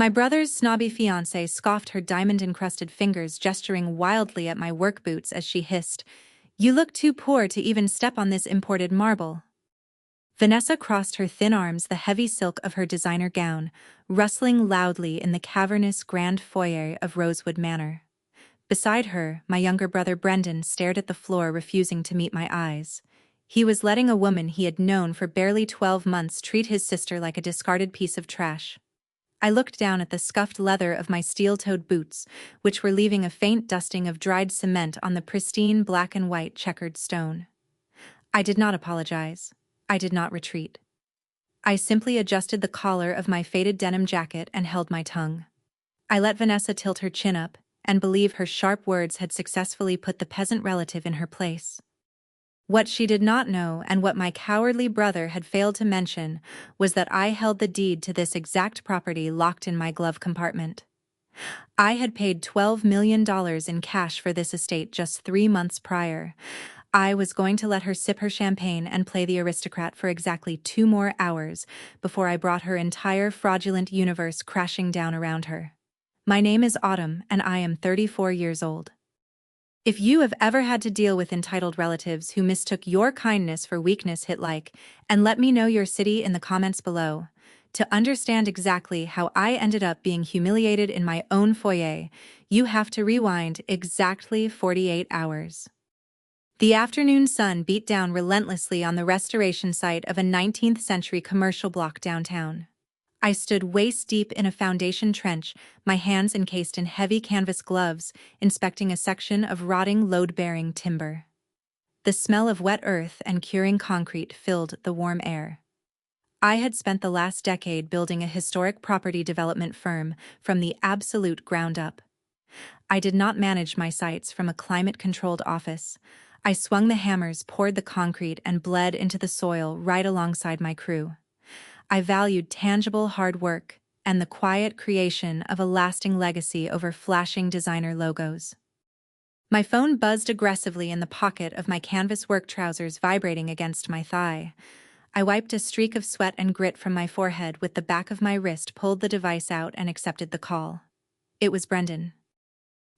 My brother's snobby fiancée scoffed her diamond-encrusted fingers, gesturing wildly at my work boots as she hissed, "You look too poor to even step on this imported marble." Vanessa crossed her thin arms, the heavy silk of her designer gown, rustling loudly in the cavernous grand foyer of Rosewood Manor. Beside her, my younger brother Brendan stared at the floor, refusing to meet my eyes. He was letting a woman he had known for barely 12 months treat his sister like a discarded piece of trash. I looked down at the scuffed leather of my steel-toed boots, which were leaving a faint dusting of dried cement on the pristine black and white checkered stone. I did not apologize. I did not retreat. I simply adjusted the collar of my faded denim jacket and held my tongue. I let Vanessa tilt her chin up and believe her sharp words had successfully put the peasant relative in her place. What she did not know, and what my cowardly brother had failed to mention, was that I held the deed to this exact property locked in my glove compartment. I had paid $12 million in cash for this estate just 3 months prior. I was going to let her sip her champagne and play the aristocrat for exactly 2 more hours before I brought her entire fraudulent universe crashing down around her. My name is Autumn, and I am 34 years old. If you have ever had to deal with entitled relatives who mistook your kindness for weakness, hit like, and let me know your city in the comments below. To understand exactly how I ended up being humiliated in my own foyer, you have to rewind exactly 48 hours. The afternoon sun beat down relentlessly on the restoration site of a 19th century commercial block downtown. I stood waist-deep in a foundation trench, my hands encased in heavy canvas gloves, inspecting a section of rotting load-bearing timber. The smell of wet earth and curing concrete filled the warm air. I had spent the last decade building a historic property development firm from the absolute ground up. I did not manage my sites from a climate-controlled office. I swung the hammers, poured the concrete, and bled into the soil right alongside my crew. I valued tangible hard work and the quiet creation of a lasting legacy over flashing designer logos. My phone buzzed aggressively in the pocket of my canvas work trousers, vibrating against my thigh. I wiped a streak of sweat and grit from my forehead with the back of my wrist, pulled the device out, and accepted the call. It was Brendan.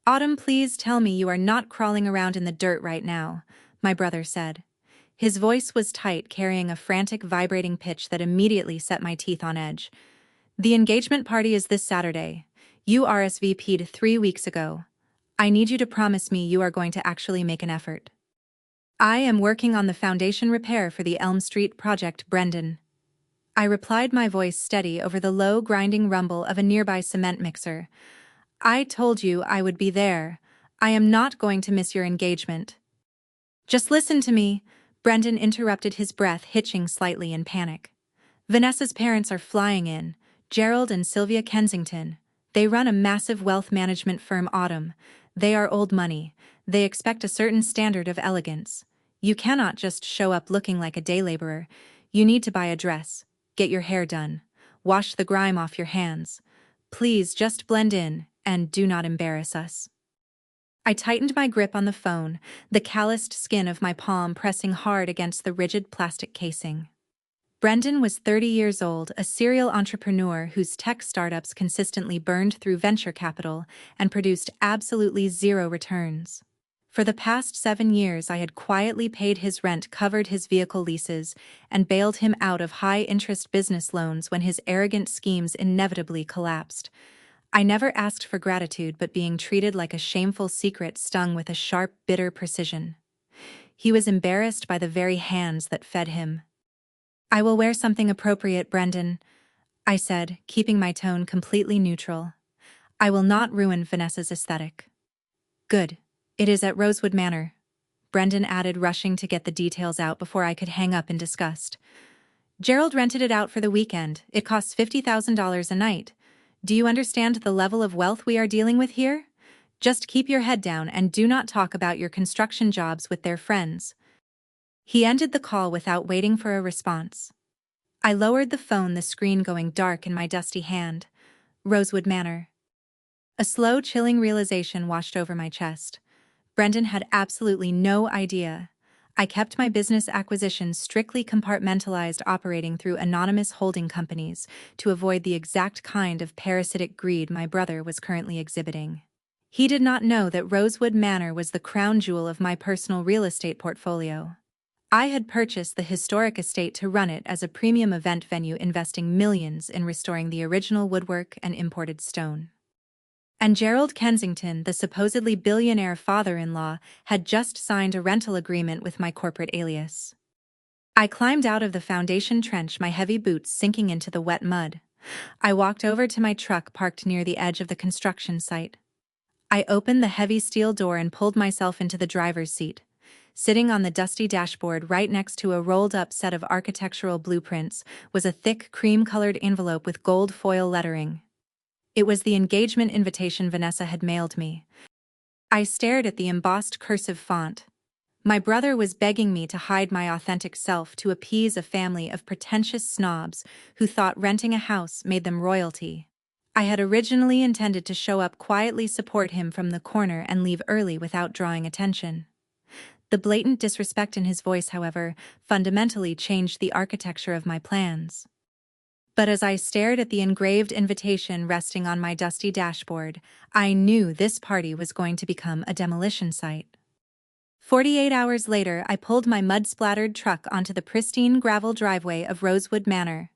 "Autumn, please tell me you are not crawling around in the dirt right now," my brother said. His voice was tight, carrying a frantic, vibrating pitch that immediately set my teeth on edge. "The engagement party is this Saturday. You RSVP'd 3 weeks ago. I need you to promise me you are going to actually make an effort." "I am working on the foundation repair for the Elm Street project, Brendan," I replied, my voice steady over the low, grinding rumble of a nearby cement mixer. "I told you I would be there. I am not going to miss your engagement." "Just listen to me," Brendan interrupted, his breath hitching slightly in panic. "Vanessa's parents are flying in, Gerald and Sylvia Kensington. They run a massive wealth management firm, Autumn. They are old money. They expect a certain standard of elegance. You cannot just show up looking like a day laborer. You need to buy a dress, get your hair done, wash the grime off your hands. Please just blend in, and do not embarrass us." I tightened my grip on the phone, the calloused skin of my palm pressing hard against the rigid plastic casing. Brendan was 30 years old, a serial entrepreneur whose tech startups consistently burned through venture capital and produced absolutely zero returns. For the past 7 years, I had quietly paid his rent, covered his vehicle leases, and bailed him out of high-interest business loans when his arrogant schemes inevitably collapsed. I never asked for gratitude, but being treated like a shameful secret stung with a sharp, bitter precision. He was embarrassed by the very hands that fed him. "I will wear something appropriate, Brendan," I said, keeping my tone completely neutral. "I will not ruin Vanessa's aesthetic." "Good. It is at Rosewood Manor," Brendan added, rushing to get the details out before I could hang up in disgust. "Gerald rented it out for the weekend. It costs $50,000 a night. Do you understand the level of wealth we are dealing with here? Just keep your head down and do not talk about your construction jobs with their friends." He ended the call without waiting for a response. I lowered the phone, the screen going dark in my dusty hand. Rosewood Manor. A slow, chilling realization washed over my chest. Brendan had absolutely no idea. I kept my business acquisitions strictly compartmentalized, operating through anonymous holding companies to avoid the exact kind of parasitic greed my brother was currently exhibiting. He did not know that Rosewood Manor was the crown jewel of my personal real estate portfolio. I had purchased the historic estate to run it as a premium event venue, investing millions in restoring the original woodwork and imported stone. And Gerald Kensington, the supposedly billionaire father-in-law, had just signed a rental agreement with my corporate alias. I climbed out of the foundation trench, my heavy boots sinking into the wet mud. I walked over to my truck parked near the edge of the construction site. I opened the heavy steel door and pulled myself into the driver's seat. Sitting on the dusty dashboard right next to a rolled-up set of architectural blueprints was a thick cream-colored envelope with gold foil lettering. It was the engagement invitation Vanessa had mailed me. I stared at the embossed cursive font. My brother was begging me to hide my authentic self to appease a family of pretentious snobs who thought renting a house made them royalty. I had originally intended to show up quietly, support him from the corner, and leave early without drawing attention. The blatant disrespect in his voice, however, fundamentally changed the architecture of my plans. But as I stared at the engraved invitation resting on my dusty dashboard, I knew this party was going to become a demolition site. 48 hours later, I pulled my mud-splattered truck onto the pristine gravel driveway of Rosewood Manor.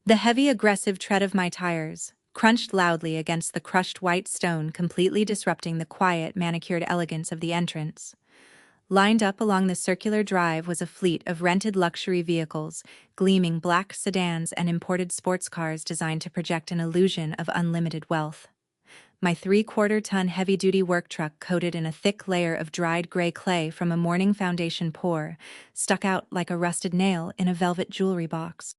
The heavy, aggressive tread of my tires crunched loudly against the crushed white stone, completely disrupting the quiet, manicured elegance of the entrance. Lined up along the circular drive was a fleet of rented luxury vehicles, gleaming black sedans and imported sports cars designed to project an illusion of unlimited wealth. My 3/4-ton heavy-duty work truck, coated in a thick layer of dried gray clay from a morning foundation pour, stuck out like a rusted nail in a velvet jewelry box.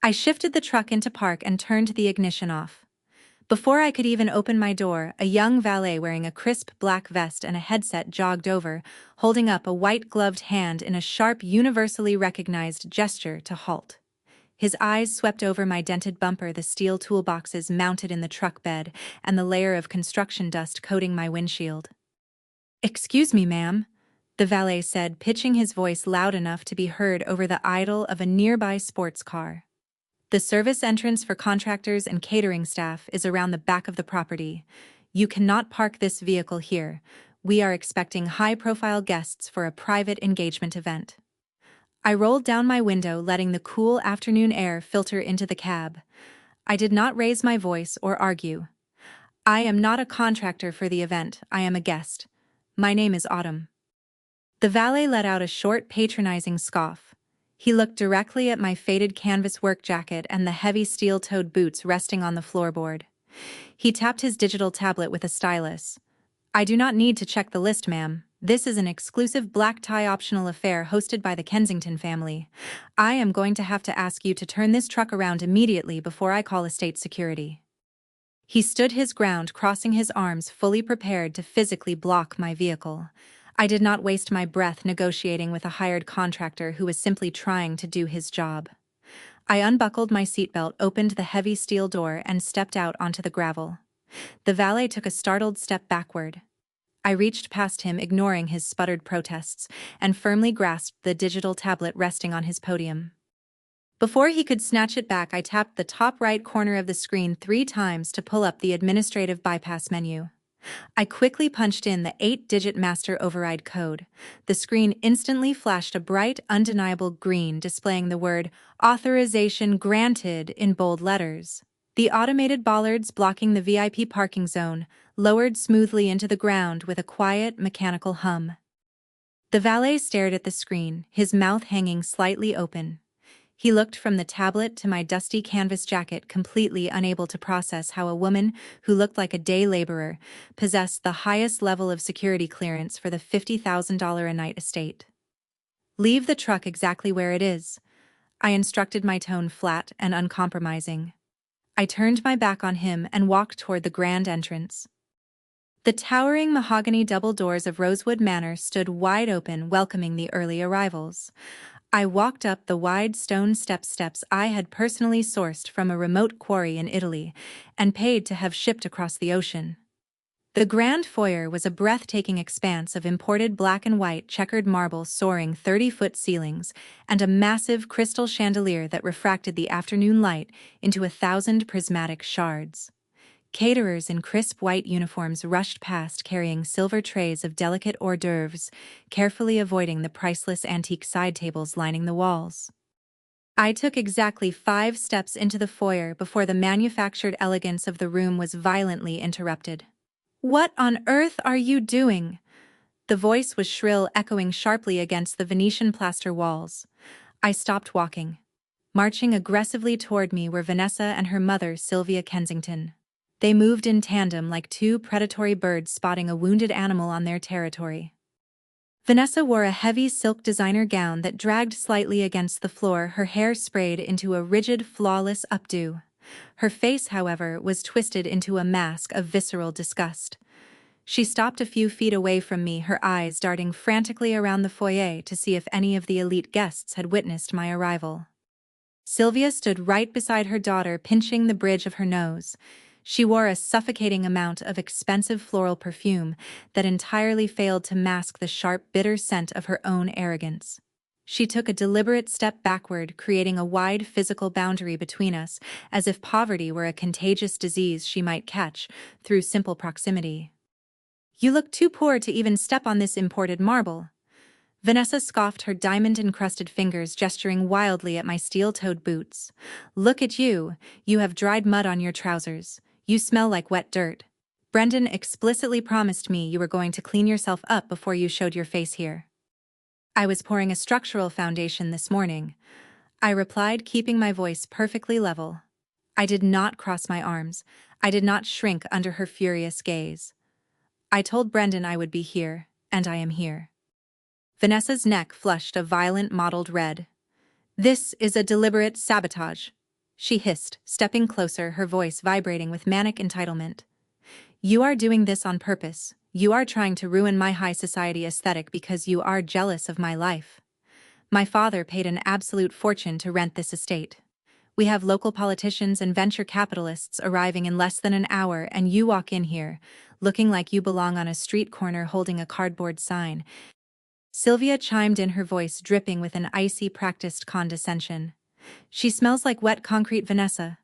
I shifted the truck into park and turned the ignition off. Before I could even open my door, a young valet wearing a crisp black vest and a headset jogged over, holding up a white-gloved hand in a sharp, universally recognized gesture to halt. His eyes swept over my dented bumper, the steel toolboxes mounted in the truck bed, and the layer of construction dust coating my windshield. "Excuse me, ma'am," the valet said, pitching his voice loud enough to be heard over the idle of a nearby sports car. "The service entrance for contractors and catering staff is around the back of the property. You cannot park this vehicle here. We are expecting high-profile guests for a private engagement event." I rolled down my window, letting the cool afternoon air filter into the cab. I did not raise my voice or argue. "I am not a contractor for the event, I am a guest. My name is Autumn." The valet let out a short, patronizing scoff. He looked directly at my faded canvas work jacket and the heavy steel-toed boots resting on the floorboard. He tapped his digital tablet with a stylus. "I do not need to check the list, ma'am. This is an exclusive black-tie optional affair hosted by the Kensington family. I am going to have to ask you to turn this truck around immediately before I call estate security." He stood his ground, crossing his arms, fully prepared to physically block my vehicle. I did not waste my breath negotiating with a hired contractor who was simply trying to do his job. I unbuckled my seatbelt, opened the heavy steel door, and stepped out onto the gravel. The valet took a startled step backward. I reached past him, ignoring his sputtered protests, and firmly grasped the digital tablet resting on his podium. Before he could snatch it back, I tapped the top right corner of the screen 3 times to pull up the administrative bypass menu. I quickly punched in the 8-digit master override code. The screen instantly flashed a bright, undeniable green, displaying the word "Authorization Granted" in bold letters. The automated bollards blocking the VIP parking zone lowered smoothly into the ground with a quiet, mechanical hum. The valet stared at the screen, his mouth hanging slightly open. He looked from the tablet to my dusty canvas jacket, completely unable to process how a woman who looked like a day laborer possessed the highest level of security clearance for the $50,000 a night estate. "Leave the truck exactly where it is," I instructed, my tone flat and uncompromising. I turned my back on him and walked toward the grand entrance. The towering mahogany double doors of Rosewood Manor stood wide open, welcoming the early arrivals. I walked up the wide stone steps I had personally sourced from a remote quarry in Italy and paid to have shipped across the ocean. The grand foyer was a breathtaking expanse of imported black and white checkered marble soaring 30-foot ceilings and a massive crystal chandelier that refracted the afternoon light into 1,000 prismatic shards. Caterers in crisp white uniforms rushed past carrying silver trays of delicate hors d'oeuvres, carefully avoiding the priceless antique side tables lining the walls. I took exactly 5 steps into the foyer before the manufactured elegance of the room was violently interrupted. "What on earth are you doing?" The voice was shrill, echoing sharply against the Venetian plaster walls. I stopped walking. Marching aggressively toward me were Vanessa and her mother, Sylvia Kensington. They moved in tandem like 2 predatory birds spotting a wounded animal on their territory. Vanessa wore a heavy silk designer gown that dragged slightly against the floor, her hair sprayed into a rigid, flawless updo. Her face, however, was twisted into a mask of visceral disgust. She stopped a few feet away from me, her eyes darting frantically around the foyer to see if any of the elite guests had witnessed my arrival. Sylvia stood right beside her daughter, pinching the bridge of her nose. She wore a suffocating amount of expensive floral perfume that entirely failed to mask the sharp, bitter scent of her own arrogance. She took a deliberate step backward, creating a wide physical boundary between us, as if poverty were a contagious disease she might catch through simple proximity. "You look too poor to even step on this imported marble." Vanessa scoffed, her diamond-encrusted fingers gesturing wildly at my steel-toed boots. "Look at you, you have dried mud on your trousers. You smell like wet dirt. Brendan explicitly promised me you were going to clean yourself up before you showed your face here." "I was pouring a structural foundation this morning," I replied, keeping my voice perfectly level. I did not cross my arms. I did not shrink under her furious gaze. "I told Brendan I would be here, and I am here." Vanessa's neck flushed a violent mottled red. "This is a deliberate sabotage," she hissed, stepping closer, her voice vibrating with manic entitlement. "You are doing this on purpose. You are trying to ruin my high society aesthetic because you are jealous of my life. My father paid an absolute fortune to rent this estate. We have local politicians and venture capitalists arriving in less than an hour, and you walk in here, looking like you belong on a street corner holding a cardboard sign." Sylvia chimed in, her voice dripping with an icy, practiced condescension. "She smells like wet concrete, Vanessa.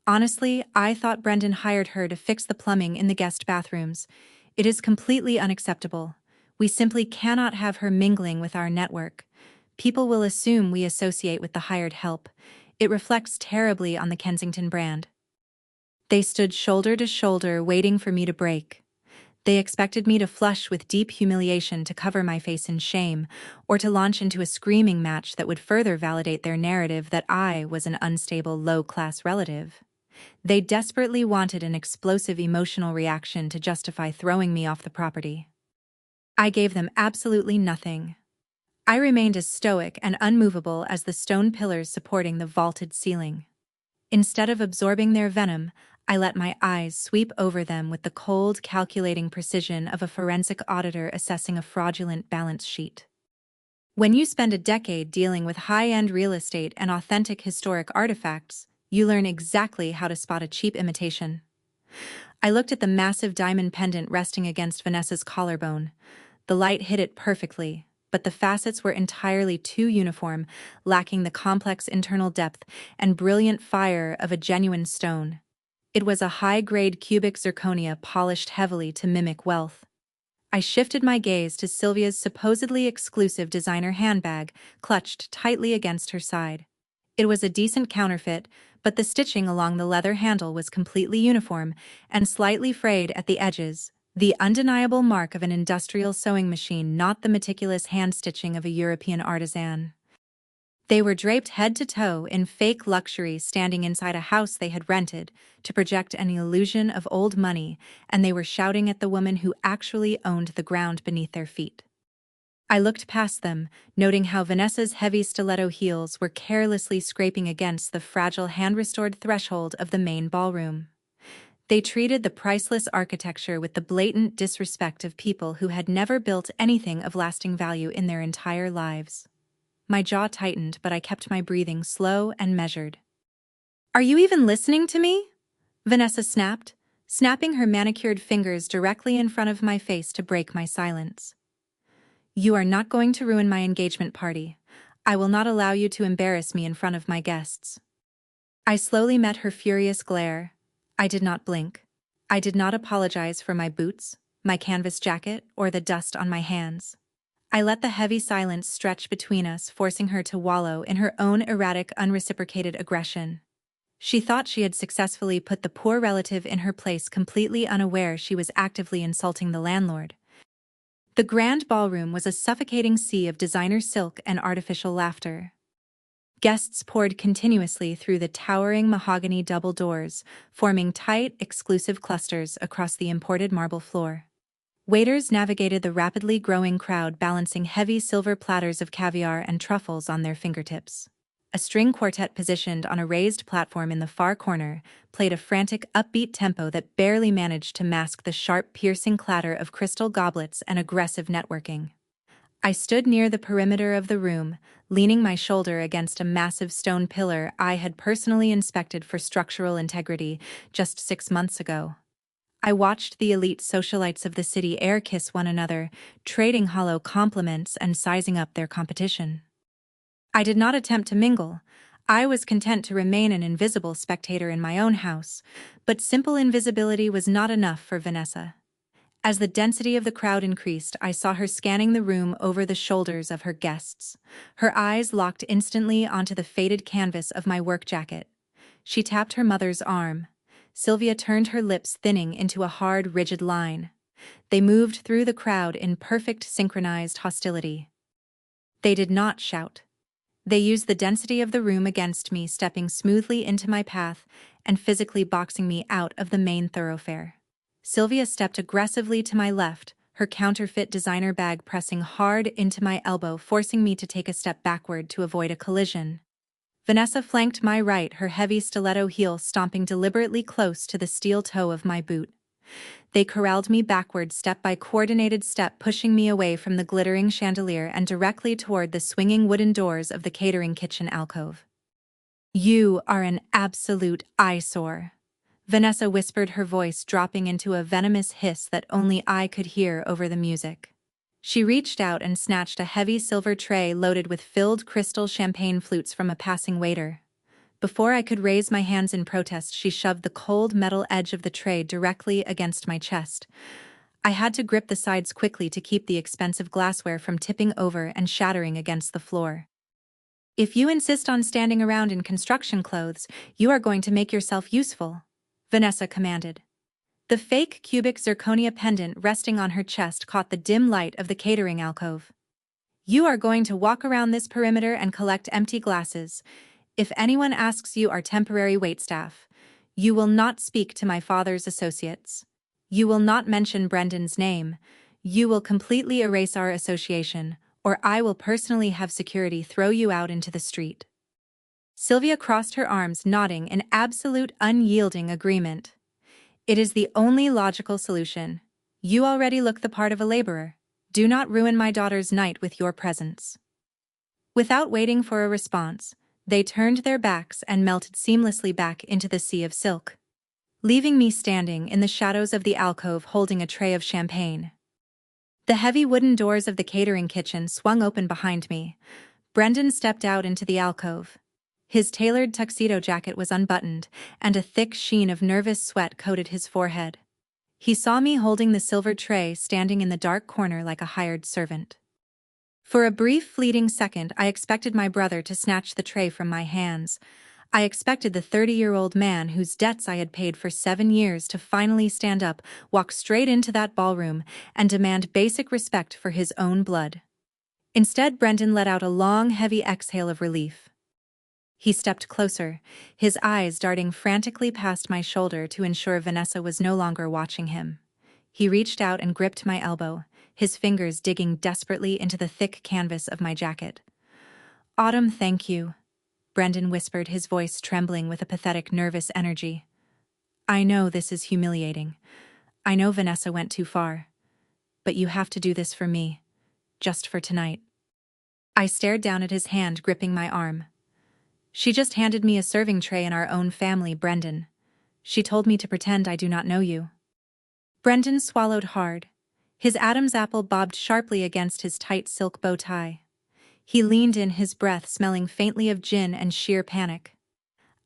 Honestly, I thought Brendan hired her to fix the plumbing in the guest bathrooms. It is completely unacceptable. We simply cannot have her mingling with our network. People will assume we associate with the hired help. It reflects terribly on the Kensington brand." They stood shoulder to shoulder, waiting for me to break. They expected me to flush with deep humiliation to cover my face in shame, or to launch into a screaming match that would further validate their narrative that I was an unstable, low-class relative. They desperately wanted an explosive emotional reaction to justify throwing me off the property. I gave them absolutely nothing. I remained as stoic and unmovable as the stone pillars supporting the vaulted ceiling. Instead of absorbing their venom, I let my eyes sweep over them with the cold, calculating precision of a forensic auditor assessing a fraudulent balance sheet. When you spend a decade dealing with high-end real estate and authentic historic artifacts, you learn exactly how to spot a cheap imitation. I looked at the massive diamond pendant resting against Vanessa's collarbone. The light hit it perfectly, but the facets were entirely too uniform, lacking the complex internal depth and brilliant fire of a genuine stone. It was a high-grade cubic zirconia polished heavily to mimic wealth. I shifted my gaze to Sylvia's supposedly exclusive designer handbag, clutched tightly against her side. It was a decent counterfeit, but the stitching along the leather handle was completely uniform and slightly frayed at the edges, the undeniable mark of an industrial sewing machine, not the meticulous hand-stitching of a European artisan. They were draped head to toe in fake luxury, standing inside a house they had rented to project an illusion of old money, and they were shouting at the woman who actually owned the ground beneath their feet. I looked past them, noting how Vanessa's heavy stiletto heels were carelessly scraping against the fragile hand-restored threshold of the main ballroom. They treated the priceless architecture with the blatant disrespect of people who had never built anything of lasting value in their entire lives. My jaw tightened, but I kept my breathing slow and measured. "Are you even listening to me?" Vanessa snapped, snapping her manicured fingers directly in front of my face to break my silence. "You are not going to ruin my engagement party. I will not allow you to embarrass me in front of my guests." I slowly met her furious glare. I did not blink. I did not apologize for my boots, my canvas jacket, or the dust on my hands. I let the heavy silence stretch between us, forcing her to wallow in her own erratic, unreciprocated aggression. She thought she had successfully put the poor relative in her place, completely unaware she was actively insulting the landlord. The grand ballroom was a suffocating sea of designer silk and artificial laughter. Guests poured continuously through the towering mahogany double doors, forming tight, exclusive clusters across the imported marble floor. Waiters navigated the rapidly growing crowd, balancing heavy silver platters of caviar and truffles on their fingertips. A string quartet positioned on a raised platform in the far corner played a frantic, upbeat tempo that barely managed to mask the sharp, piercing clatter of crystal goblets and aggressive networking. I stood near the perimeter of the room, leaning my shoulder against a massive stone pillar I had personally inspected for structural integrity just 6 months ago. I watched the elite socialites of the city air kiss one another, trading hollow compliments and sizing up their competition. I did not attempt to mingle. I was content to remain an invisible spectator in my own house, but simple invisibility was not enough for Vanessa. As the density of the crowd increased, I saw her scanning the room over the shoulders of her guests. Her eyes locked instantly onto the faded canvas of my work jacket. She tapped her mother's arm. Sylvia turned, her lips thinning into a hard, rigid line. They moved through the crowd in perfect synchronized hostility. They did not shout. They used the density of the room against me, stepping smoothly into my path and physically boxing me out of the main thoroughfare. Sylvia stepped aggressively to my left, her counterfeit designer bag pressing hard into my elbow, forcing me to take a step backward to avoid a collision. Vanessa flanked my right, her heavy stiletto heel stomping deliberately close to the steel toe of my boot. They corralled me backward step by coordinated step, pushing me away from the glittering chandelier and directly toward the swinging wooden doors of the catering kitchen alcove. "You are an absolute eyesore," Vanessa whispered, her voice dropping into a venomous hiss that only I could hear over the music. She reached out and snatched a heavy silver tray loaded with filled crystal champagne flutes from a passing waiter. Before I could raise my hands in protest, she shoved the cold metal edge of the tray directly against my chest. I had to grip the sides quickly to keep the expensive glassware from tipping over and shattering against the floor. "If you insist on standing around in construction clothes, you are going to make yourself useful," Vanessa commanded. The fake cubic zirconia pendant resting on her chest caught the dim light of the catering alcove. "You are going to walk around this perimeter and collect empty glasses. If anyone asks, you are temporary waitstaff. You will not speak to my father's associates. You will not mention Brendan's name. You will completely erase our association, or I will personally have security throw you out into the street." Sylvia crossed her arms, nodding in absolute unyielding agreement. "It is the only logical solution. You already look the part of a laborer. Do not ruin my daughter's night with your presence." Without waiting for a response, they turned their backs and melted seamlessly back into the sea of silk, leaving me standing in the shadows of the alcove holding a tray of champagne. The heavy wooden doors of the catering kitchen swung open behind me. Brendan stepped out into the alcove. His tailored tuxedo jacket was unbuttoned, and a thick sheen of nervous sweat coated his forehead. He saw me holding the silver tray, standing in the dark corner like a hired servant. For a brief, fleeting second, I expected my brother to snatch the tray from my hands. I expected the 30-year-old man whose debts I had paid for 7 years to finally stand up, walk straight into that ballroom, and demand basic respect for his own blood. Instead, Brendan let out a long, heavy exhale of relief. He stepped closer, his eyes darting frantically past my shoulder to ensure Vanessa was no longer watching him. He reached out and gripped my elbow, his fingers digging desperately into the thick canvas of my jacket. "Autumn, thank you," Brendan whispered, his voice trembling with a pathetic, nervous energy. "I know this is humiliating. I know Vanessa went too far. But you have to do this for me. Just for tonight." I stared down at his hand gripping my arm. "She just handed me a serving tray in our own family, Brendan. She told me to pretend I do not know you. Brendan swallowed hard. His Adam's apple bobbed sharply against his tight silk bow tie. He leaned in, his breath smelling faintly of gin and sheer panic.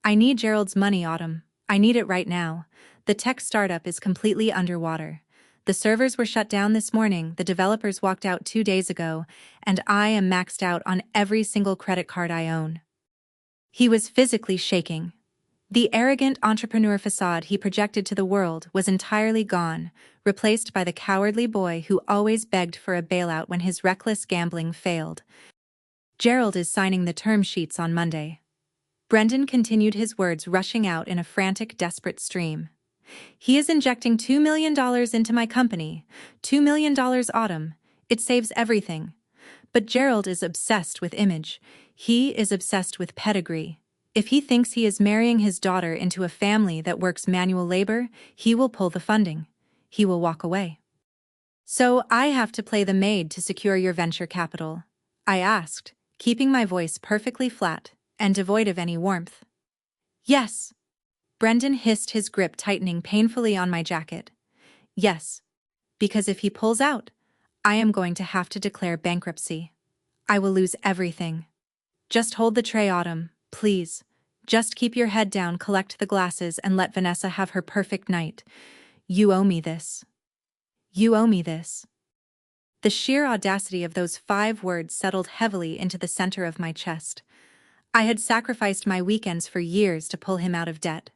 I need Gerald's money, Autumn. I need it right now. The tech startup is completely underwater. The servers were shut down this morning, the developers walked out 2 days ago, and I am maxed out on every single credit card I own. He was physically shaking. The arrogant entrepreneur facade he projected to the world was entirely gone, replaced by the cowardly boy who always begged for a bailout when his reckless gambling failed. Gerald is signing the term sheets on Monday. Brendan continued, his words rushing out in a frantic, desperate stream. He is injecting $2 million into my company. $2 million, Autumn. It saves everything. But Gerald is obsessed with image. He is obsessed with pedigree. If he thinks he is marrying his daughter into a family that works manual labor, he will pull the funding. He will walk away. So I have to play the maid to secure your venture capital? I asked, keeping my voice perfectly flat and devoid of any warmth. Yes. Brendan hissed, his grip tightening painfully on my jacket. Yes. Because if he pulls out, I am going to have to declare bankruptcy. I will lose everything. Just hold the tray, Autumn, please. Just keep your head down, collect the glasses, and let Vanessa have her perfect night. You owe me this. You owe me this. The sheer audacity of those 5 words settled heavily into the center of my chest. I had sacrificed my weekends for years to pull him out of debt.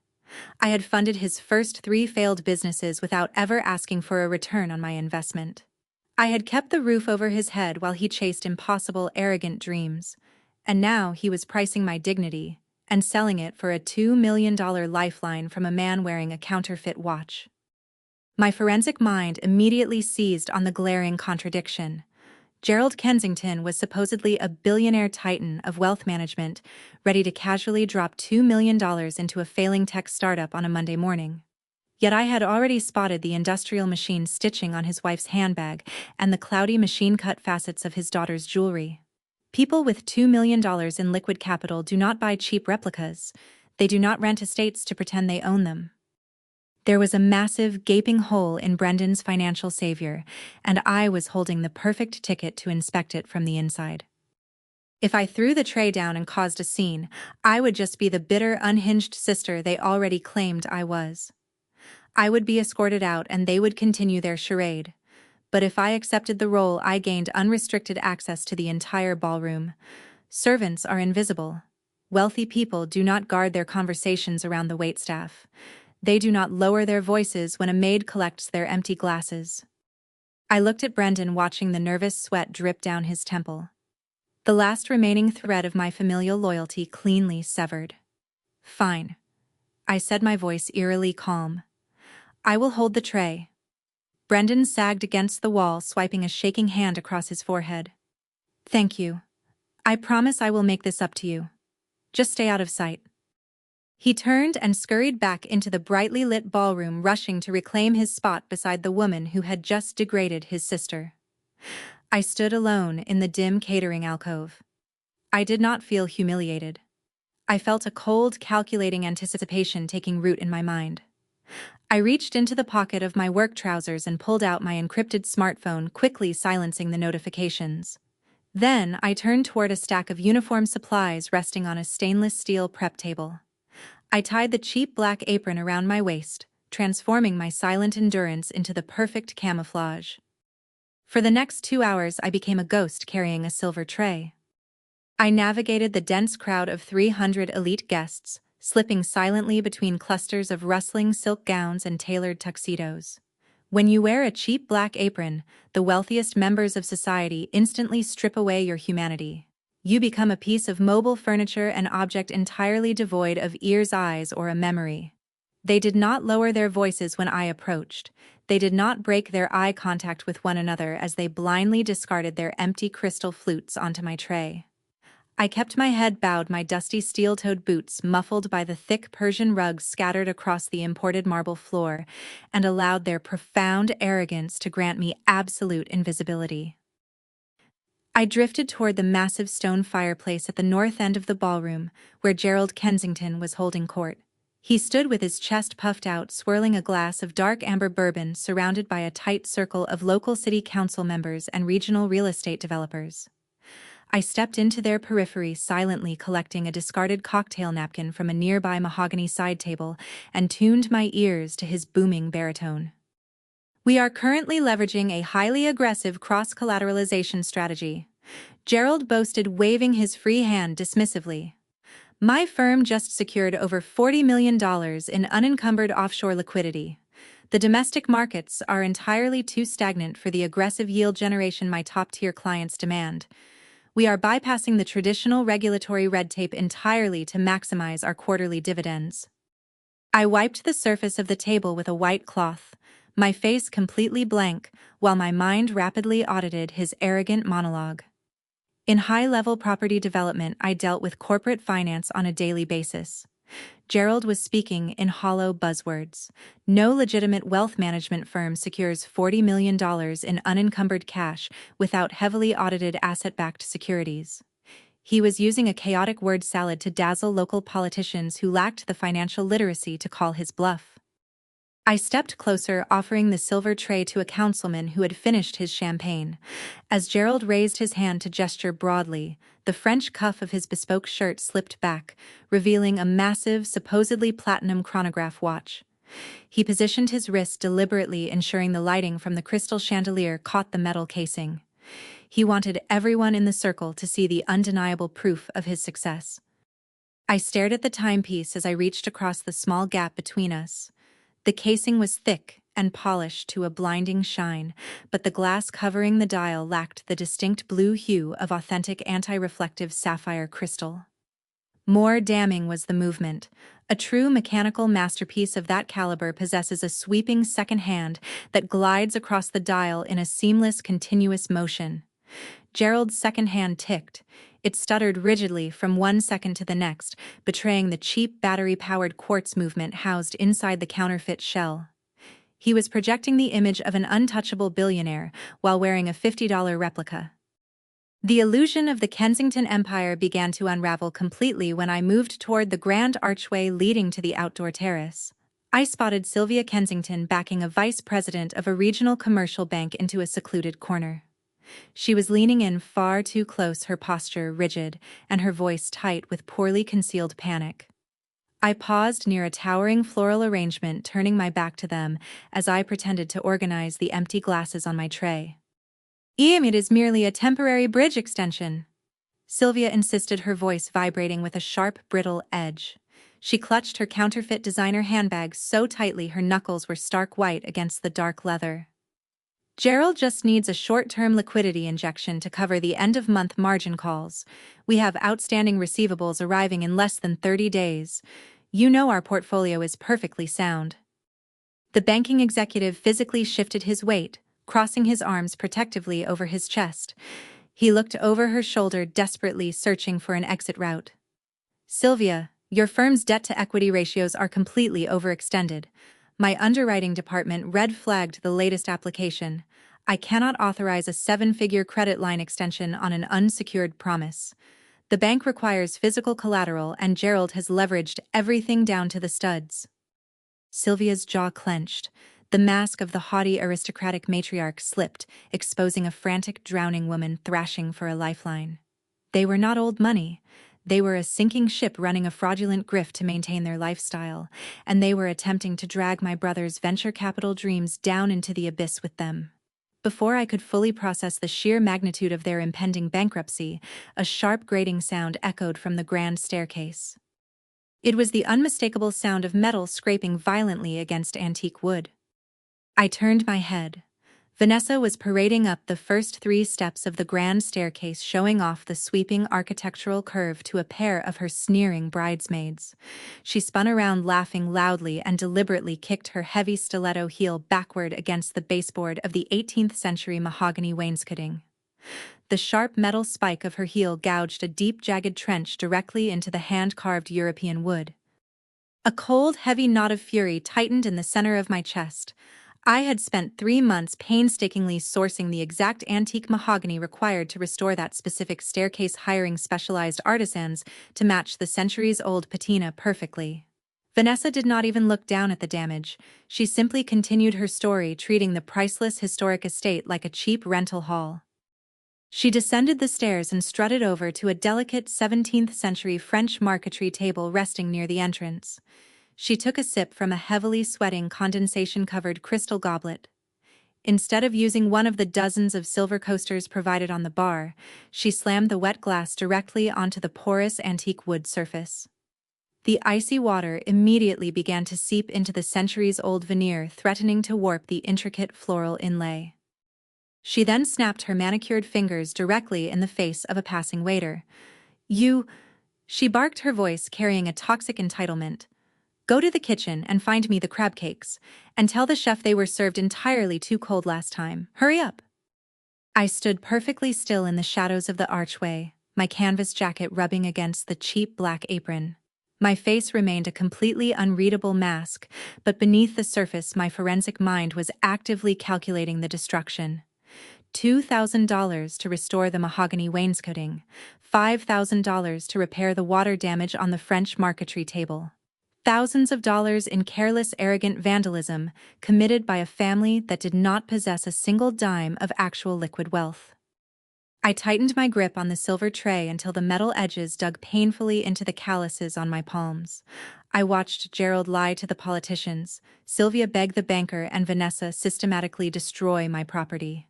I had funded his first 3 failed businesses without ever asking for a return on my investment. I had kept the roof over his head while he chased impossible, arrogant dreams. And now he was pricing my dignity and selling it for a $2 million lifeline from a man wearing a counterfeit watch. My forensic mind immediately seized on the glaring contradiction. Gerald Kensington was supposedly a billionaire titan of wealth management, ready to casually drop $2 million into a failing tech startup on a Monday morning. Yet I had already spotted the industrial machine stitching on his wife's handbag and the cloudy machine-cut facets of his daughter's jewelry. People with $2 million in liquid capital do not buy cheap replicas. They do not rent estates to pretend they own them. There was a massive, gaping hole in Brendan's financial savior, and I was holding the perfect ticket to inspect it from the inside. If I threw the tray down and caused a scene, I would just be the bitter, unhinged sister they already claimed I was. I would be escorted out and they would continue their charade. But if I accepted the role, I gained unrestricted access to the entire ballroom. Servants are invisible. Wealthy people do not guard their conversations around the waitstaff. They do not lower their voices when a maid collects their empty glasses. I looked at Brendan, watching the nervous sweat drip down his temple. The last remaining thread of my familial loyalty cleanly severed. Fine. I said, my voice eerily calm. I will hold the tray. Brendan sagged against the wall, swiping a shaking hand across his forehead. Thank you. I promise I will make this up to you. Just stay out of sight. He turned and scurried back into the brightly lit ballroom, rushing to reclaim his spot beside the woman who had just degraded his sister. I stood alone in the dim catering alcove. I did not feel humiliated. I felt a cold, calculating anticipation taking root in my mind. I reached into the pocket of my work trousers and pulled out my encrypted smartphone, quickly silencing the notifications. Then I turned toward a stack of uniform supplies resting on a stainless steel prep table. I tied the cheap black apron around my waist, transforming my silent endurance into the perfect camouflage. For the next 2 hours, I became a ghost carrying a silver tray. I navigated the dense crowd of 300 elite guests, slipping silently between clusters of rustling silk gowns and tailored tuxedos. When you wear a cheap black apron, the wealthiest members of society instantly strip away your humanity. You become a piece of mobile furniture, an object entirely devoid of ears, eyes, or a memory. They did not lower their voices when I approached. They did not break their eye contact with one another as they blindly discarded their empty crystal flutes onto my tray. I kept my head bowed, my dusty steel-toed boots muffled by the thick Persian rugs scattered across the imported marble floor, and allowed their profound arrogance to grant me absolute invisibility. I drifted toward the massive stone fireplace at the north end of the ballroom, where Gerald Kensington was holding court. He stood with his chest puffed out, swirling a glass of dark amber bourbon surrounded by a tight circle of local city council members and regional real estate developers. I stepped into their periphery, silently collecting a discarded cocktail napkin from a nearby mahogany side table and tuned my ears to his booming baritone. "We are currently leveraging a highly aggressive cross-collateralization strategy," Gerald boasted, waving his free hand dismissively. "My firm just secured over $40 million in unencumbered offshore liquidity. The domestic markets are entirely too stagnant for the aggressive yield generation my top-tier clients demand. We are bypassing the traditional regulatory red tape entirely to maximize our quarterly dividends." I wiped the surface of the table with a white cloth, my face completely blank, while my mind rapidly audited his arrogant monologue. In high-level property development, I dealt with corporate finance on a daily basis. Gerald was speaking in hollow buzzwords. No legitimate wealth management firm secures $40 million in unencumbered cash without heavily audited asset-backed securities. He was using a chaotic word salad to dazzle local politicians who lacked the financial literacy to call his bluff. I stepped closer, offering the silver tray to a councilman who had finished his champagne. As Gerald raised his hand to gesture broadly, the French cuff of his bespoke shirt slipped back, revealing a massive, supposedly platinum chronograph watch. He positioned his wrist deliberately, ensuring the lighting from the crystal chandelier caught the metal casing. He wanted everyone in the circle to see the undeniable proof of his success. I stared at the timepiece as I reached across the small gap between us. The casing was thick and polished to a blinding shine, but the glass covering the dial lacked the distinct blue hue of authentic anti-reflective sapphire crystal. More damning was the movement. A true mechanical masterpiece of that caliber possesses a sweeping second hand that glides across the dial in a seamless, continuous motion. Gerald's second hand ticked. It stuttered rigidly from one second to the next, betraying the cheap battery-powered quartz movement housed inside the counterfeit shell. He was projecting the image of an untouchable billionaire while wearing a $50 replica. The illusion of the Kensington Empire began to unravel completely when I moved toward the grand archway leading to the outdoor terrace. I spotted Sylvia Kensington backing a vice president of a regional commercial bank into a secluded corner. She was leaning in far too close, her posture rigid, and her voice tight with poorly concealed panic. I paused near a towering floral arrangement, turning my back to them as I pretended to organize the empty glasses on my tray. "It is merely a temporary bridge extension," Sylvia insisted, her voice vibrating with a sharp, brittle edge. She clutched her counterfeit designer handbag so tightly her knuckles were stark white against the dark leather. "Gerald just needs a short-term liquidity injection to cover the end-of-month margin calls. We have outstanding receivables arriving in less than 30 days. You know our portfolio is perfectly sound." The banking executive physically shifted his weight, crossing his arms protectively over his chest. He looked over her shoulder, desperately searching for an exit route. "Sylvia, your firm's debt-to-equity ratios are completely overextended. My underwriting department red-flagged the latest application. I cannot authorize a 7-figure credit line extension on an unsecured promise. The bank requires physical collateral, and Gerald has leveraged everything down to the studs." Sylvia's jaw clenched. The mask of the haughty aristocratic matriarch slipped, exposing a frantic, drowning woman thrashing for a lifeline. They were not old money. They were a sinking ship running a fraudulent grift to maintain their lifestyle, and they were attempting to drag my brother's venture capital dreams down into the abyss with them. Before I could fully process the sheer magnitude of their impending bankruptcy, a sharp grating sound echoed from the grand staircase. It was the unmistakable sound of metal scraping violently against antique wood. I turned my head. Vanessa was parading up the first 3 steps of the grand staircase, showing off the sweeping architectural curve to a pair of her sneering bridesmaids. She spun around, laughing loudly, and deliberately kicked her heavy stiletto heel backward against the baseboard of the 18th-century mahogany wainscoting. The sharp metal spike of her heel gouged a deep, jagged trench directly into the hand-carved European wood. A cold, heavy knot of fury tightened in the center of my chest. I had spent 3 months painstakingly sourcing the exact antique mahogany required to restore that specific staircase, hiring specialized artisans to match the centuries-old patina perfectly. Vanessa did not even look down at the damage. She simply continued her story, treating the priceless historic estate like a cheap rental hall. She descended the stairs and strutted over to a delicate 17th-century French marquetry table resting near the entrance. She took a sip from a heavily sweating condensation-covered crystal goblet. Instead of using one of the dozens of silver coasters provided on the bar, she slammed the wet glass directly onto the porous antique wood surface. The icy water immediately began to seep into the centuries-old veneer, threatening to warp the intricate floral inlay. She then snapped her manicured fingers directly in the face of a passing waiter. "You," she barked, her voice carrying a toxic entitlement. "Go to the kitchen and find me the crab cakes, and tell the chef they were served entirely too cold last time. Hurry up!" I stood perfectly still in the shadows of the archway, my canvas jacket rubbing against the cheap black apron. My face remained a completely unreadable mask, but beneath the surface my forensic mind was actively calculating the destruction. $2,000 to restore the mahogany wainscoting, $5,000 to repair the water damage on the French marquetry table. Thousands of dollars in careless, arrogant vandalism committed by a family that did not possess a single dime of actual liquid wealth. I tightened my grip on the silver tray until the metal edges dug painfully into the calluses on my palms. I watched Gerald lie to the politicians, Sylvia beg the banker, and Vanessa systematically destroy my property.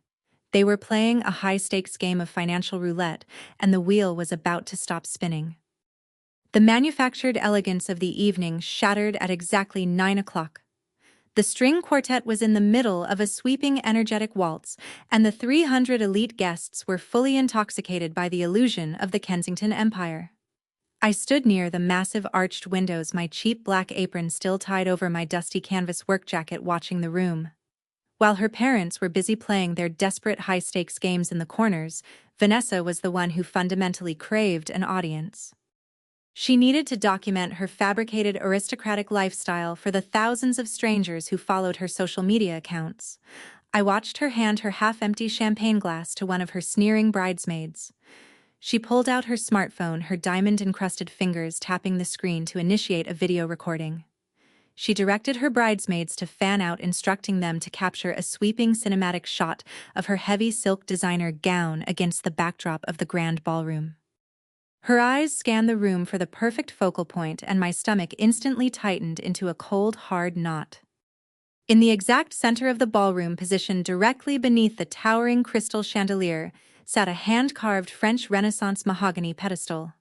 They were playing a high-stakes game of financial roulette, and the wheel was about to stop spinning. The manufactured elegance of the evening shattered at exactly 9 o'clock. The string quartet was in the middle of a sweeping, energetic waltz, and the 300 elite guests were fully intoxicated by the illusion of the Kensington Empire. I stood near the massive arched windows, my cheap black apron still tied over my dusty canvas work jacket, watching the room. While her parents were busy playing their desperate high-stakes games in the corners, Vanessa was the one who fundamentally craved an audience. She needed to document her fabricated aristocratic lifestyle for the thousands of strangers who followed her social media accounts. I watched her hand her half-empty champagne glass to one of her sneering bridesmaids. She pulled out her smartphone, her diamond-encrusted fingers tapping the screen to initiate a video recording. She directed her bridesmaids to fan out, instructing them to capture a sweeping cinematic shot of her heavy silk designer gown against the backdrop of the grand ballroom. Her eyes scanned the room for the perfect focal point, and my stomach instantly tightened into a cold, hard knot. In the exact center of the ballroom, positioned directly beneath the towering crystal chandelier, sat a hand-carved French Renaissance mahogany pedestal.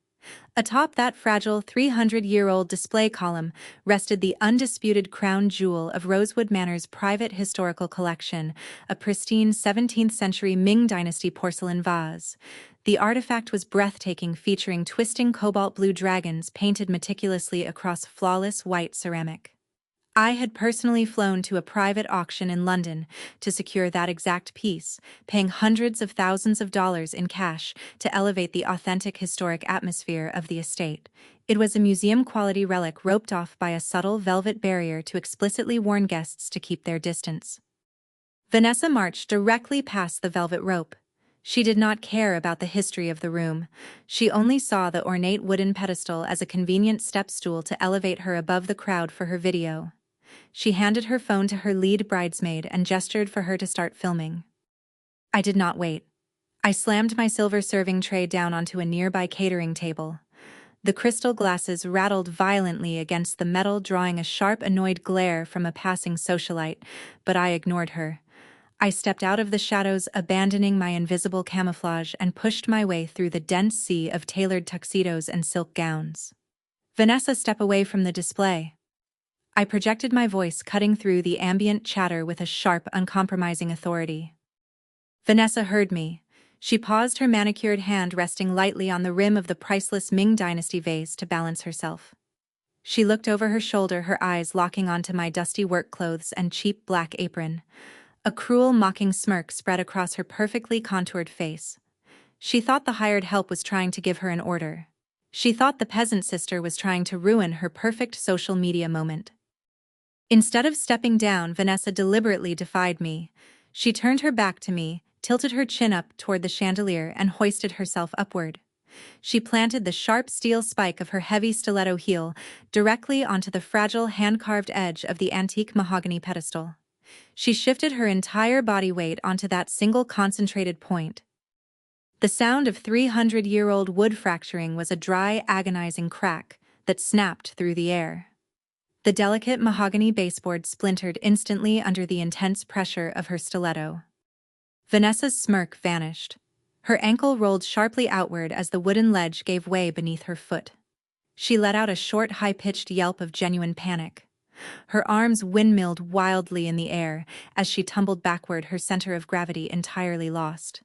Atop that fragile 300-year-old display column rested the undisputed crown jewel of Rosewood Manor's private historical collection, a pristine 17th-century Ming Dynasty porcelain vase. The artifact was breathtaking, featuring twisting cobalt blue dragons painted meticulously across flawless white ceramic. I had personally flown to a private auction in London to secure that exact piece, paying hundreds of thousands of dollars in cash to elevate the authentic historic atmosphere of the estate. It was a museum-quality relic roped off by a subtle velvet barrier to explicitly warn guests to keep their distance. Vanessa marched directly past the velvet rope. She did not care about the history of the room. She only saw the ornate wooden pedestal as a convenient step stool to elevate her above the crowd for her video. She handed her phone to her lead bridesmaid and gestured for her to start filming. I did not wait. I slammed my silver serving tray down onto a nearby catering table. The crystal glasses rattled violently against the metal, drawing a sharp, annoyed glare from a passing socialite, but I ignored her. I stepped out of the shadows, abandoning my invisible camouflage, and pushed my way through the dense sea of tailored tuxedos and silk gowns. "Vanessa, step away from the display." I projected my voice, cutting through the ambient chatter with a sharp, uncompromising authority. Vanessa heard me. She paused, her manicured hand resting lightly on the rim of the priceless Ming Dynasty vase to balance herself. She looked over her shoulder, her eyes locking onto my dusty work clothes and cheap black apron. A cruel, mocking smirk spread across her perfectly contoured face. She thought the hired help was trying to give her an order. She thought the peasant sister was trying to ruin her perfect social media moment. Instead of stepping down, Vanessa deliberately defied me. She turned her back to me, tilted her chin up toward the chandelier, and hoisted herself upward. She planted the sharp steel spike of her heavy stiletto heel directly onto the fragile hand-carved edge of the antique mahogany pedestal. She shifted her entire body weight onto that single concentrated point. The sound of 300-year-old wood fracturing was a dry, agonizing crack that snapped through the air. The delicate mahogany baseboard splintered instantly under the intense pressure of her stiletto. Vanessa's smirk vanished. Her ankle rolled sharply outward as the wooden ledge gave way beneath her foot. She let out a short, high-pitched yelp of genuine panic. Her arms windmilled wildly in the air as she tumbled backward, her center of gravity entirely lost.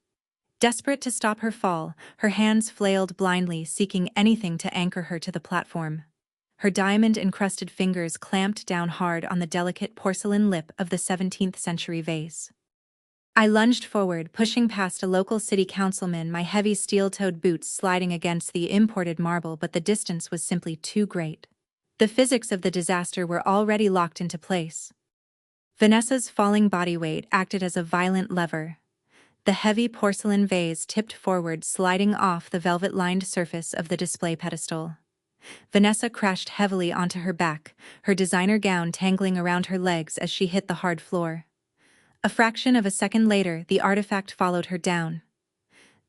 Desperate to stop her fall, her hands flailed blindly, seeking anything to anchor her to the platform. Her diamond-encrusted fingers clamped down hard on the delicate porcelain lip of the 17th-century vase. I lunged forward, pushing past a local city councilman, my heavy steel-toed boots sliding against the imported marble, but the distance was simply too great. The physics of the disaster were already locked into place. Vanessa's falling body weight acted as a violent lever. The heavy porcelain vase tipped forward, sliding off the velvet-lined surface of the display pedestal. Vanessa crashed heavily onto her back, her designer gown tangling around her legs as she hit the hard floor. A fraction of a second later, the artifact followed her down.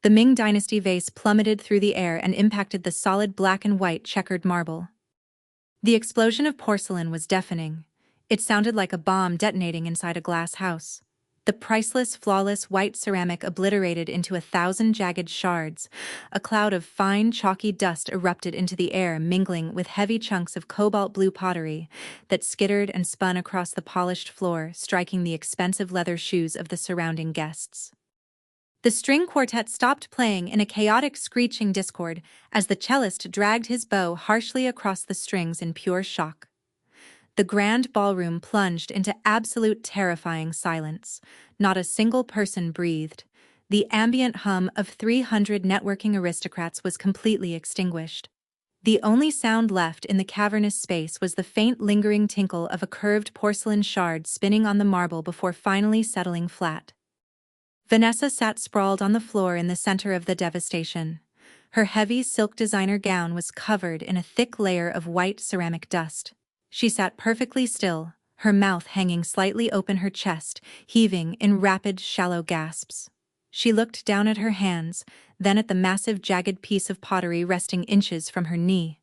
The Ming Dynasty vase plummeted through the air and impacted the solid black and white checkered marble. The explosion of porcelain was deafening. It sounded like a bomb detonating inside a glass house. The priceless, flawless white ceramic obliterated into 1,000 jagged shards. A cloud of fine, chalky dust erupted into the air, mingling with heavy chunks of cobalt blue pottery that skittered and spun across the polished floor, striking the expensive leather shoes of the surrounding guests. The string quartet stopped playing in a chaotic screeching discord as the cellist dragged his bow harshly across the strings in pure shock. The grand ballroom plunged into absolute terrifying silence. Not a single person breathed. The ambient hum of 300 networking aristocrats was completely extinguished. The only sound left in the cavernous space was the faint lingering tinkle of a curved porcelain shard spinning on the marble before finally settling flat. Vanessa sat sprawled on the floor in the center of the devastation. Her heavy silk designer gown was covered in a thick layer of white ceramic dust. She sat perfectly still, her mouth hanging slightly open, her chest heaving in rapid, shallow gasps. She looked down at her hands, then at the massive jagged piece of pottery resting inches from her knee.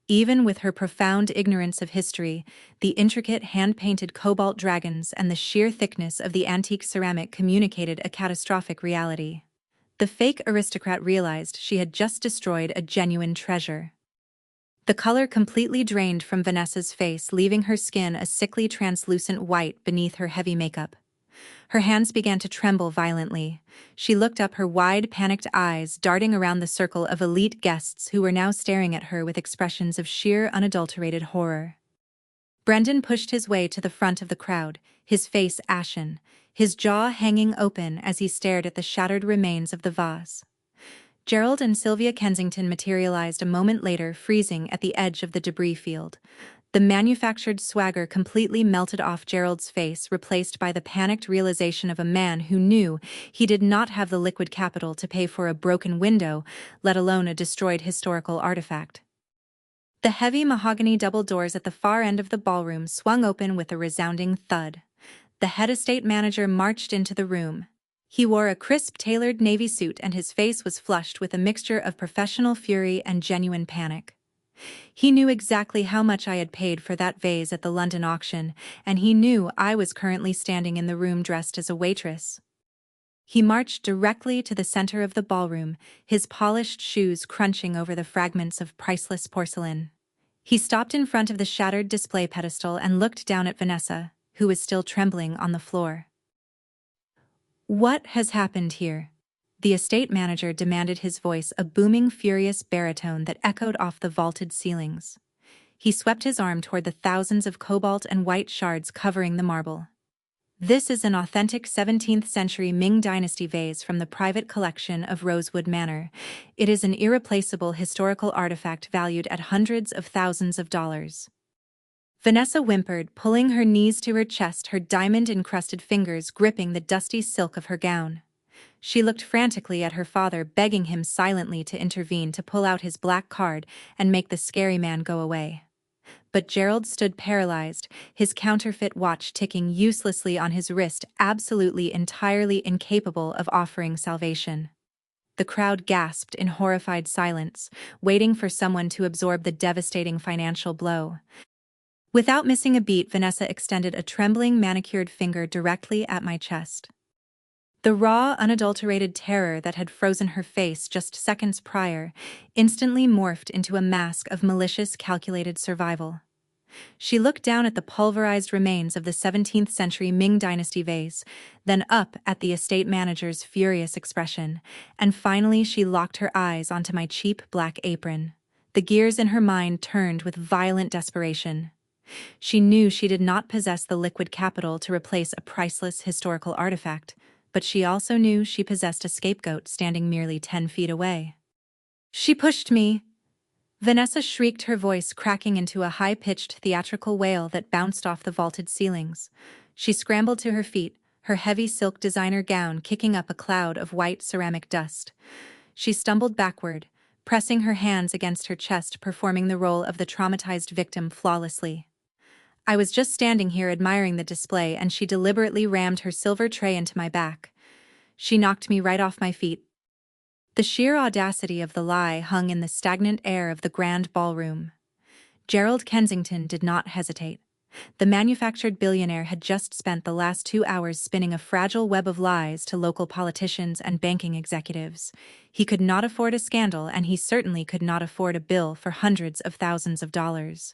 Even with her profound ignorance of history, the intricate hand-painted cobalt dragons and the sheer thickness of the antique ceramic communicated a catastrophic reality. The fake aristocrat realized she had just destroyed a genuine treasure. The color completely drained from Vanessa's face, leaving her skin a sickly translucent white beneath her heavy makeup. Her hands began to tremble violently. She looked up, her wide, panicked eyes darting around the circle of elite guests who were now staring at her with expressions of sheer, unadulterated horror. Brendan pushed his way to the front of the crowd, his face ashen, his jaw hanging open as he stared at the shattered remains of the vase. Gerald and Sylvia Kensington materialized a moment later, freezing at the edge of the debris field. The manufactured swagger completely melted off Gerald's face, replaced by the panicked realization of a man who knew he did not have the liquid capital to pay for a broken window, let alone a destroyed historical artifact. The heavy mahogany double doors at the far end of the ballroom swung open with a resounding thud. The head estate manager marched into the room. He wore a crisp, tailored navy suit and his face was flushed with a mixture of professional fury and genuine panic. He knew exactly how much I had paid for that vase at the London auction, and he knew I was currently standing in the room dressed as a waitress. He marched directly to the center of the ballroom, his polished shoes crunching over the fragments of priceless porcelain. He stopped in front of the shattered display pedestal and looked down at Vanessa, who was still trembling on the floor. "What has happened here?" the estate manager demanded, his voice a booming, furious baritone that echoed off the vaulted ceilings. He swept his arm toward the thousands of cobalt and white shards covering the marble. "This is an authentic 17th-century Ming Dynasty vase from the private collection of Rosewood Manor. It is an irreplaceable historical artifact valued at hundreds of thousands of dollars." Vanessa whimpered, pulling her knees to her chest, her diamond-encrusted fingers gripping the dusty silk of her gown. She looked frantically at her father, begging him silently to intervene to pull out his black card and make the scary man go away. But Gerald stood paralyzed, his counterfeit watch ticking uselessly on his wrist, absolutely entirely incapable of offering salvation. The crowd gasped in horrified silence, waiting for someone to absorb the devastating financial blow. Without missing a beat, Vanessa extended a trembling, manicured finger directly at my chest. The raw, unadulterated terror that had frozen her face just seconds prior instantly morphed into a mask of malicious, calculated survival. She looked down at the pulverized remains of the 17th century Ming Dynasty vase, then up at the estate manager's furious expression, and finally she locked her eyes onto my cheap black apron. The gears in her mind turned with violent desperation. She knew she did not possess the liquid capital to replace a priceless historical artifact, but she also knew she possessed a scapegoat standing merely 10 feet away. "She pushed me!" Vanessa shrieked, her voice cracking into a high-pitched theatrical wail that bounced off the vaulted ceilings. She scrambled to her feet, her heavy silk designer gown kicking up a cloud of white ceramic dust. She stumbled backward, pressing her hands against her chest, performing the role of the traumatized victim flawlessly. I was just standing here admiring the display, and she deliberately rammed her silver tray into my back. She knocked me right off my feet. The sheer audacity of the lie hung in the stagnant air of the grand ballroom. Gerald Kensington did not hesitate. The manufactured billionaire had just spent the last 2 hours spinning a fragile web of lies to local politicians and banking executives. He could not afford a scandal, and he certainly could not afford a bill for hundreds of thousands of dollars.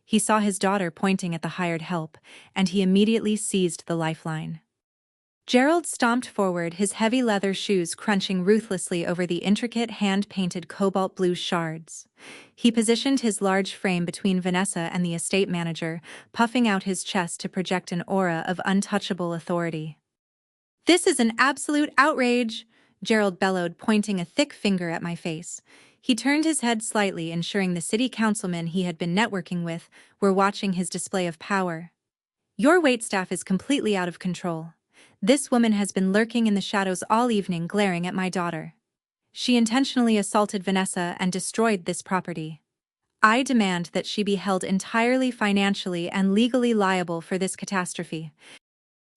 He saw his daughter pointing at the hired help, and he immediately seized the lifeline. Gerald stomped forward, his heavy leather shoes crunching ruthlessly over the intricate hand-painted cobalt blue shards. He positioned his large frame between Vanessa and the estate manager, puffing out his chest to project an aura of untouchable authority. "This is an absolute outrage!" Gerald bellowed, pointing a thick finger at my face. He turned his head slightly, ensuring the city councilmen he had been networking with were watching his display of power. "Your waitstaff is completely out of control. This woman has been lurking in the shadows all evening, glaring at my daughter. She intentionally assaulted Vanessa and destroyed this property. I demand that she be held entirely financially and legally liable for this catastrophe."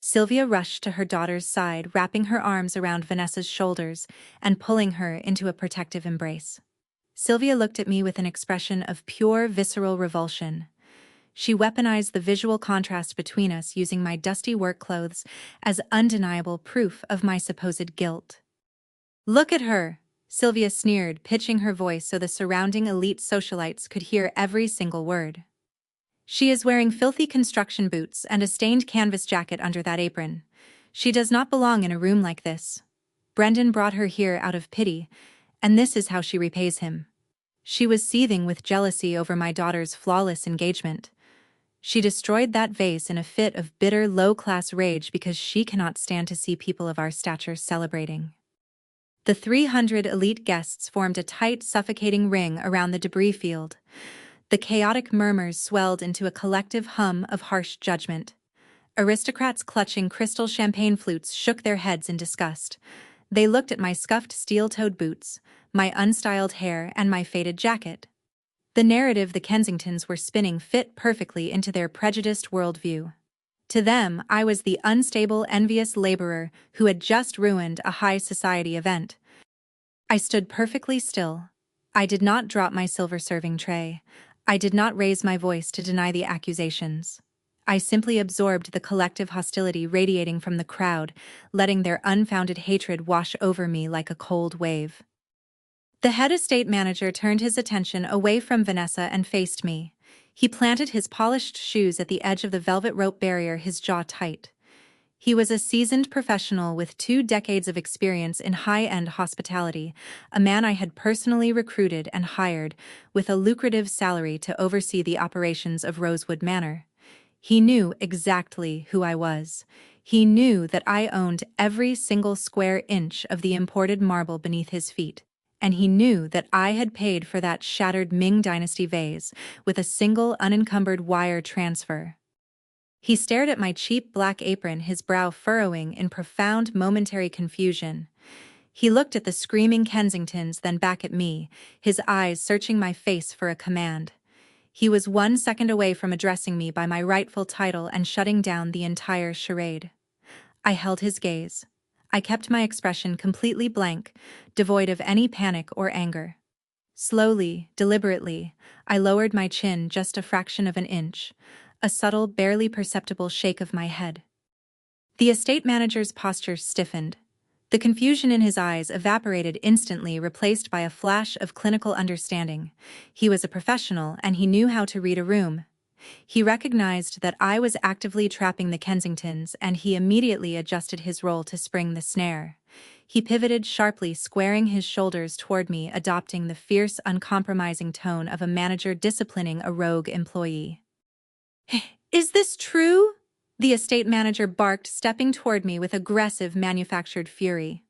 Sylvia rushed to her daughter's side, wrapping her arms around Vanessa's shoulders and pulling her into a protective embrace. Sylvia looked at me with an expression of pure, visceral revulsion. She weaponized the visual contrast between us, using my dusty work clothes as undeniable proof of my supposed guilt. "Look at her," Sylvia sneered, pitching her voice so the surrounding elite socialites could hear every single word. "She is wearing filthy construction boots and a stained canvas jacket under that apron. She does not belong in a room like this. Brendan brought her here out of pity, and this is how she repays him." She was seething with jealousy over my daughter's flawless engagement. She destroyed that vase in a fit of bitter, low-class rage because she cannot stand to see people of our stature celebrating. The 300 elite guests formed a tight, suffocating ring around the debris field. The chaotic murmurs swelled into a collective hum of harsh judgment. Aristocrats clutching crystal champagne flutes shook their heads in disgust. They looked at my scuffed steel-toed boots, my unstyled hair, and my faded jacket. The narrative the Kensingtons were spinning fit perfectly into their prejudiced worldview. To them, I was the unstable, envious laborer who had just ruined a high society event. I stood perfectly still. I did not drop my silver serving tray. I did not raise my voice to deny the accusations. I simply absorbed the collective hostility radiating from the crowd, letting their unfounded hatred wash over me like a cold wave. The head estate manager turned his attention away from Vanessa and faced me. He planted his polished shoes at the edge of the velvet rope barrier, his jaw tight. He was a seasoned professional with 2 decades of experience in high-end hospitality, a man I had personally recruited and hired, with a lucrative salary to oversee the operations of Rosewood Manor. He knew exactly who I was. He knew that I owned every single square inch of the imported marble beneath his feet. And he knew that I had paid for that shattered Ming Dynasty vase with a single unencumbered wire transfer. He stared at my cheap black apron, his brow furrowing in profound momentary confusion. He looked at the screaming Kensingtons, then back at me, his eyes searching my face for a command. He was 1 second away from addressing me by my rightful title and shutting down the entire charade. I held his gaze. I kept my expression completely blank, devoid of any panic or anger. Slowly, deliberately, I lowered my chin just a fraction of an inch, a subtle, barely perceptible shake of my head. The estate manager's posture stiffened. The confusion in his eyes evaporated instantly, replaced by a flash of clinical understanding. He was a professional, and he knew how to read a room. He recognized that I was actively trapping the Kensingtons, and he immediately adjusted his role to spring the snare. He pivoted sharply, squaring his shoulders toward me, adopting the fierce, uncompromising tone of a manager disciplining a rogue employee. "Is this true?" the estate manager barked, stepping toward me with aggressive, manufactured fury.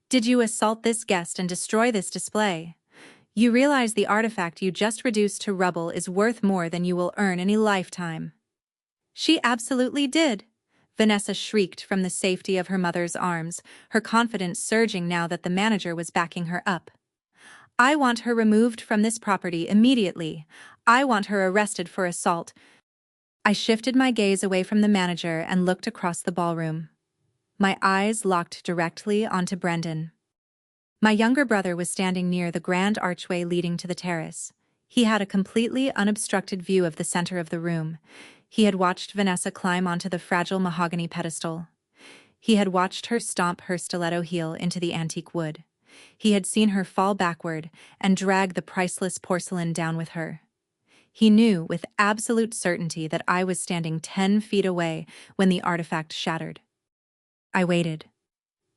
"Did you assault this guest and destroy this display? You realize the artifact you just reduced to rubble is worth more than you will earn in a lifetime." "She absolutely did," Vanessa shrieked from the safety of her mother's arms, her confidence surging now that the manager was backing her up. "I want her removed from this property immediately. I want her arrested for assault." I shifted my gaze away from the manager and looked across the ballroom. My eyes locked directly onto Brendan. My younger brother was standing near the grand archway leading to the terrace. He had a completely unobstructed view of the center of the room. He had watched Vanessa climb onto the fragile mahogany pedestal. He had watched her stomp her stiletto heel into the antique wood. He had seen her fall backward and drag the priceless porcelain down with her. He knew with absolute certainty that I was standing 10 feet away when the artifact shattered. I waited.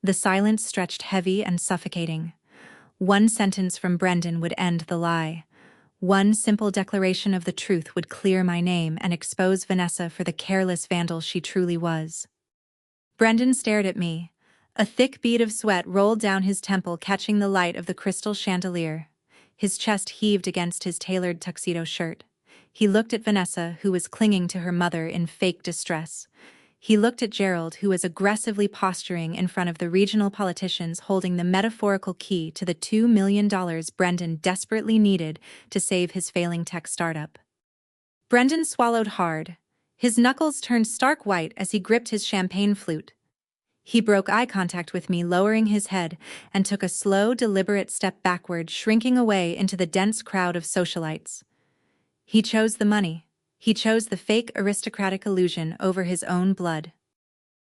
The silence stretched heavy and suffocating. One sentence from Brendan would end the lie. One simple declaration of the truth would clear my name and expose Vanessa for the careless vandal she truly was. Brendan stared at me. A thick bead of sweat rolled down his temple, catching the light of the crystal chandelier. His chest heaved against his tailored tuxedo shirt. He looked at Vanessa, who was clinging to her mother in fake distress. He looked at Gerald, who was aggressively posturing in front of the regional politicians holding the metaphorical key to the $2 million Brendan desperately needed to save his failing tech startup. Brendan swallowed hard. His knuckles turned stark white as he gripped his champagne flute. He broke eye contact with me, lowering his head, and took a slow, deliberate step backward, shrinking away into the dense crowd of socialites. He chose the money. He chose the fake aristocratic illusion over his own blood.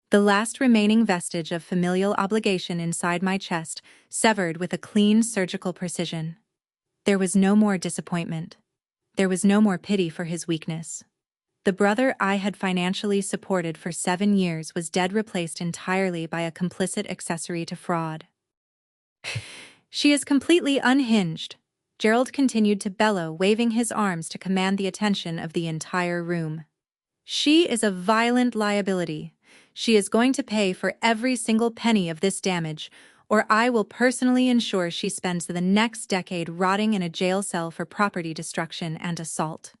The last remaining vestige of familial obligation inside my chest severed with a clean surgical precision. There was no more disappointment. There was no more pity for his weakness. The brother I had financially supported for 7 years was dead, replaced entirely by a complicit accessory to fraud. "She is completely unhinged," Gerald continued to bellow, waving his arms to command the attention of the entire room. "She is a violent liability. She is going to pay for every single penny of this damage, or I will personally ensure she spends the next decade rotting in a jail cell for property destruction and assault."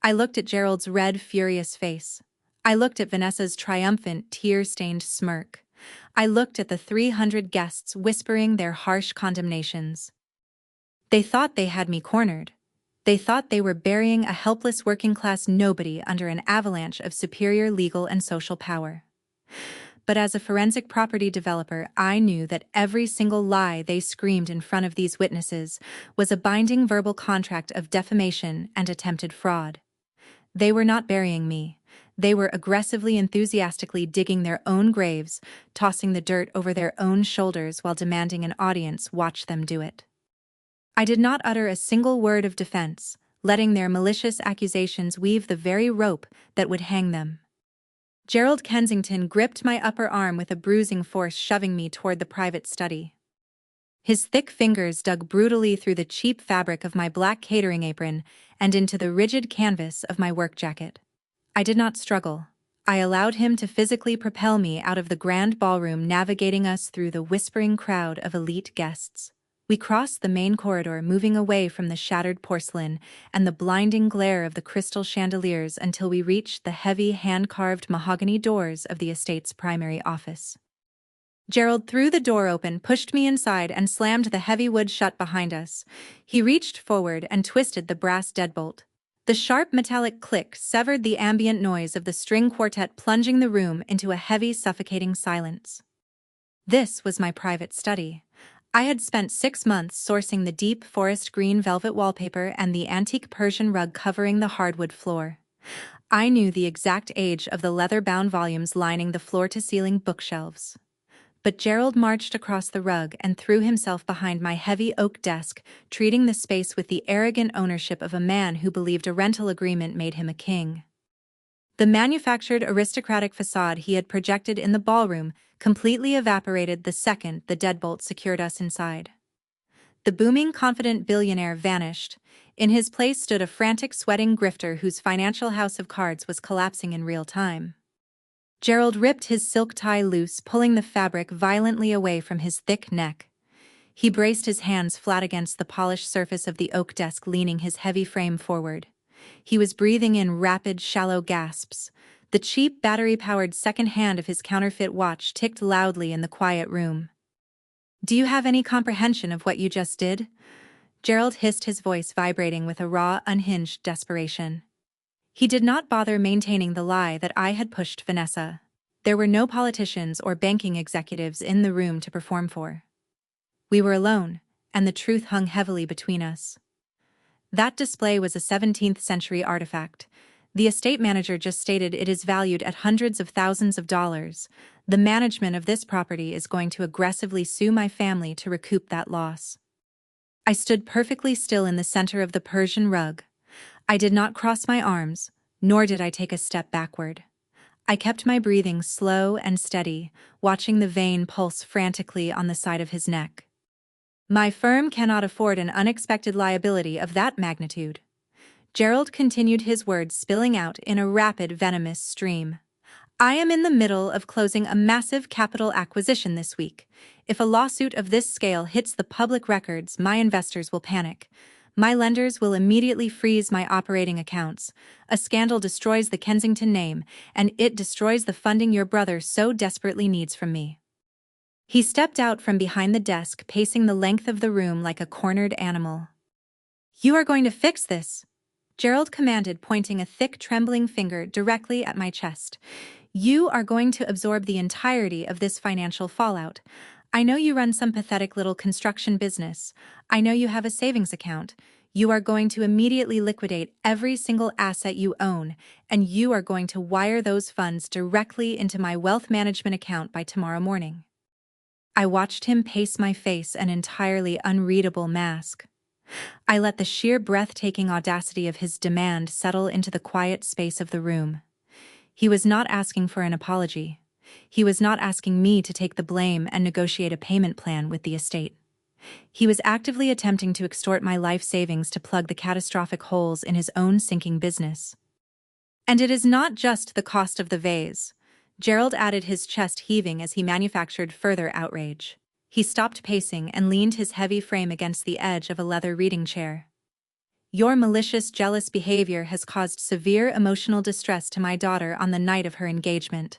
I looked at Gerald's red, furious face. I looked at Vanessa's triumphant, tear-stained smirk. I looked at the 300 guests whispering their harsh condemnations. They thought they had me cornered. They thought they were burying a helpless working-class nobody under an avalanche of superior legal and social power. But as a forensic property developer, I knew that every single lie they screamed in front of these witnesses was a binding verbal contract of defamation and attempted fraud. They were not burying me. They were aggressively, enthusiastically digging their own graves, tossing the dirt over their own shoulders while demanding an audience watch them do it. I did not utter a single word of defense, letting their malicious accusations weave the very rope that would hang them. Gerald Kensington gripped my upper arm with a bruising force, shoving me toward the private study. His thick fingers dug brutally through the cheap fabric of my black catering apron and into the rigid canvas of my work jacket. I did not struggle. I allowed him to physically propel me out of the grand ballroom, navigating us through the whispering crowd of elite guests. We crossed the main corridor, moving away from the shattered porcelain and the blinding glare of the crystal chandeliers until we reached the heavy hand-carved mahogany doors of the estate's primary office. Gerald threw the door open, pushed me inside, and slammed the heavy wood shut behind us. He reached forward and twisted the brass deadbolt. The sharp metallic click severed the ambient noise of the string quartet, plunging the room into a heavy, suffocating silence. This was my private study. I had spent 6 months sourcing the deep forest green velvet wallpaper and the antique Persian rug covering the hardwood floor. I knew the exact age of the leather-bound volumes lining the floor-to-ceiling bookshelves. But Gerald marched across the rug and threw himself behind my heavy oak desk, treating the space with the arrogant ownership of a man who believed a rental agreement made him a king. The manufactured aristocratic facade he had projected in the ballroom completely evaporated the second the deadbolt secured us inside. The booming, confident billionaire vanished. In his place stood a frantic, sweating grifter whose financial house of cards was collapsing in real time. Gerald ripped his silk tie loose, pulling the fabric violently away from his thick neck. He braced his hands flat against the polished surface of the oak desk, leaning his heavy frame forward. He was breathing in rapid, shallow gasps. The cheap, battery-powered second hand of his counterfeit watch ticked loudly in the quiet room. "Do you have any comprehension of what you just did?" Gerald hissed, his voice vibrating with a raw, unhinged desperation. He did not bother maintaining the lie that I had pushed Vanessa. There were no politicians or banking executives in the room to perform for. We were alone, and the truth hung heavily between us. That display was a 17th century artifact. The estate manager just stated it is valued at hundreds of thousands of dollars. The management of this property is going to aggressively sue my family to recoup that loss. I stood perfectly still in the center of the Persian rug. I did not cross my arms, nor did I take a step backward. I kept my breathing slow and steady, watching the vein pulse frantically on the side of his neck. My firm cannot afford an unexpected liability of that magnitude. Gerald continued, his words spilling out in a rapid, venomous stream. I am in the middle of closing a massive capital acquisition this week. If a lawsuit of this scale hits the public records, my investors will panic. My lenders will immediately freeze my operating accounts. A scandal destroys the Kensington name, and it destroys the funding your brother so desperately needs from me. He stepped out from behind the desk, pacing the length of the room like a cornered animal. "You are going to fix this," Gerald commanded, pointing a thick, trembling finger directly at my chest. "You are going to absorb the entirety of this financial fallout. I know you run some pathetic little construction business. I know you have a savings account. You are going to immediately liquidate every single asset you own, and you are going to wire those funds directly into my wealth management account by tomorrow morning." I watched him pace my face, an entirely unreadable mask. I let the sheer breathtaking audacity of his demand settle into the quiet space of the room. He was not asking for an apology. He was not asking me to take the blame and negotiate a payment plan with the estate. He was actively attempting to extort my life savings to plug the catastrophic holes in his own sinking business. "And it is not just the cost of the vase," Gerald added, his chest heaving as he manufactured further outrage. He stopped pacing and leaned his heavy frame against the edge of a leather reading chair. "Your malicious, jealous behavior has caused severe emotional distress to my daughter on the night of her engagement.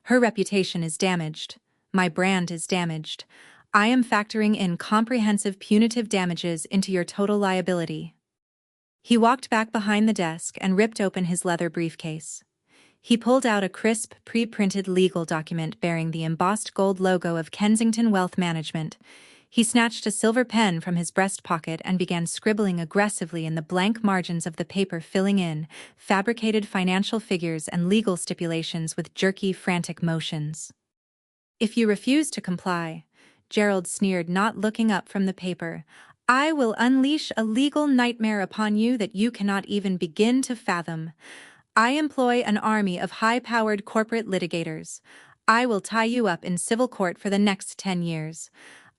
Her reputation is damaged. My brand is damaged. I am factoring in comprehensive punitive damages into your total liability." He walked back behind the desk and ripped open his leather briefcase. He pulled out a crisp, pre-printed legal document bearing the embossed gold logo of Kensington Wealth Management. He snatched a silver pen from his breast pocket and began scribbling aggressively in the blank margins of the paper, filling in fabricated financial figures and legal stipulations with jerky, frantic motions. "If you refuse to comply," Gerald sneered, not looking up from the paper, "I will unleash a legal nightmare upon you that you cannot even begin to fathom. I employ an army of high-powered corporate litigators. I will tie you up in civil court for the next 10 years.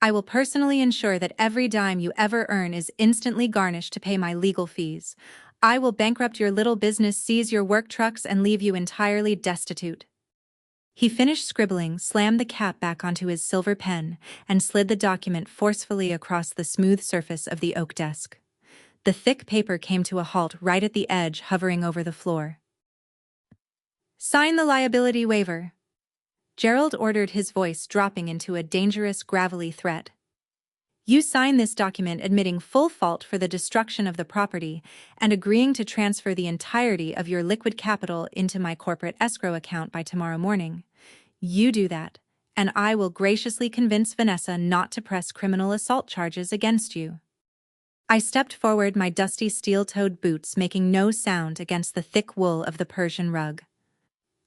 I will personally ensure that every dime you ever earn is instantly garnished to pay my legal fees. I will bankrupt your little business, seize your work trucks, and leave you entirely destitute." He finished scribbling, slammed the cap back onto his silver pen, and slid the document forcefully across the smooth surface of the oak desk. The thick paper came to a halt right at the edge, hovering over the floor. "Sign the liability waiver." Gerald ordered, his voice dropping into a dangerous, gravelly threat. You sign this document admitting full fault for the destruction of the property and agreeing to transfer the entirety of your liquid capital into my corporate escrow account by tomorrow morning. You do that, and I will graciously convince Vanessa not to press criminal assault charges against you. I stepped forward, my dusty steel-toed boots making no sound against the thick wool of the Persian rug.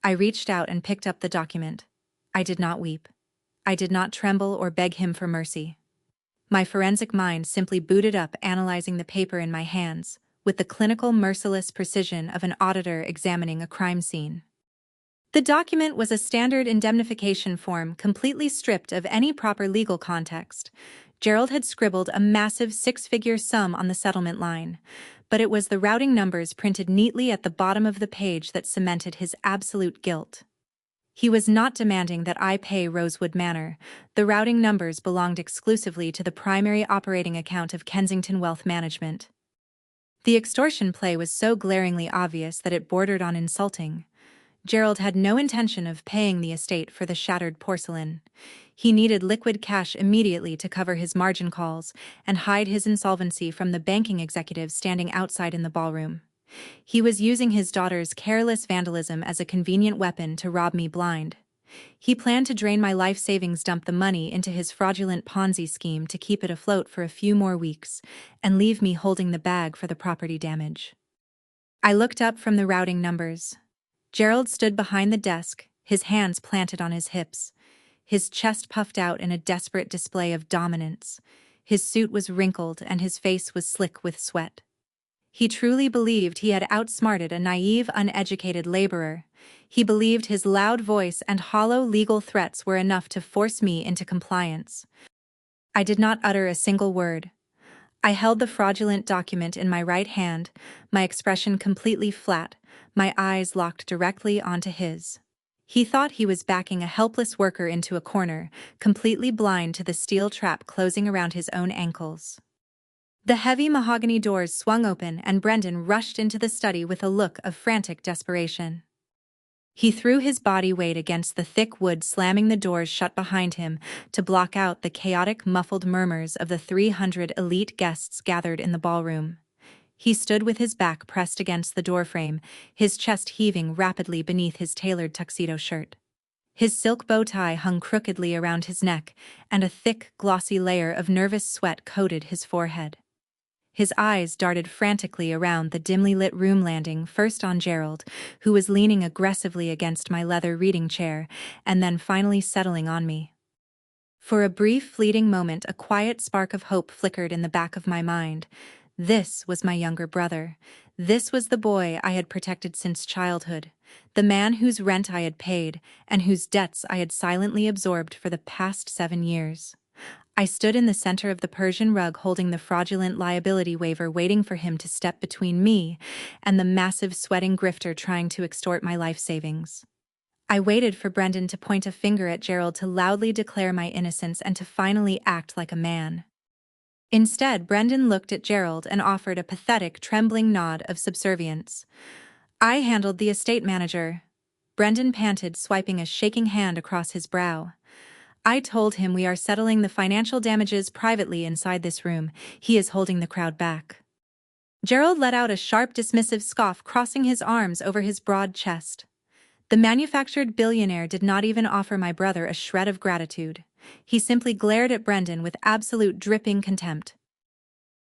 I reached out and picked up the document. I did not weep. I did not tremble or beg him for mercy. My forensic mind simply booted up, analyzing the paper in my hands, with the clinical, merciless precision of an auditor examining a crime scene. The document was a standard indemnification form, completely stripped of any proper legal context. Gerald had scribbled a massive six-figure sum on the settlement line, but it was the routing numbers printed neatly at the bottom of the page that cemented his absolute guilt. He was not demanding that I pay Rosewood Manor. The routing numbers belonged exclusively to the primary operating account of Kensington Wealth Management. The extortion play was so glaringly obvious that it bordered on insulting. Gerald had no intention of paying the estate for the shattered porcelain. He needed liquid cash immediately to cover his margin calls and hide his insolvency from the banking executives standing outside in the ballroom. He was using his daughter's careless vandalism as a convenient weapon to rob me blind. He planned to drain my life savings, dump the money into his fraudulent Ponzi scheme to keep it afloat for a few more weeks, and leave me holding the bag for the property damage. I looked up from the routing numbers. Gerald stood behind the desk, his hands planted on his hips, his chest puffed out in a desperate display of dominance. His suit was wrinkled and his face was slick with sweat. He truly believed he had outsmarted a naive, uneducated laborer. He believed his loud voice and hollow legal threats were enough to force me into compliance. I did not utter a single word. I held the fraudulent document in my right hand, my expression completely flat, my eyes locked directly onto his. He thought he was backing a helpless worker into a corner, completely blind to the steel trap closing around his own ankles. The heavy mahogany doors swung open and Brendan rushed into the study with a look of frantic desperation. He threw his body weight against the thick wood, slamming the doors shut behind him to block out the chaotic, muffled murmurs of the 300 elite guests gathered in the ballroom. He stood with his back pressed against the doorframe, his chest heaving rapidly beneath his tailored tuxedo shirt. His silk bow tie hung crookedly around his neck, and a thick, glossy layer of nervous sweat coated his forehead. His eyes darted frantically around the dimly lit room, landing first on Gerald, who was leaning aggressively against my leather reading chair, and then finally settling on me. For a brief, fleeting moment, a quiet spark of hope flickered in the back of my mind. This was my younger brother. This was the boy I had protected since childhood, the man whose rent I had paid and whose debts I had silently absorbed for the past 7 years. I stood in the center of the Persian rug holding the fraudulent liability waiver, waiting for him to step between me and the massive sweating grifter trying to extort my life savings. I waited for Brendan to point a finger at Gerald, to loudly declare my innocence and to finally act like a man. Instead, Brendan looked at Gerald and offered a pathetic, trembling nod of subservience. I handled the estate manager, Brendan panted, swiping a shaking hand across his brow. I told him we are settling the financial damages privately inside this room. He is holding the crowd back. Gerald let out a sharp, dismissive scoff, crossing his arms over his broad chest. The manufactured billionaire did not even offer my brother a shred of gratitude. He simply glared at Brendan with absolute dripping contempt.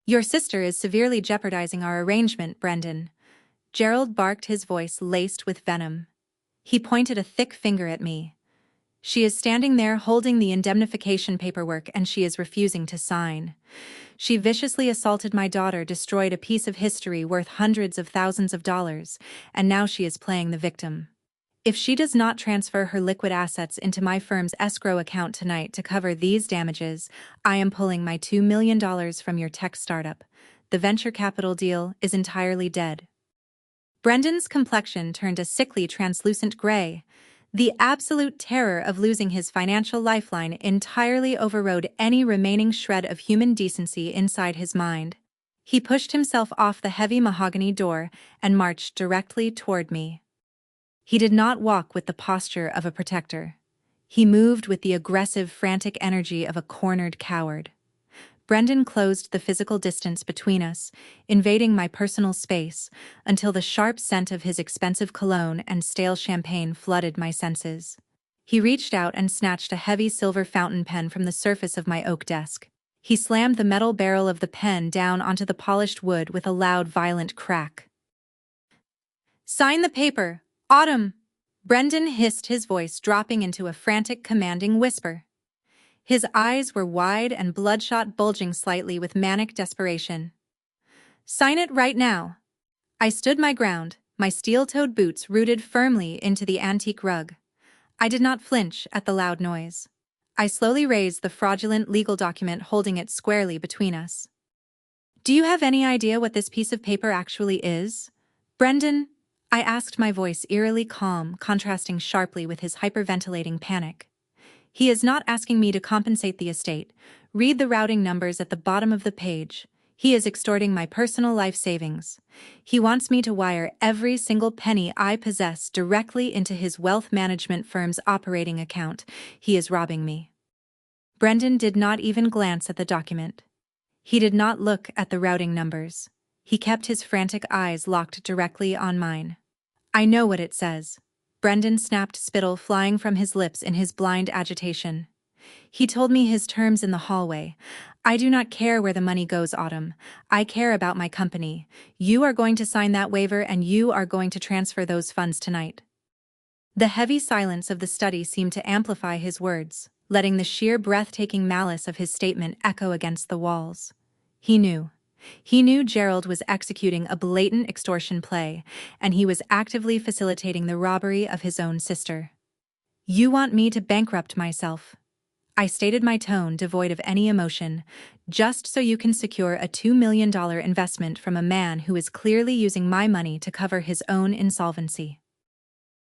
Your sister is severely jeopardizing our arrangement, Brendan. Gerald barked, his voice laced with venom. He pointed a thick finger at me. She is standing there holding the indemnification paperwork and she is refusing to sign. She viciously assaulted my daughter, destroyed a piece of history worth hundreds of thousands of dollars, and now she is playing the victim. If she does not transfer her liquid assets into my firm's escrow account tonight to cover these damages, I am pulling my $2 million from your tech startup. The venture capital deal is entirely dead. Brendan's complexion turned a sickly, translucent gray. The absolute terror of losing his financial lifeline entirely overrode any remaining shred of human decency inside his mind. He pushed himself off the heavy mahogany door and marched directly toward me. He did not walk with the posture of a protector. He moved with the aggressive, frantic energy of a cornered coward. Brendan closed the physical distance between us, invading my personal space, until the sharp scent of his expensive cologne and stale champagne flooded my senses. He reached out and snatched a heavy silver fountain pen from the surface of my oak desk. He slammed the metal barrel of the pen down onto the polished wood with a loud, violent crack. "Sign the paper, Autumn!" Brendan hissed, his voice dropping into a frantic, commanding whisper. His eyes were wide and bloodshot, bulging slightly with manic desperation. "Sign it right now." I stood my ground, my steel-toed boots rooted firmly into the antique rug. I did not flinch at the loud noise. I slowly raised the fraudulent legal document, holding it squarely between us. "Do you have any idea what this piece of paper actually is, Brendan?" I asked, my voice eerily calm, contrasting sharply with his hyperventilating panic. "He is not asking me to compensate the estate. Read the routing numbers at the bottom of the page. He is extorting my personal life savings. He wants me to wire every single penny I possess directly into his wealth management firm's operating account. He is robbing me." Brendan did not even glance at the document. He did not look at the routing numbers. He kept his frantic eyes locked directly on mine. "I know what it says." Brendan snapped, spittle flying from his lips in his blind agitation. "He told me his terms in the hallway. I do not care where the money goes, Autumn. I care about my company. You are going to sign that waiver and you are going to transfer those funds tonight." The heavy silence of the study seemed to amplify his words, letting the sheer breathtaking malice of his statement echo against the walls. He knew. He knew Gerald was executing a blatant extortion play, and he was actively facilitating the robbery of his own sister. "You want me to bankrupt myself," I stated, my tone devoid of any emotion, "just so you can secure a $2 million investment from a man who is clearly using my money to cover his own insolvency.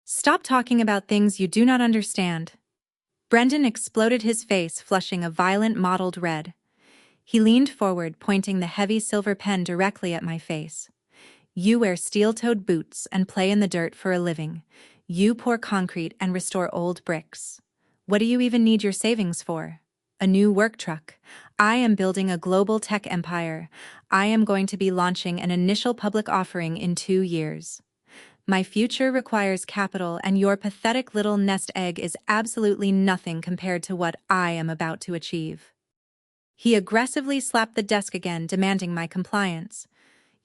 Stop talking about things you do not understand." Brendan exploded, his face flushing a violent mottled red. He leaned forward, pointing the heavy silver pen directly at my face. "You wear steel-toed boots and play in the dirt for a living. You pour concrete and restore old bricks. What do you even need your savings for? A new work truck. I am building a global tech empire. I am going to be launching an initial public offering in 2 years. My future requires capital, and your pathetic little nest egg is absolutely nothing compared to what I am about to achieve." He aggressively slapped the desk again, demanding my compliance.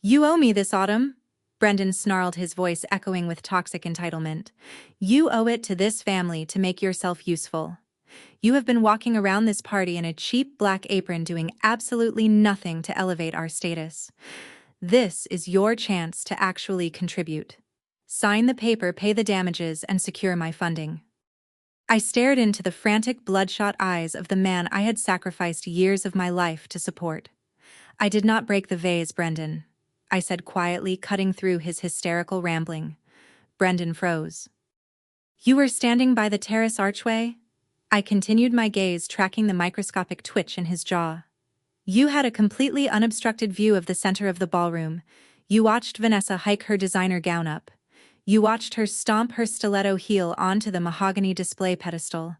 "You owe me this, Autumn," Brendan snarled, his voice echoing with toxic entitlement. "You owe it to this family to make yourself useful. You have been walking around this party in a cheap black apron doing absolutely nothing to elevate our status. This is your chance to actually contribute. Sign the paper, pay the damages, and secure my funding." I stared into the frantic, bloodshot eyes of the man I had sacrificed years of my life to support. "I did not break the vase, Brendan," I said quietly, cutting through his hysterical rambling. Brendan froze. "You were standing by the terrace archway?" I continued, my gaze tracking the microscopic twitch in his jaw. "You had a completely unobstructed view of the center of the ballroom. You watched Vanessa hike her designer gown up. You watched her stomp her stiletto heel onto the mahogany display pedestal.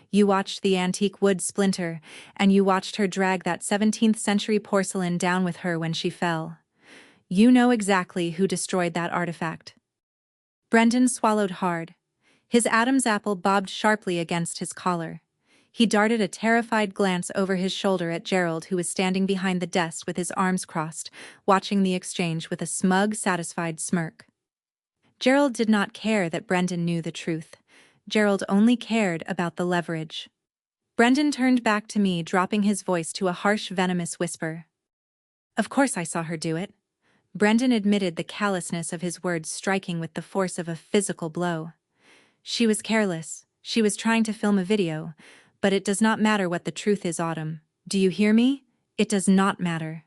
You watched the antique wood splinter, and you watched her drag that 17th-century porcelain down with her when she fell. You know exactly who destroyed that artifact." Brendan swallowed hard. His Adam's apple bobbed sharply against his collar. He darted a terrified glance over his shoulder at Gerald, who was standing behind the desk with his arms crossed, watching the exchange with a smug, satisfied smirk. Gerald did not care that Brendan knew the truth. Gerald only cared about the leverage. Brendan turned back to me, dropping his voice to a harsh, venomous whisper. "Of course I saw her do it." Brendan admitted, the callousness of his words striking with the force of a physical blow. "She was careless. She was trying to film a video. But it does not matter what the truth is, Autumn. Do you hear me? It does not matter."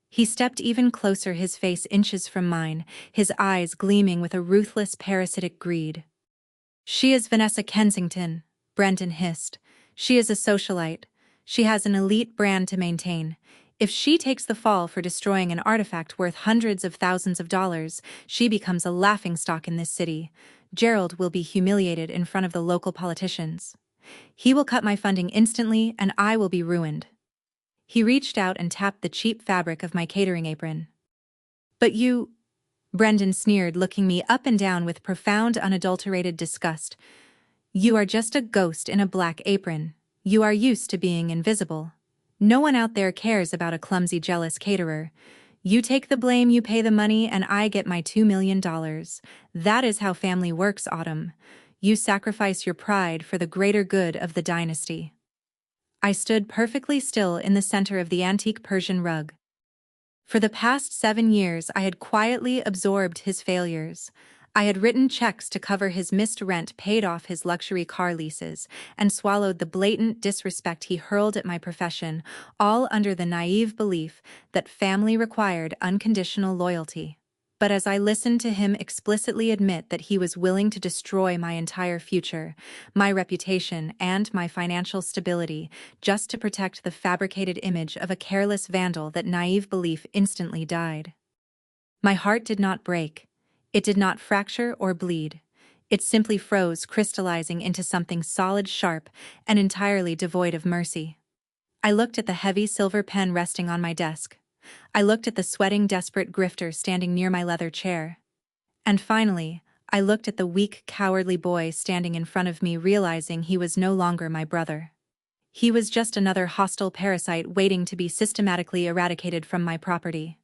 He stepped even closer, his face inches from mine, his eyes gleaming with a ruthless, parasitic greed. "She is Vanessa Kensington," Brendan hissed. "She is a socialite. She has an elite brand to maintain. If she takes the fall for destroying an artifact worth hundreds of thousands of dollars, she becomes a laughingstock in this city. Gerald will be humiliated in front of the local politicians. He will cut my funding instantly and I will be ruined. He reached out and tapped the cheap fabric of my catering apron. But you, Brendan sneered, looking me up and down with profound, unadulterated disgust. You are just a ghost in a black apron. You are used to being invisible. No one out there cares about a clumsy, jealous caterer. You take the blame, you pay the money, and I get my $2 million. That is how family works, Autumn. You sacrifice your pride for the greater good of the dynasty. I stood perfectly still in the center of the antique Persian rug. For the past 7 years I had quietly absorbed his failures. I had written checks to cover his missed rent, paid off his luxury car leases, and swallowed the blatant disrespect he hurled at my profession, all under the naive belief that family required unconditional loyalty. But as I listened to him explicitly admit that he was willing to destroy my entire future, my reputation, and my financial stability, just to protect the fabricated image of a careless vandal, that naive belief instantly died. My heart did not break. It did not fracture or bleed. It simply froze, crystallizing into something solid, sharp, and entirely devoid of mercy. I looked at the heavy silver pen resting on my desk. I looked at the sweating, desperate grifter standing near my leather chair. And finally, I looked at the weak, cowardly boy standing in front of me, realizing he was no longer my brother. He was just another hostile parasite waiting to be systematically eradicated from my property.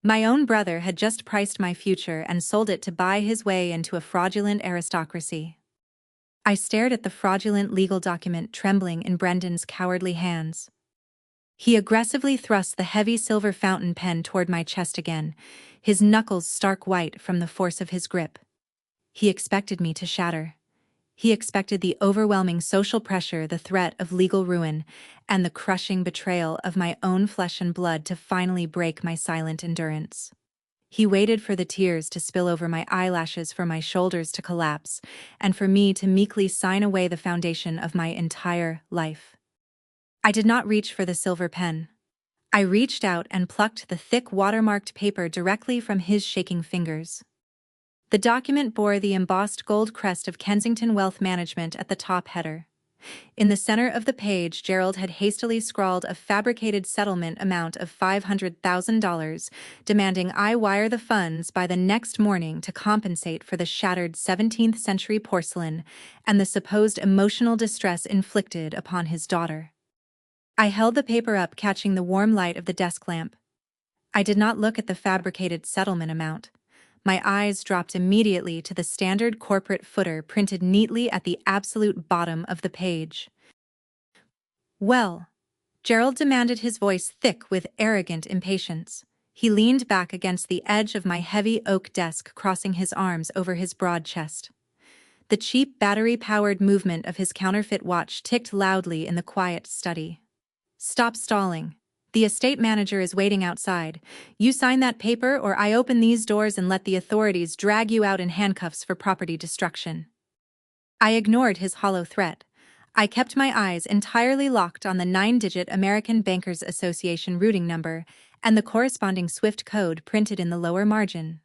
My own brother had just priced my future and sold it to buy his way into a fraudulent aristocracy. I stared at the fraudulent legal document trembling in Brendan's cowardly hands. He aggressively thrust the heavy silver fountain pen toward my chest again, his knuckles stark white from the force of his grip. He expected me to shatter. He expected the overwhelming social pressure, the threat of legal ruin, and the crushing betrayal of my own flesh and blood to finally break my silent endurance. He waited for the tears to spill over my eyelashes, for my shoulders to collapse, and for me to meekly sign away the foundation of my entire life. I did not reach for the silver pen. I reached out and plucked the thick watermarked paper directly from his shaking fingers. The document bore the embossed gold crest of Kensington Wealth Management at the top header. In the center of the page, Gerald had hastily scrawled a fabricated settlement amount of $500,000, demanding I wire the funds by the next morning to compensate for the shattered 17th-century porcelain and the supposed emotional distress inflicted upon his daughter. I held the paper up, catching the warm light of the desk lamp. I did not look at the fabricated settlement amount. My eyes dropped immediately to the standard corporate footer printed neatly at the absolute bottom of the page. "Well?" Gerald demanded, his voice thick with arrogant impatience. He leaned back against the edge of my heavy oak desk, crossing his arms over his broad chest. The cheap battery-powered movement of his counterfeit watch ticked loudly in the quiet study. "Stop stalling. The estate manager is waiting outside. You sign that paper or I open these doors and let the authorities drag you out in handcuffs for property destruction." I ignored his hollow threat. I kept my eyes entirely locked on the 9-digit American Bankers Association routing number and the corresponding SWIFT code printed in the lower margin.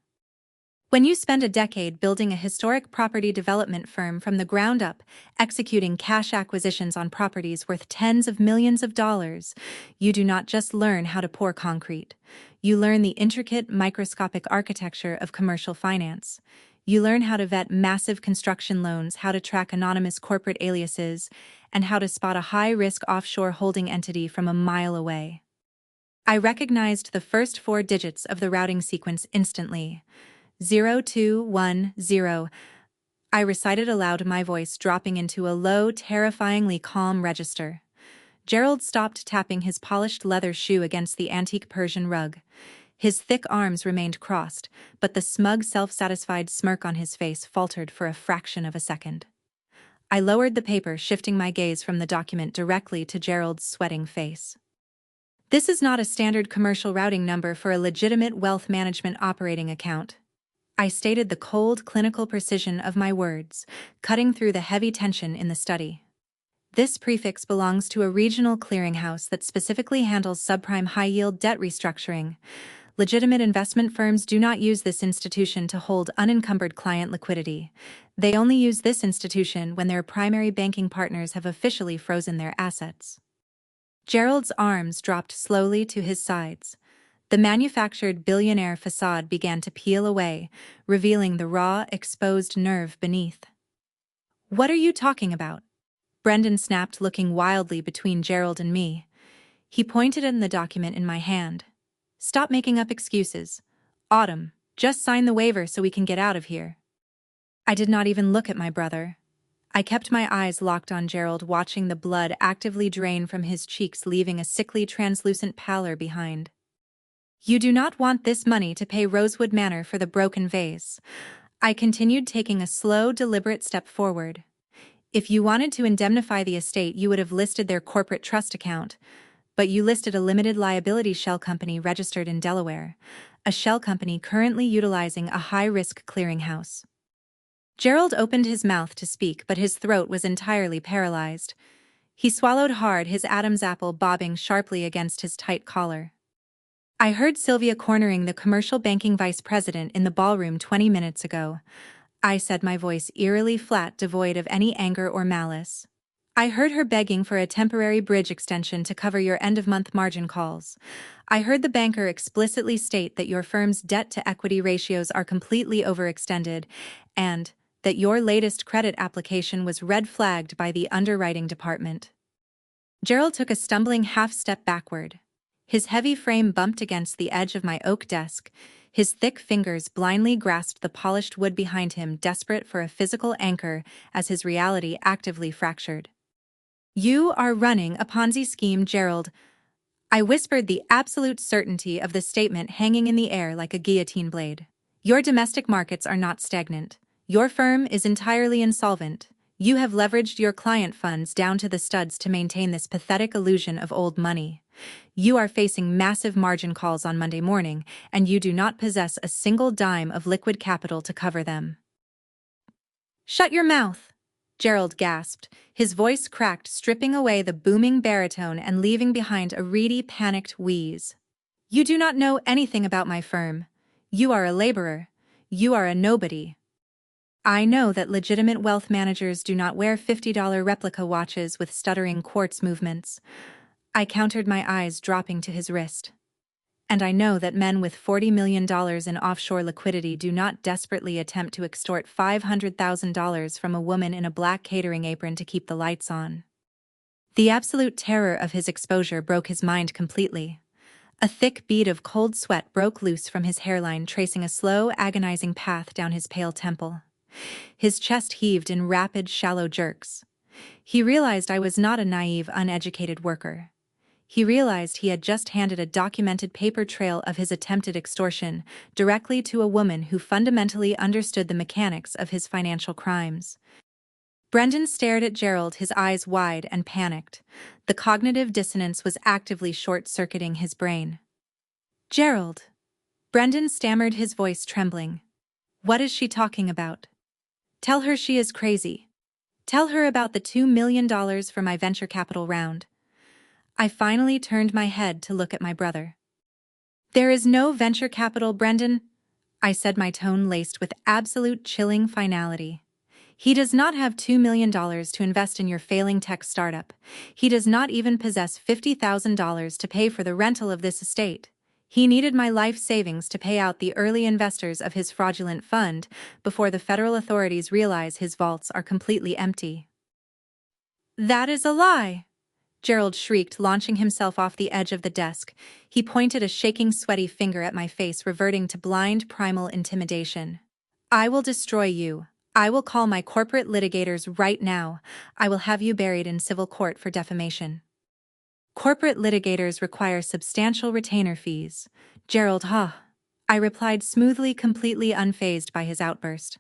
When you spend a decade building a historic property development firm from the ground up, executing cash acquisitions on properties worth tens of millions of dollars, you do not just learn how to pour concrete. You learn the intricate, microscopic architecture of commercial finance. You learn how to vet massive construction loans, how to track anonymous corporate aliases, and how to spot a high-risk offshore holding entity from a mile away. I recognized the first 4 digits of the routing sequence instantly. 0210. I recited aloud, my voice dropping into a low, terrifyingly calm register. Gerald stopped tapping his polished leather shoe against the antique Persian rug. His thick arms remained crossed, but the smug, self-satisfied smirk on his face faltered for a fraction of a second. I lowered the paper, shifting my gaze from the document directly to Gerald's sweating face. "This is not a standard commercial routing number for a legitimate wealth management operating account." I stated, the cold, clinical precision of my words cutting through the heavy tension in the study. "This prefix belongs to a regional clearinghouse that specifically handles subprime high-yield debt restructuring. Legitimate investment firms do not use this institution to hold unencumbered client liquidity. They only use this institution when their primary banking partners have officially frozen their assets. Gerald's arms dropped slowly to his sides. The manufactured billionaire facade began to peel away, revealing the raw, exposed nerve beneath. "What are you talking about?" Brendan snapped, looking wildly between Gerald and me. He pointed at the document in my hand. "Stop making up excuses. Autumn, just sign the waiver so we can get out of here." I did not even look at my brother. I kept my eyes locked on Gerald, watching the blood actively drain from his cheeks, leaving a sickly, translucent pallor behind. "You do not want this money to pay Rosewood Manor for the broken vase." I continued, taking a slow, deliberate step forward. "If you wanted to indemnify the estate, you would have listed their corporate trust account. But you listed a limited liability shell company registered in Delaware, a shell company currently utilizing a high-risk clearinghouse." Gerald opened his mouth to speak, but his throat was entirely paralyzed. He swallowed hard, his Adam's apple bobbing sharply against his tight collar. "I heard Sylvia cornering the commercial banking vice president in the ballroom 20 minutes ago," I said, my voice eerily flat, devoid of any anger or malice. "I heard her begging for a temporary bridge extension to cover your end-of-month margin calls. I heard the banker explicitly state that your firm's debt-to-equity ratios are completely overextended, and that your latest credit application was red-flagged by the underwriting department." Gerald took a stumbling half-step backward. His heavy frame bumped against the edge of my oak desk. His thick fingers blindly grasped the polished wood behind him, desperate for a physical anchor as his reality actively fractured. "You are running a Ponzi scheme, Gerald," I whispered, the absolute certainty of the statement hanging in the air like a guillotine blade. "Your domestic markets are not stagnant. Your firm is entirely insolvent. You have leveraged your client funds down to the studs to maintain this pathetic illusion of old money. You are facing massive margin calls on Monday morning, and you do not possess a single dime of liquid capital to cover them." "Shut your mouth!" Gerald gasped, his voice cracked, stripping away the booming baritone and leaving behind a reedy, panicked wheeze. "You do not know anything about my firm. You are a laborer. You are a nobody." "I know that legitimate wealth managers do not wear $50 replica watches with stuttering quartz movements," I countered, my eyes dropping to his wrist. "And I know that men with $40 million in offshore liquidity do not desperately attempt to extort $500,000 from a woman in a black catering apron to keep the lights on." The absolute terror of his exposure broke his mind completely. A thick bead of cold sweat broke loose from his hairline, tracing a slow, agonizing path down his pale temple. His chest heaved in rapid, shallow jerks. He realized I was not a naive, uneducated worker. He realized he had just handed a documented paper trail of his attempted extortion directly to a woman who fundamentally understood the mechanics of his financial crimes. Brendan stared at Gerald, his eyes wide and panicked. The cognitive dissonance was actively short-circuiting his brain. "Gerald," Brendan stammered, his voice trembling. "What is she talking about? Tell her she is crazy. Tell her about the $2 million for my venture capital round." I finally turned my head to look at my brother. "There is no venture capital, Brendan," I said, my tone laced with absolute chilling finality. "He does not have $2 million to invest in your failing tech startup. He does not even possess $50,000 to pay for the rental of this estate. He needed my life savings to pay out the early investors of his fraudulent fund before the federal authorities realize his vaults are completely empty." "That is a lie!" Gerald shrieked, launching himself off the edge of the desk. He pointed a shaking, sweaty finger at my face, reverting to blind, primal intimidation. "I will destroy you. I will call my corporate litigators right now. I will have you buried in civil court for defamation." "Corporate litigators require substantial retainer fees." "Gerald, huh?" I replied smoothly, completely unfazed by his outburst.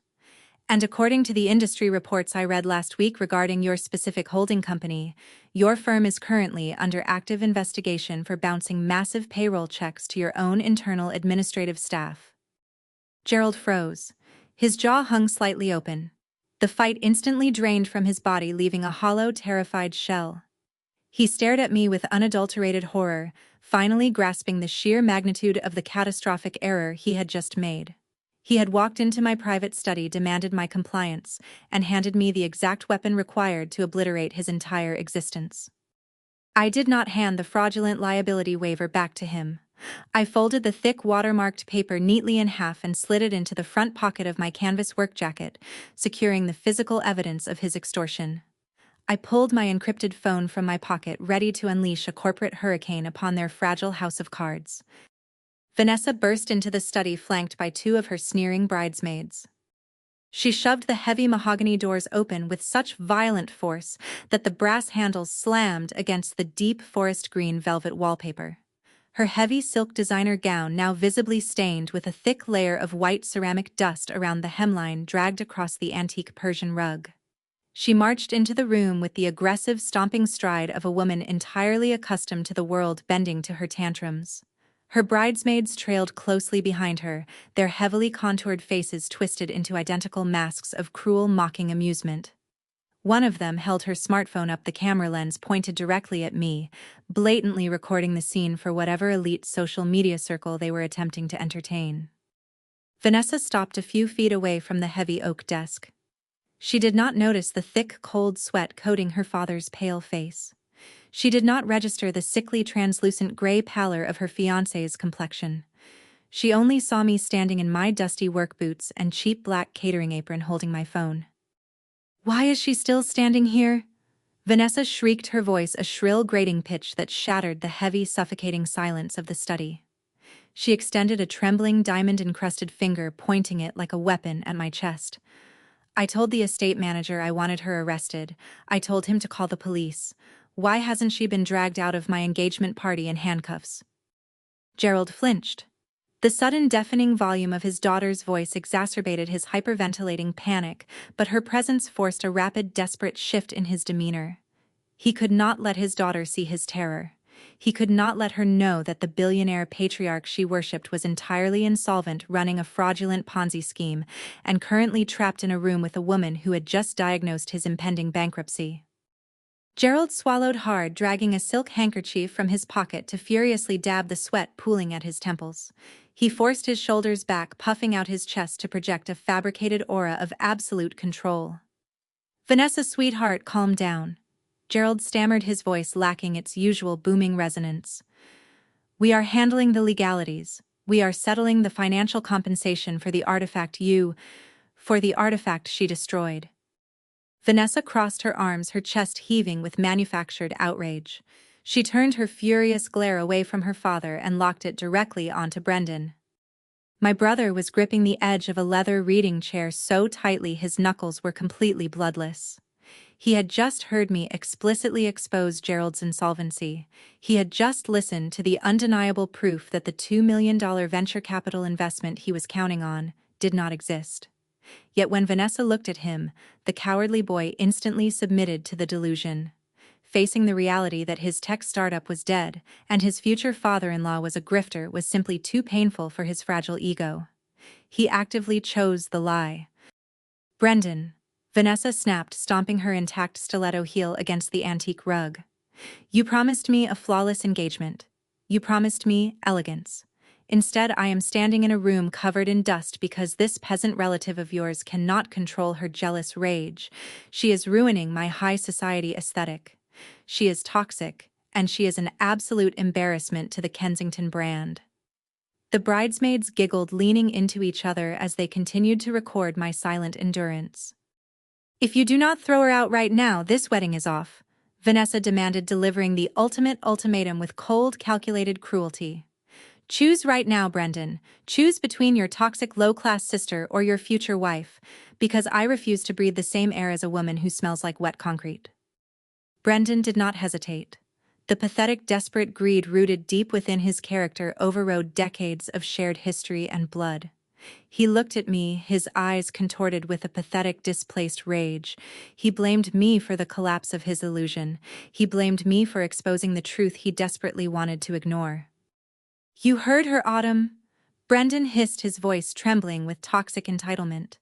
"And according to the industry reports I read last week regarding your specific holding company, your firm is currently under active investigation for bouncing massive payroll checks to your own internal administrative staff." Gerald froze. His jaw hung slightly open. The fight instantly drained from his body, leaving a hollow, terrified shell. He stared at me with unadulterated horror, finally grasping the sheer magnitude of the catastrophic error he had just made. He had walked into my private study, demanded my compliance, and handed me the exact weapon required to obliterate his entire existence. I did not hand the fraudulent liability waiver back to him. I folded the thick watermarked paper neatly in half and slid it into the front pocket of my canvas work jacket, securing the physical evidence of his extortion. I pulled my encrypted phone from my pocket, ready to unleash a corporate hurricane upon their fragile house of cards. Vanessa burst into the study, flanked by two of her sneering bridesmaids. She shoved the heavy mahogany doors open with such violent force that the brass handles slammed against the deep forest green velvet wallpaper. Her heavy silk designer gown, now visibly stained with a thick layer of white ceramic dust around the hemline, dragged across the antique Persian rug. She marched into the room with the aggressive, stomping stride of a woman entirely accustomed to the world bending to her tantrums. Her bridesmaids trailed closely behind her, their heavily contoured faces twisted into identical masks of cruel, mocking amusement. One of them held her smartphone up, the camera lens pointed directly at me, blatantly recording the scene for whatever elite social media circle they were attempting to entertain. Vanessa stopped a few feet away from the heavy oak desk. She did not notice the thick, cold sweat coating her father's pale face. She did not register the sickly, translucent gray pallor of her fiancé's complexion. She only saw me standing in my dusty work boots and cheap black catering apron, holding my phone. "Why is she still standing here?" Vanessa shrieked, her voice a shrill, grating pitch that shattered the heavy, suffocating silence of the study. She extended a trembling, diamond-encrusted finger, pointing it like a weapon at my chest. "I told the estate manager I wanted her arrested. I told him to call the police. Why hasn't she been dragged out of my engagement party in handcuffs?" Gerald flinched. The sudden, deafening volume of his daughter's voice exacerbated his hyperventilating panic, but her presence forced a rapid, desperate shift in his demeanor. He could not let his daughter see his terror. He could not let her know that the billionaire patriarch she worshipped was entirely insolvent, running a fraudulent Ponzi scheme, and currently trapped in a room with a woman who had just diagnosed his impending bankruptcy. Gerald swallowed hard, dragging a silk handkerchief from his pocket to furiously dab the sweat pooling at his temples. He forced his shoulders back, puffing out his chest to project a fabricated aura of absolute control. "Vanessa, sweetheart, calm down." Gerald stammered, his voice lacking its usual booming resonance. "We are handling the legalities. We are settling the financial compensation for the artifact she destroyed." Vanessa crossed her arms, her chest heaving with manufactured outrage. She turned her furious glare away from her father and locked it directly onto Brendan. My brother was gripping the edge of a leather reading chair so tightly his knuckles were completely bloodless. He had just heard me explicitly expose Gerald's insolvency. He had just listened to the undeniable proof that the $2 million venture capital investment he was counting on did not exist. Yet when Vanessa looked at him, the cowardly boy instantly submitted to the delusion. Facing the reality that his tech startup was dead and his future father-in-law was a grifter was simply too painful for his fragile ego. He actively chose the lie. "Brendan," Vanessa snapped, stomping her intact stiletto heel against the antique rug. "You promised me a flawless engagement. You promised me elegance. Instead, I am standing in a room covered in dust because this peasant relative of yours cannot control her jealous rage. She is ruining my high society aesthetic. She is toxic, and she is an absolute embarrassment to the Kensington brand." The bridesmaids giggled, leaning into each other as they continued to record my silent endurance. "If you do not throw her out right now, this wedding is off," Vanessa demanded, delivering the ultimate ultimatum with cold, calculated cruelty. "Choose right now, Brendan. Choose between your toxic low-class sister or your future wife, because I refuse to breathe the same air as a woman who smells like wet concrete." Brendan did not hesitate. The pathetic, desperate greed rooted deep within his character overrode decades of shared history and blood. He looked at me, his eyes contorted with a pathetic, displaced rage. He blamed me for the collapse of his illusion. He blamed me for exposing the truth he desperately wanted to ignore. "You heard her, Autumn," Brendan hissed, his voice trembling with toxic entitlement.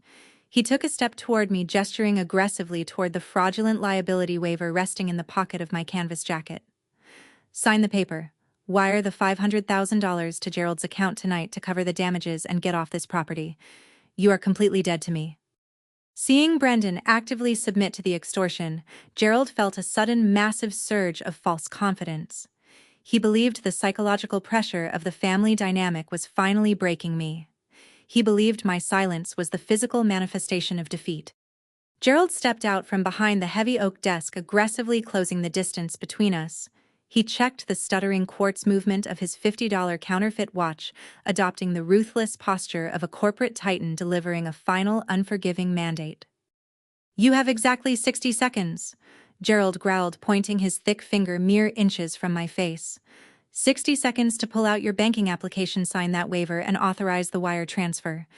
He took a step toward me, gesturing aggressively toward the fraudulent liability waiver resting in the pocket of my canvas jacket. "Sign the paper. Wire the $500,000 to Gerald's account tonight to cover the damages and get off this property. You are completely dead to me. Seeing Brendan actively submit to the extortion, Gerald felt a sudden massive surge of false confidence. He believed the psychological pressure of the family dynamic was finally breaking me. He believed my silence was the physical manifestation of defeat. Gerald stepped out from behind the heavy oak desk, aggressively closing the distance between us. He checked the stuttering quartz movement of his $50 counterfeit watch, adopting the ruthless posture of a corporate titan delivering a final, unforgiving mandate. You have exactly 60 seconds, Gerald growled, pointing his thick finger mere inches from my face. 60 seconds to pull out your banking application, sign that waiver, and authorize the wire transfer.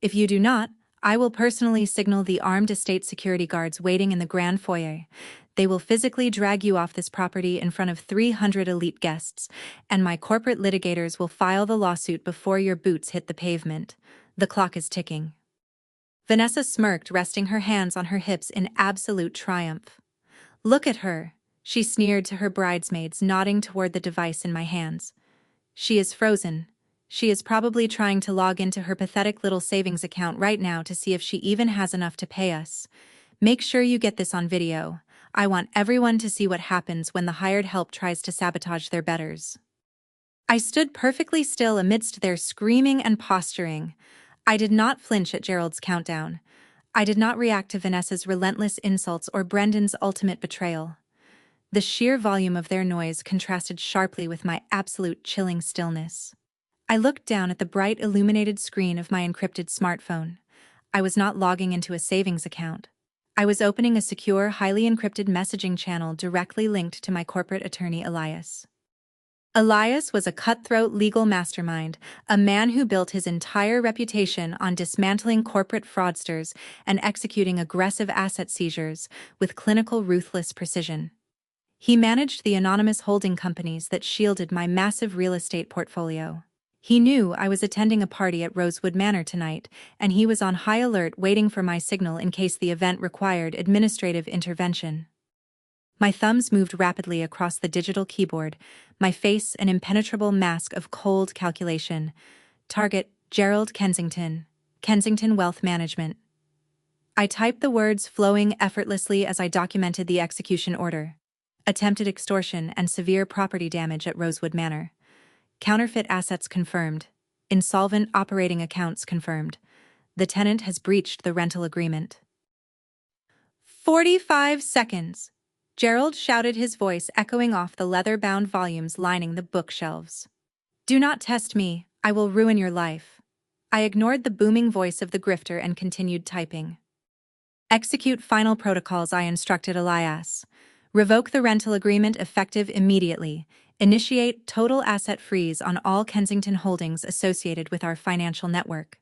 If you do not, I will personally signal the armed estate security guards waiting in the grand foyer. They will physically drag you off this property in front of 300 elite guests, and my corporate litigators will file the lawsuit before your boots hit the pavement. The clock is ticking. Vanessa smirked, resting her hands on her hips in absolute triumph. Look at her, she sneered to her bridesmaids, nodding toward the device in my hands. She is frozen. She is probably trying to log into her pathetic little savings account right now to see if she even has enough to pay us. Make sure you get this on video. I want everyone to see what happens when the hired help tries to sabotage their betters. I stood perfectly still amidst their screaming and posturing. I did not flinch at Gerald's countdown. I did not react to Vanessa's relentless insults or Brendan's ultimate betrayal. The sheer volume of their noise contrasted sharply with my absolute chilling stillness. I looked down at the bright illuminated screen of my encrypted smartphone. I was not logging into a savings account. I was opening a secure, highly encrypted messaging channel directly linked to my corporate attorney, Elias. Elias was a cutthroat legal mastermind, a man who built his entire reputation on dismantling corporate fraudsters and executing aggressive asset seizures with clinical ruthless precision. He managed the anonymous holding companies that shielded my massive real estate portfolio. He knew I was attending a party at Rosewood Manor tonight, and he was on high alert waiting for my signal in case the event required administrative intervention. My thumbs moved rapidly across the digital keyboard, my face an impenetrable mask of cold calculation. Target, Gerald Kensington. Kensington Wealth Management. I typed the words flowing effortlessly as I documented the execution order. Attempted extortion and severe property damage at Rosewood Manor. Counterfeit assets confirmed. Insolvent operating accounts confirmed. The tenant has breached the rental agreement. 45 seconds. Gerald shouted, his voice echoing off the leather-bound volumes lining the bookshelves. Do not test me, I will ruin your life. I ignored the booming voice of the grifter and continued typing. Execute final protocols, I instructed Elias. Revoke the rental agreement effective immediately. Initiate total asset freeze on all Kensington holdings associated with our financial network.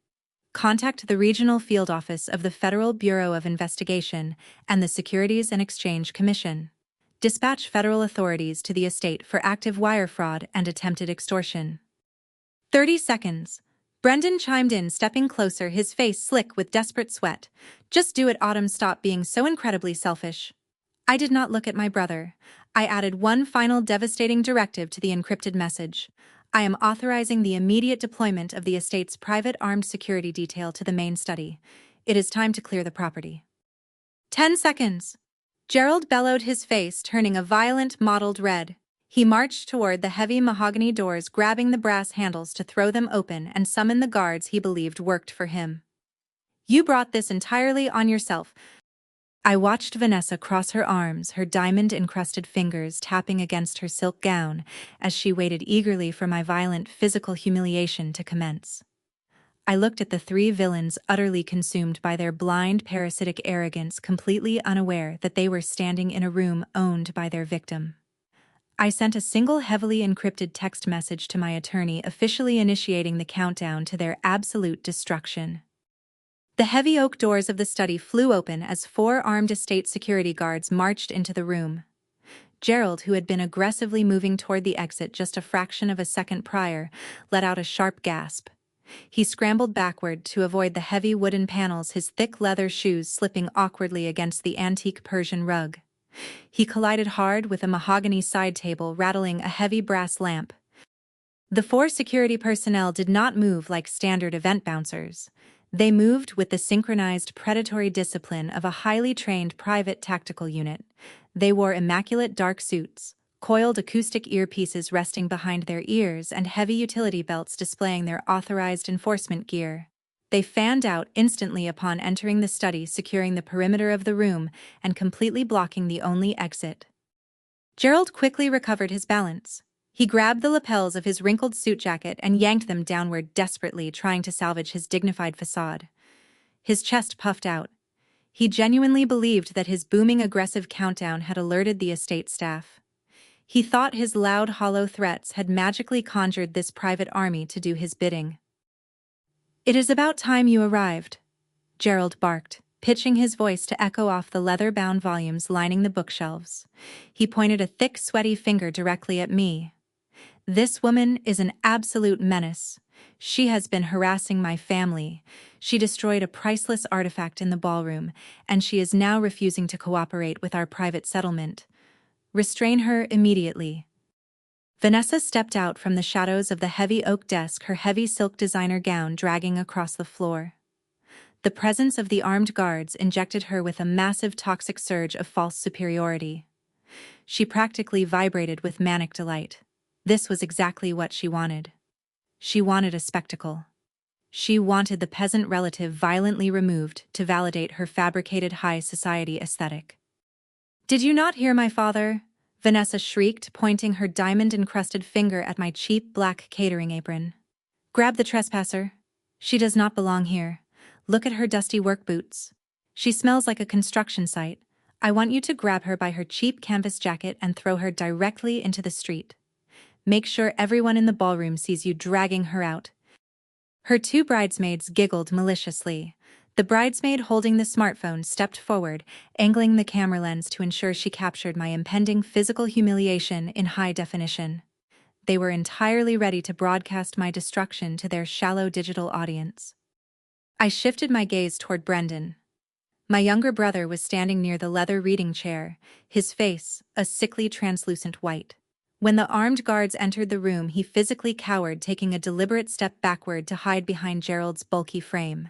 Contact the Regional Field Office of the Federal Bureau of Investigation and the Securities and Exchange Commission. Dispatch federal authorities to the estate for active wire fraud and attempted extortion. 30 seconds. Brendan chimed in, stepping closer, his face slick with desperate sweat. Just do it, Autumn. Stop being so incredibly selfish. I did not look at my brother. I added one final devastating directive to the encrypted message. I am authorizing the immediate deployment of the estate's private armed security detail to the main study. It is time to clear the property. 10 seconds. Gerald bellowed, his face turning a violent mottled red. He marched toward the heavy mahogany doors, grabbing the brass handles to throw them open and summon the guards he believed worked for him. You brought this entirely on yourself. I watched Vanessa cross her arms, her diamond-encrusted fingers tapping against her silk gown as she waited eagerly for my violent physical humiliation to commence. I looked at the three villains, utterly consumed by their blind parasitic arrogance, completely unaware that they were standing in a room owned by their victim. I sent a single heavily encrypted text message to my attorney, officially initiating the countdown to their absolute destruction. The heavy oak doors of the study flew open as 4 armed estate security guards marched into the room. Gerald, who had been aggressively moving toward the exit just a fraction of a second prior, let out a sharp gasp. He scrambled backward to avoid the heavy wooden panels, his thick leather shoes slipping awkwardly against the antique Persian rug. He collided hard with a mahogany side table, rattling a heavy brass lamp. The 4 security personnel did not move like standard event bouncers. They moved with the synchronized predatory discipline of a highly trained private tactical unit. They wore immaculate dark suits, coiled acoustic earpieces resting behind their ears and heavy utility belts displaying their authorized enforcement gear. They fanned out instantly upon entering the study, securing the perimeter of the room and completely blocking the only exit. Gerald quickly recovered his balance. He grabbed the lapels of his wrinkled suit jacket and yanked them downward desperately, trying to salvage his dignified facade. His chest puffed out. He genuinely believed that his booming aggressive countdown had alerted the estate staff. He thought his loud hollow threats had magically conjured this private army to do his bidding. "It is about time you arrived," Gerald barked, pitching his voice to echo off the leather-bound volumes lining the bookshelves. He pointed a thick, sweaty finger directly at me. "This woman is an absolute menace. She has been harassing my family. She destroyed a priceless artifact in the ballroom, and she is now refusing to cooperate with our private settlement. Restrain her immediately." Vanessa stepped out from the shadows of the heavy oak desk, her heavy silk designer gown dragging across the floor. The presence of the armed guards injected her with a massive toxic surge of false superiority. She practically vibrated with manic delight. This was exactly what she wanted. She wanted a spectacle. She wanted the peasant relative violently removed to validate her fabricated high society aesthetic. "Did you not hear my father?" Vanessa shrieked, pointing her diamond-encrusted finger at my cheap black catering apron. "Grab the trespasser. She does not belong here. Look at her dusty work boots. She smells like a construction site. I want you to grab her by her cheap canvas jacket and throw her directly into the street. Make sure everyone in the ballroom sees you dragging her out." Her two bridesmaids giggled maliciously. The bridesmaid holding the smartphone stepped forward, angling the camera lens to ensure she captured my impending physical humiliation in high definition. They were entirely ready to broadcast my destruction to their shallow digital audience. I shifted my gaze toward Brendan. My younger brother was standing near the leather reading chair, his face a sickly translucent white. When the armed guards entered the room, he physically cowered, taking a deliberate step backward to hide behind Gerald's bulky frame.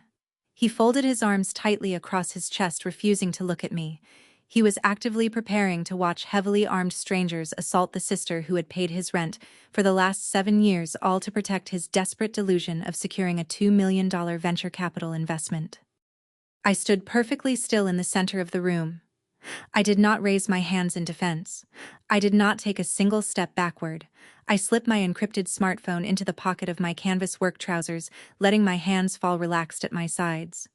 He folded his arms tightly across his chest, refusing to look at me. He was actively preparing to watch heavily armed strangers assault the sister who had paid his rent for the last 7 years, all to protect his desperate delusion of securing a $2 million venture capital investment. I stood perfectly still in the center of the room. I did not raise my hands in defense. I did not take a single step backward. I slipped my encrypted smartphone into the pocket of my canvas work trousers, letting my hands fall relaxed at my sides.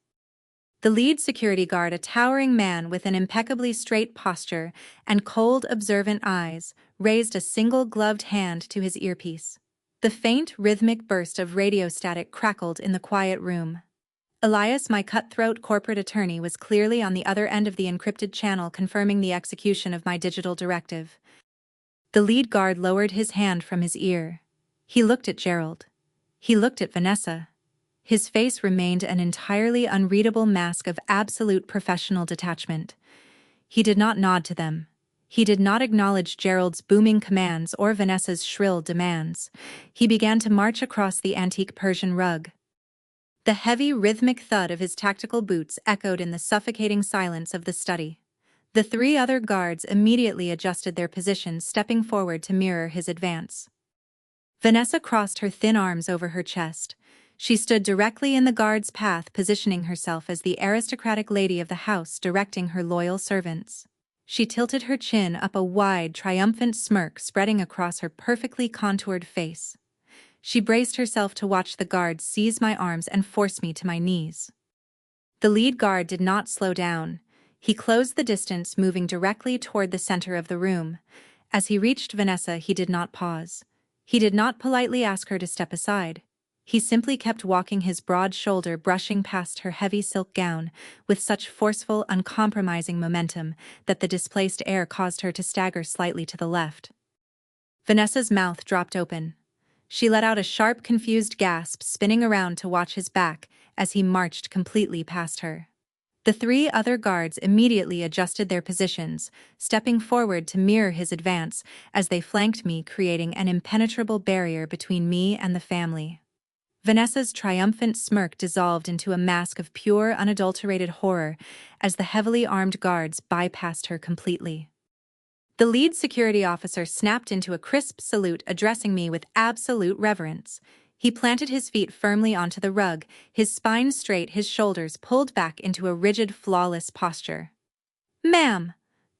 The lead security guard, a towering man with an impeccably straight posture and cold, observant eyes, raised a single gloved hand to his earpiece. The faint, rhythmic burst of radio static crackled in the quiet room. Elias, my cutthroat corporate attorney, was clearly on the other end of the encrypted channel, confirming the execution of my digital directive. The lead guard lowered his hand from his ear. He looked at Gerald. He looked at Vanessa. His face remained an entirely unreadable mask of absolute professional detachment. He did not nod to them. He did not acknowledge Gerald's booming commands or Vanessa's shrill demands. He began to march across the antique Persian rug. The heavy, rhythmic thud of his tactical boots echoed in the suffocating silence of the study. The 3 other guards immediately adjusted their positions, stepping forward to mirror his advance. Vanessa crossed her thin arms over her chest. She stood directly in the guard's path, positioning herself as the aristocratic lady of the house, directing her loyal servants. She tilted her chin up, a wide, triumphant smirk spreading across her perfectly contoured face. She braced herself to watch the guard seize my arms and force me to my knees. The lead guard did not slow down. He closed the distance, moving directly toward the center of the room. As he reached Vanessa, he did not pause. He did not politely ask her to step aside. He simply kept walking, his broad shoulder brushing past her heavy silk gown with such forceful, uncompromising momentum that the displaced air caused her to stagger slightly to the left. Vanessa's mouth dropped open. She let out a sharp, confused gasp, spinning around to watch his back as he marched completely past her. The 3 other guards immediately adjusted their positions, stepping forward to mirror his advance as they flanked me, creating an impenetrable barrier between me and the family. Vanessa's triumphant smirk dissolved into a mask of pure, unadulterated horror as the heavily armed guards bypassed her completely. The lead security officer snapped into a crisp salute, addressing me with absolute reverence. He planted his feet firmly onto the rug, his spine straight, his shoulders pulled back into a rigid, flawless posture. "Ma'am,"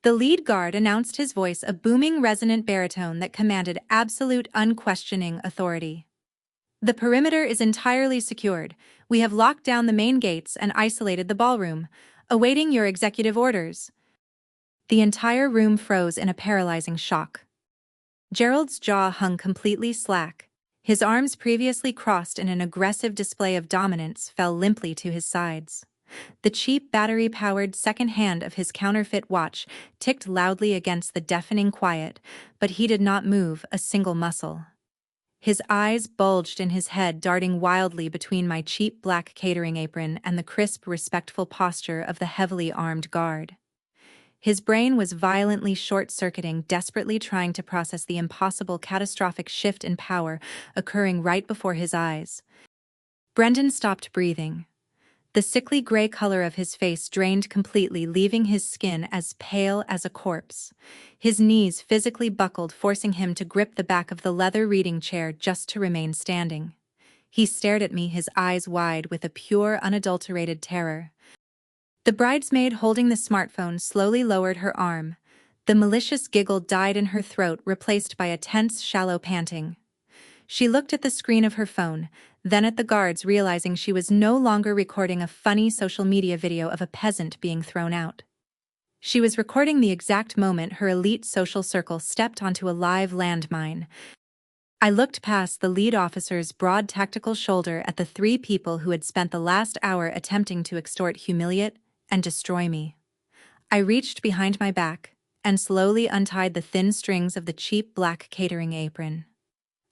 the lead guard announced, his voice a booming, resonant baritone that commanded absolute, unquestioning authority. "The perimeter is entirely secured. We have locked down the main gates and isolated the ballroom, awaiting your executive orders." The entire room froze in a paralyzing shock. Gerald's jaw hung completely slack. His arms, previously crossed in an aggressive display of dominance, fell limply to his sides. The cheap battery-powered second hand of his counterfeit watch ticked loudly against the deafening quiet, but he did not move a single muscle. His eyes bulged in his head, darting wildly between my cheap black catering apron and the crisp, respectful posture of the heavily armed guard. His brain was violently short-circuiting, desperately trying to process the impossible, catastrophic shift in power occurring right before his eyes. Brendan stopped breathing. The sickly gray color of his face drained completely, leaving his skin as pale as a corpse. His knees physically buckled, forcing him to grip the back of the leather reading chair just to remain standing. He stared at me, his eyes wide with a pure, unadulterated terror. The bridesmaid holding the smartphone slowly lowered her arm. The malicious giggle died in her throat, replaced by a tense, shallow panting. She looked at the screen of her phone, then at the guards, realizing she was no longer recording a funny social media video of a peasant being thrown out. She was recording the exact moment her elite social circle stepped onto a live landmine. I looked past the lead officer's broad tactical shoulder at the three people who had spent the last hour attempting to extort, humiliate, and destroy me. I reached behind my back and slowly untied the thin strings of the cheap black catering apron.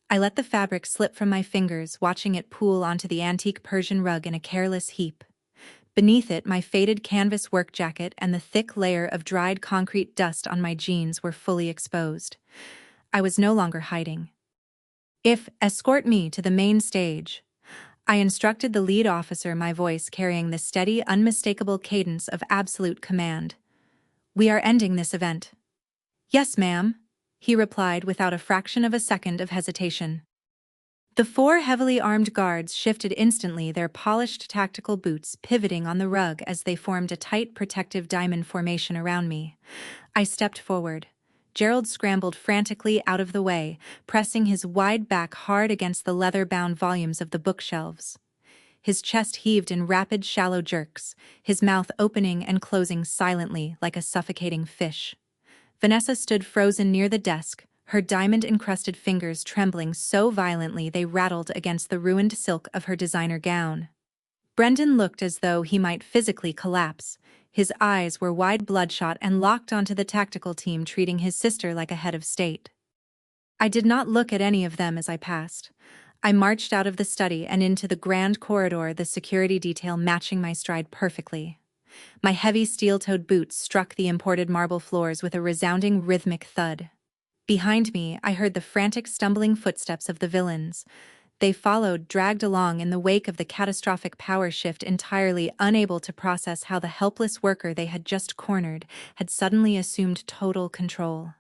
I let the fabric slip from my fingers, watching it pool onto the antique Persian rug in a careless heap. Beneath it, my faded canvas work jacket and the thick layer of dried concrete dust on my jeans were fully exposed. I was no longer hiding. "Escort me to the main stage," I instructed the lead officer, my voice carrying the steady, unmistakable cadence of absolute command. "We are ending this event." "Yes, ma'am," he replied without a fraction of a second of hesitation. The four heavily armed guards shifted instantly, their polished tactical boots pivoting on the rug as they formed a tight, protective diamond formation around me. I stepped forward. Gerald scrambled frantically out of the way, pressing his wide back hard against the leather-bound volumes of the bookshelves. His chest heaved in rapid, shallow jerks, his mouth opening and closing silently like a suffocating fish. Vanessa stood frozen near the desk, her diamond-encrusted fingers trembling so violently they rattled against the ruined silk of her designer gown. Brendan looked as though he might physically collapse. His eyes were wide, bloodshot, and locked onto the tactical team, treating his sister like a head of state. I did not look at any of them as I passed. I marched out of the study and into the grand corridor, the security detail matching my stride perfectly. My heavy steel-toed boots struck the imported marble floors with a resounding, rhythmic thud. Behind me, I heard the frantic, stumbling footsteps of the villains. They followed, dragged along in the wake of the catastrophic power shift, entirely unable to process how the helpless worker they had just cornered had suddenly assumed total control.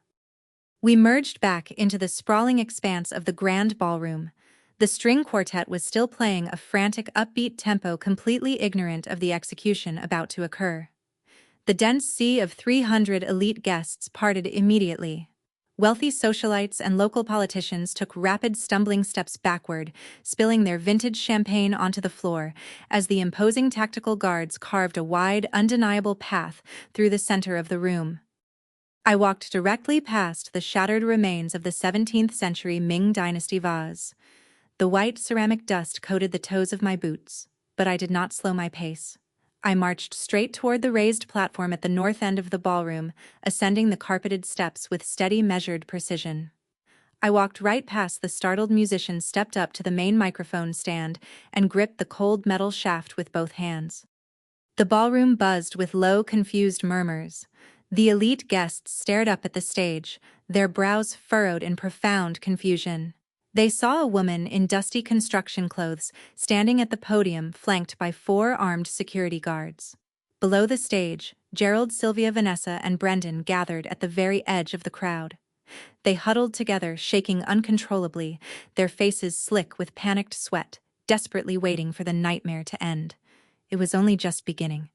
We merged back into the sprawling expanse of the grand ballroom. The string quartet was still playing a frantic, upbeat tempo, completely ignorant of the execution about to occur. The dense sea of 300 elite guests parted immediately. Wealthy socialites and local politicians took rapid, stumbling steps backward, spilling their vintage champagne onto the floor as the imposing tactical guards carved a wide, undeniable path through the center of the room. I walked directly past the shattered remains of the 17th-century Ming Dynasty vase. The white ceramic dust coated the toes of my boots, but I did not slow my pace. I marched straight toward the raised platform at the north end of the ballroom, ascending the carpeted steps with steady, measured precision. I walked right past the startled musicians, stepped up to the main microphone stand, and gripped the cold metal shaft with both hands. The ballroom buzzed with low, confused murmurs. The elite guests stared up at the stage, their brows furrowed in profound confusion. They saw a woman in dusty construction clothes standing at the podium flanked by 4 armed security guards. Below the stage, Gerald, Sylvia, Vanessa, and Brendan gathered at the very edge of the crowd. They huddled together, shaking uncontrollably, their faces slick with panicked sweat, desperately waiting for the nightmare to end. It was only just beginning.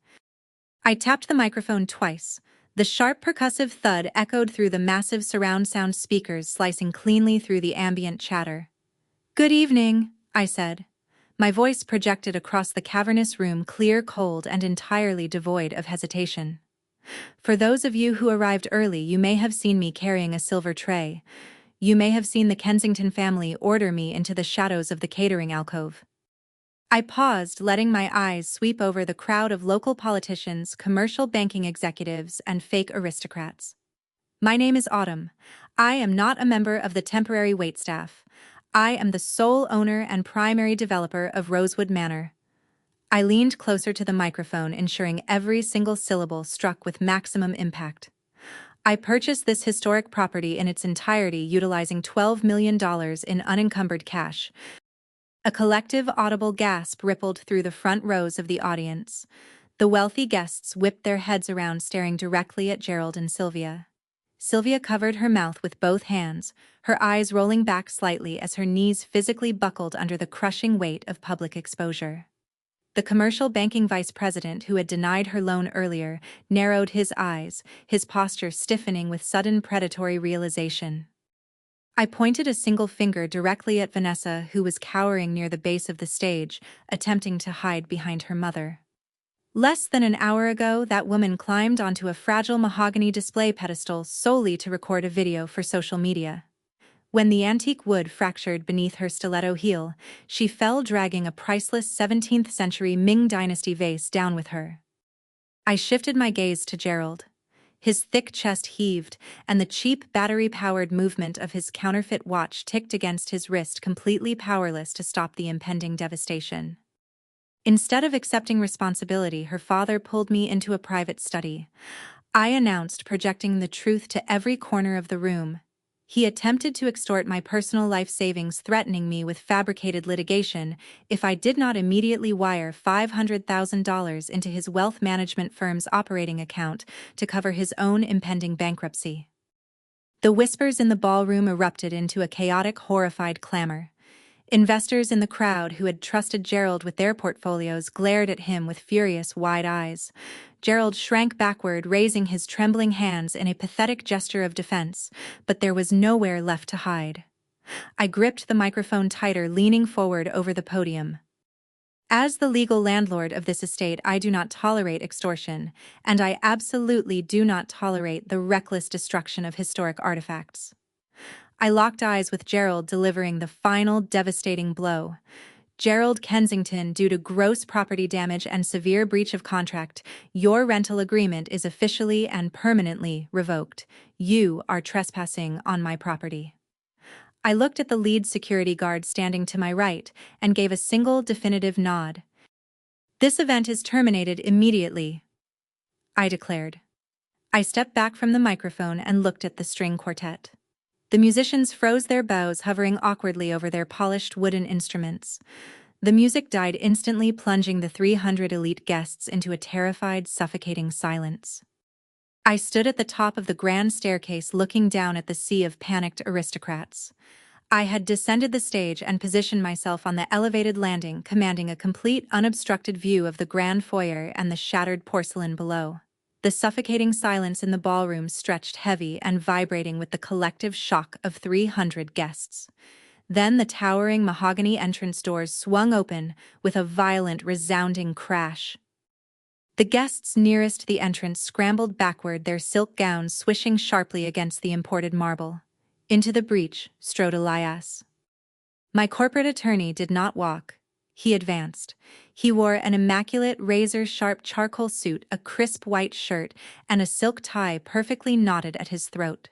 I tapped the microphone twice. The sharp percussive thud echoed through the massive surround sound speakers, slicing cleanly through the ambient chatter. "Good evening," I said. My voice projected across the cavernous room, clear, cold, and entirely devoid of hesitation. "For those of you who arrived early, you may have seen me carrying a silver tray. You may have seen the Kensington family order me into the shadows of the catering alcove." I paused, letting my eyes sweep over the crowd of local politicians, commercial banking executives, and fake aristocrats. "My name is Autumn. I am not a member of the temporary waitstaff. I am the sole owner and primary developer of Rosewood Manor." I leaned closer to the microphone, ensuring every single syllable struck with maximum impact. "I purchased this historic property in its entirety, utilizing $12 million in unencumbered cash." A collective audible gasp rippled through the front rows of the audience. The wealthy guests whipped their heads around, staring directly at Gerald and Sylvia. Sylvia covered her mouth with both hands, her eyes rolling back slightly as her knees physically buckled under the crushing weight of public exposure. The commercial banking vice president, who had denied her loan earlier, narrowed his eyes, his posture stiffening with sudden predatory realization. I pointed a single finger directly at Vanessa, who was cowering near the base of the stage, attempting to hide behind her mother. Less than an hour ago, that woman climbed onto a fragile mahogany display pedestal solely to record a video for social media. When the antique wood fractured beneath her stiletto heel, she fell, dragging a priceless 17th-century Ming Dynasty vase down with her. I shifted my gaze to Gerald. His thick chest heaved, and the cheap battery-powered movement of his counterfeit watch ticked against his wrist, completely powerless to stop the impending devastation. Instead of accepting responsibility, her father pulled me into a private study. I announced, projecting the truth to every corner of the room. He attempted to extort my personal life savings, threatening me with fabricated litigation if I did not immediately wire $500,000 into his wealth management firm's operating account to cover his own impending bankruptcy. The whispers in the ballroom erupted into a chaotic, horrified clamor. Investors in the crowd who had trusted Gerald with their portfolios glared at him with furious, wide eyes. Gerald shrank backward, raising his trembling hands in a pathetic gesture of defense, but there was nowhere left to hide. I gripped the microphone tighter, leaning forward over the podium. "As the legal landlord of this estate, I do not tolerate extortion, and I absolutely do not tolerate the reckless destruction of historic artifacts." I locked eyes with Gerald, delivering the final devastating blow. "Gerald Kensington, due to gross property damage and severe breach of contract, your rental agreement is officially and permanently revoked. You are trespassing on my property." I looked at the lead security guard standing to my right and gave a single definitive nod. "This event is terminated immediately," I declared. I stepped back from the microphone and looked at the string quartet. The musicians froze their bows, hovering awkwardly over their polished wooden instruments. The music died instantly, plunging the 300 elite guests into a terrified, suffocating silence. I stood at the top of the grand staircase, looking down at the sea of panicked aristocrats. I had descended the stage and positioned myself on the elevated landing, commanding a complete, unobstructed view of the grand foyer and the shattered porcelain below. The suffocating silence in the ballroom stretched, heavy and vibrating with the collective shock of 300 guests. Then the towering mahogany entrance doors swung open with a violent, resounding crash. The guests nearest the entrance scrambled backward, their silk gowns swishing sharply against the imported marble. Into the breach strode Elias. My corporate attorney did not walk. He advanced. He wore an immaculate, razor-sharp charcoal suit, a crisp white shirt, and a silk tie perfectly knotted at his throat.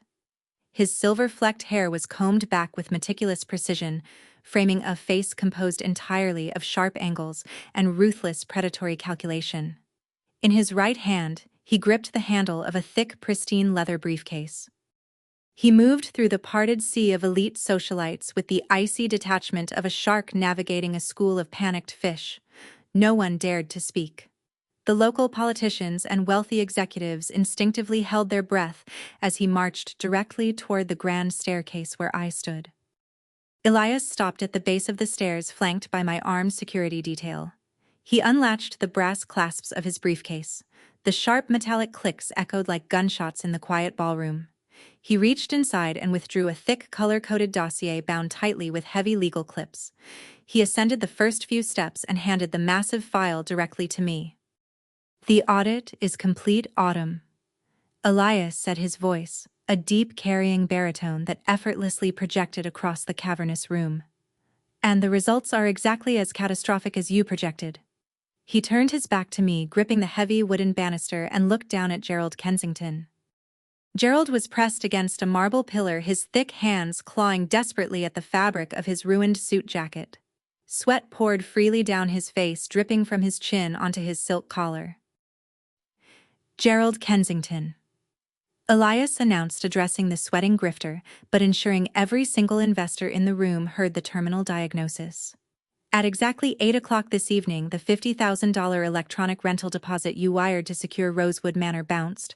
His silver-flecked hair was combed back with meticulous precision, framing a face composed entirely of sharp angles and ruthless predatory calculation. In his right hand, he gripped the handle of a thick, pristine leather briefcase. He moved through the parted sea of elite socialites with the icy detachment of a shark navigating a school of panicked fish. No one dared to speak. The local politicians and wealthy executives instinctively held their breath as he marched directly toward the grand staircase where I stood. Elias stopped at the base of the stairs, flanked by my armed security detail. He unlatched the brass clasps of his briefcase. The sharp metallic clicks echoed like gunshots in the quiet ballroom. He reached inside and withdrew a thick color-coded dossier bound tightly with heavy legal clips. He ascended the first few steps and handed the massive file directly to me. "The audit is complete, Autumn," Elias said, his voice, a deep carrying baritone that effortlessly projected across the cavernous room. "And the results are exactly as catastrophic as you projected." He turned his back to me, gripping the heavy wooden banister, and looked down at Gerald Kensington. Gerald was pressed against a marble pillar, his thick hands clawing desperately at the fabric of his ruined suit jacket. Sweat poured freely down his face, dripping from his chin onto his silk collar. "Gerald Kensington," Elias announced, addressing the sweating grifter, but ensuring every single investor in the room heard the terminal diagnosis. "At exactly 8 o'clock this evening, the $50,000 electronic rental deposit you wired to secure Rosewood Manor bounced.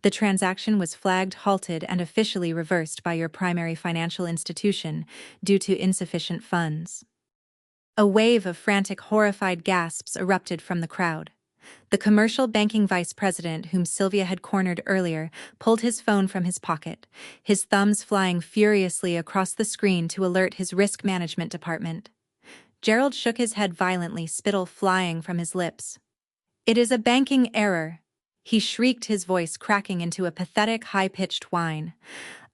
The transaction was flagged, halted, and officially reversed by your primary financial institution due to insufficient funds." A wave of frantic, horrified gasps erupted from the crowd. The commercial banking vice president, whom Sylvia had cornered earlier, pulled his phone from his pocket, his thumbs flying furiously across the screen to alert his risk management department. Gerald shook his head violently, spittle flying from his lips. "It is a banking error," he shrieked, his voice cracking into a pathetic, high-pitched whine.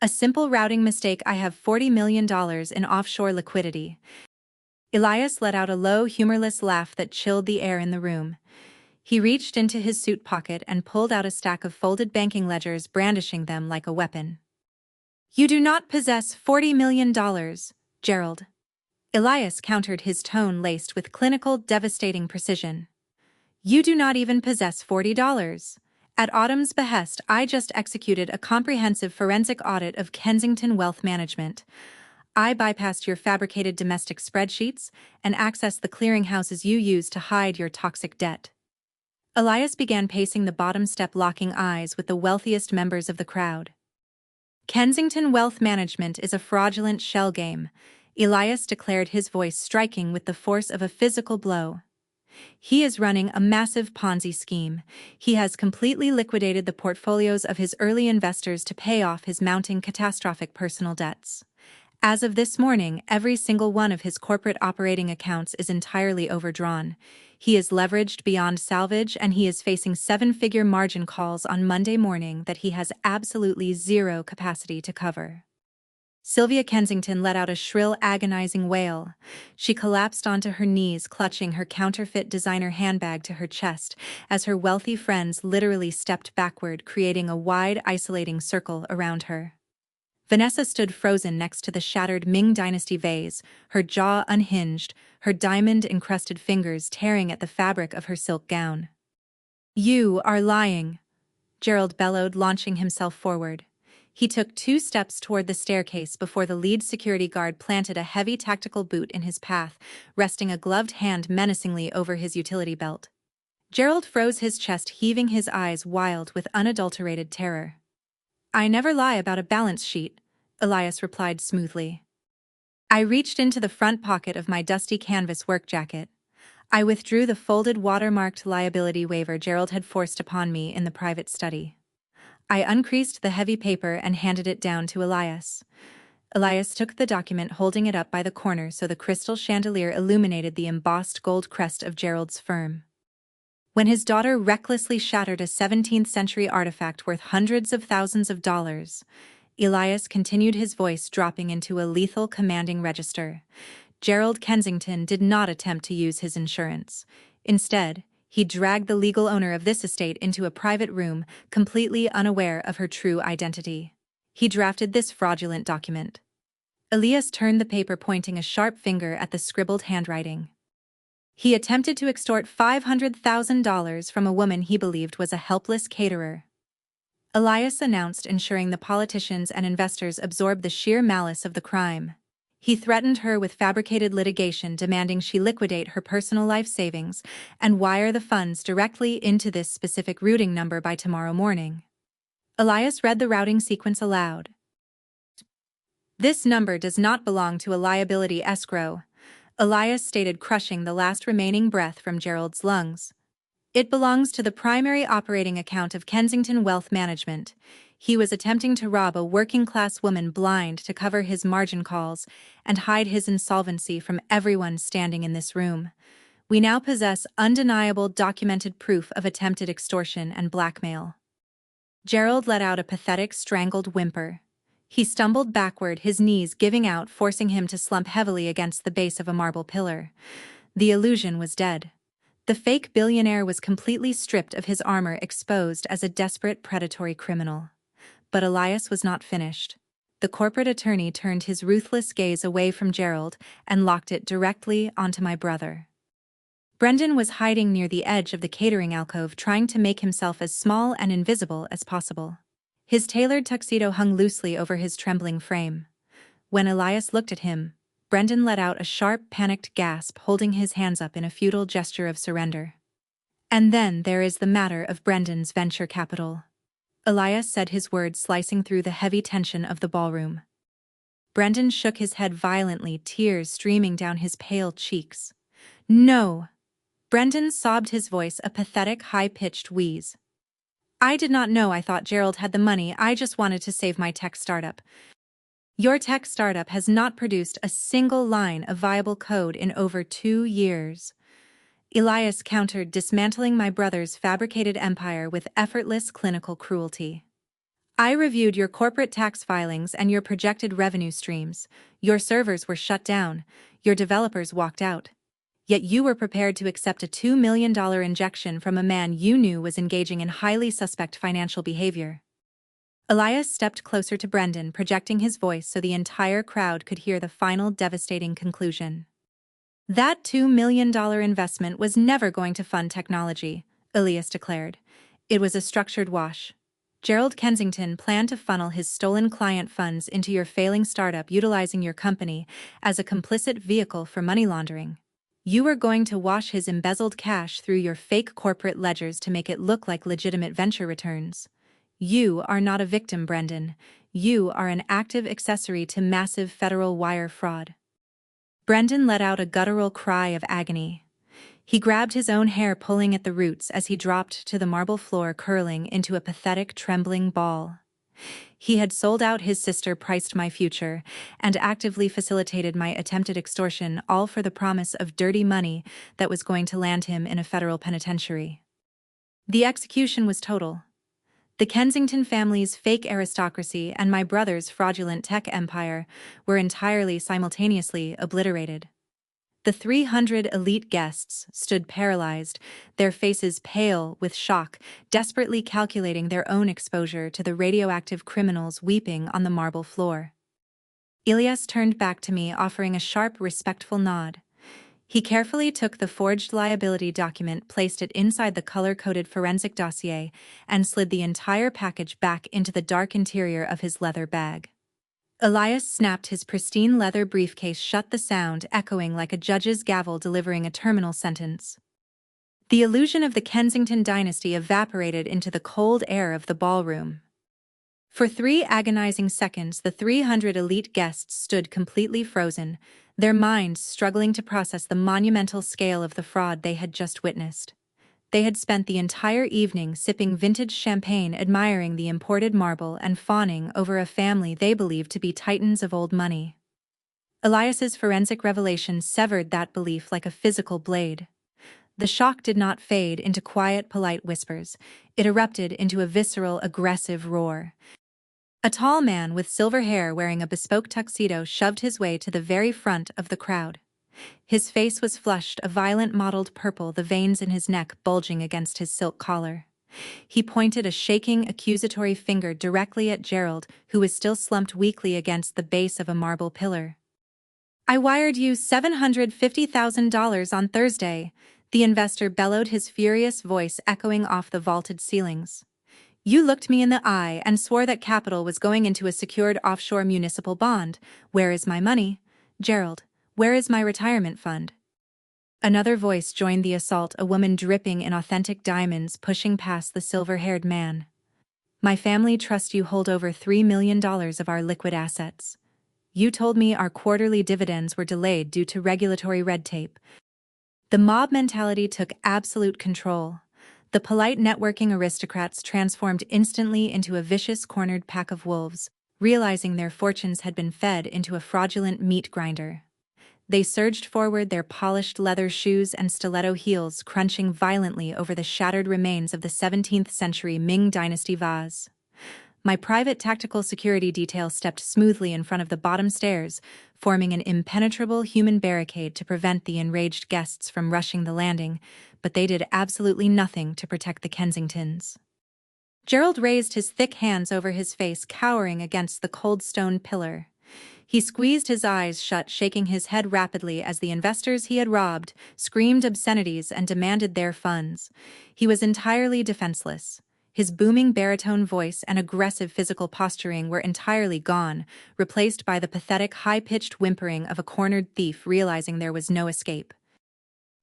"A simple routing mistake. I have $40 million in offshore liquidity." Elias let out a low, humorless laugh that chilled the air in the room. He reached into his suit pocket and pulled out a stack of folded banking ledgers, brandishing them like a weapon. "You do not possess $40 million, Gerald," Elias countered, his tone laced with clinical, devastating precision. "You do not even possess $40. At Autumn's behest, I just executed a comprehensive forensic audit of Kensington Wealth Management. I bypassed your fabricated domestic spreadsheets and accessed the clearinghouses you use to hide your toxic debt." Elias began pacing the bottom step, locking eyes with the wealthiest members of the crowd. "Kensington Wealth Management is a fraudulent shell game," Elias declared, his voice striking with the force of a physical blow. "He is running a massive Ponzi scheme. He has completely liquidated the portfolios of his early investors to pay off his mounting catastrophic personal debts. As of this morning, every single one of his corporate operating accounts is entirely overdrawn. He is leveraged beyond salvage, and he is facing seven-figure margin calls on Monday morning that he has absolutely zero capacity to cover." Sylvia Kensington let out a shrill, agonizing wail. She collapsed onto her knees, clutching her counterfeit designer handbag to her chest, as her wealthy friends literally stepped backward, creating a wide, isolating circle around her. Vanessa stood frozen next to the shattered Ming Dynasty vase, her jaw unhinged, her diamond-encrusted fingers tearing at the fabric of her silk gown. "You are lying," Gerald bellowed, launching himself forward. He took 2 steps toward the staircase before the lead security guard planted a heavy tactical boot in his path, resting a gloved hand menacingly over his utility belt. Gerald froze, his chest heaving, his eyes wild with unadulterated terror. "I never lie about a balance sheet," Elias replied smoothly. I reached into the front pocket of my dusty canvas work jacket. I withdrew the folded, watermarked liability waiver Gerald had forced upon me in the private study. I uncreased the heavy paper and handed it down to Elias. Elias took the document, holding it up by the corner so the crystal chandelier illuminated the embossed gold crest of Gerald's firm. When his daughter recklessly shattered a 17th-century artifact worth hundreds of thousands of dollars, Elias continued, his voice dropping into a lethal, commanding register, Gerald Kensington did not attempt to use his insurance. Instead, he dragged the legal owner of this estate into a private room, completely unaware of her true identity. He drafted this fraudulent document. Elias turned the paper, pointing a sharp finger at the scribbled handwriting. He attempted to extort $500,000 from a woman he believed was a helpless caterer. Elias announced, ensuring the politicians and investors absorbed the sheer malice of the crime. He threatened her with fabricated litigation, demanding she liquidate her personal life savings and wire the funds directly into this specific routing number by tomorrow morning. Elias read the routing sequence aloud. "This number does not belong to a liability escrow," Elias stated, crushing the last remaining breath from Gerald's lungs. "It belongs to the primary operating account of Kensington Wealth Management." He was attempting to rob a working-class woman blind to cover his margin calls and hide his insolvency from everyone standing in this room. "We now possess undeniable documented proof of attempted extortion and blackmail." Gerald let out a pathetic, strangled whimper. He stumbled backward, his knees giving out, forcing him to slump heavily against the base of a marble pillar. The illusion was dead. The fake billionaire was completely stripped of his armor, exposed as a desperate, predatory criminal. But Elias was not finished. The corporate attorney turned his ruthless gaze away from Gerald and locked it directly onto my brother. Brendan was hiding near the edge of the catering alcove, trying to make himself as small and invisible as possible. His tailored tuxedo hung loosely over his trembling frame. When Elias looked at him, Brendan let out a sharp, panicked gasp, holding his hands up in a futile gesture of surrender. "And then there is the matter of Brendan's venture capital." Elias said, his words slicing through the heavy tension of the ballroom. Brendan shook his head violently, tears streaming down his pale cheeks. "No!" Brendan sobbed, his voice a pathetic, high-pitched wheeze. "I did not know. I thought Gerald had the money. I just wanted to save my tech startup." "Your tech startup has not produced a single line of viable code in over 2 years." Elias countered, dismantling my brother's fabricated empire with effortless clinical cruelty. "I reviewed your corporate tax filings and your projected revenue streams. Your servers were shut down, your developers walked out. Yet you were prepared to accept a $2 million injection from a man you knew was engaging in highly suspect financial behavior." Elias stepped closer to Brendan, projecting his voice so the entire crowd could hear the final devastating conclusion. "That $2 million investment was never going to fund technology," Elias declared. "It was a structured wash. Gerald Kensington planned to funnel his stolen client funds into your failing startup, utilizing your company as a complicit vehicle for money laundering. You were going to wash his embezzled cash through your fake corporate ledgers to make it look like legitimate venture returns. You are not a victim, Brendan. You are an active accessory to massive federal wire fraud." Brendan let out a guttural cry of agony. He grabbed his own hair, pulling at the roots as he dropped to the marble floor, curling into a pathetic, trembling ball. He had sold out his sister, priced my future, and actively facilitated my attempted extortion, all for the promise of dirty money that was going to land him in a federal penitentiary. The execution was total. The Kensington family's fake aristocracy and my brother's fraudulent tech empire were entirely simultaneously obliterated. The 300 elite guests stood paralyzed, their faces pale with shock, desperately calculating their own exposure to the radioactive criminals weeping on the marble floor. Elias turned back to me, offering a sharp, respectful nod. He carefully took the forged liability document, placed it inside the color-coded forensic dossier, and slid the entire package back into the dark interior of his leather bag. Elias snapped his pristine leather briefcase shut, the sound echoing like a judge's gavel delivering a terminal sentence. The illusion of the Kensington dynasty evaporated into the cold air of the ballroom. For 3 agonizing seconds, the 300 elite guests stood completely frozen, their minds struggling to process the monumental scale of the fraud they had just witnessed. They had spent the entire evening sipping vintage champagne, admiring the imported marble, and fawning over a family they believed to be titans of old money. Elias's forensic revelation severed that belief like a physical blade. The shock did not fade into quiet, polite whispers. It erupted into a visceral, aggressive roar. A tall man with silver hair wearing a bespoke tuxedo shoved his way to the very front of the crowd. His face was flushed a violent mottled purple, the veins in his neck bulging against his silk collar. He pointed a shaking, accusatory finger directly at Gerald, who was still slumped weakly against the base of a marble pillar. "I wired you $750,000 on Thursday," the investor bellowed, his furious voice echoing off the vaulted ceilings. You looked me in the eye and swore that capital was going into a secured offshore municipal bond. Where is my money? Gerald, where is my retirement fund? Another voice joined the assault, a woman dripping in authentic diamonds pushing past the silver-haired man. My family trusts you hold over $3 million of our liquid assets. You told me our quarterly dividends were delayed due to regulatory red tape. The mob mentality took absolute control. The polite networking aristocrats transformed instantly into a vicious cornered pack of wolves, realizing their fortunes had been fed into a fraudulent meat grinder. They surged forward, their polished leather shoes and stiletto heels crunching violently over the shattered remains of the 17th century Ming Dynasty vase. My private tactical security detail stepped smoothly in front of the bottom stairs, forming an impenetrable human barricade to prevent the enraged guests from rushing the landing, but they did absolutely nothing to protect the Kensingtons. Gerald raised his thick hands over his face, cowering against the cold stone pillar. He squeezed his eyes shut, shaking his head rapidly as the investors he had robbed screamed obscenities and demanded their funds. He was entirely defenseless. His booming baritone voice and aggressive physical posturing were entirely gone, replaced by the pathetic high-pitched whimpering of a cornered thief realizing there was no escape.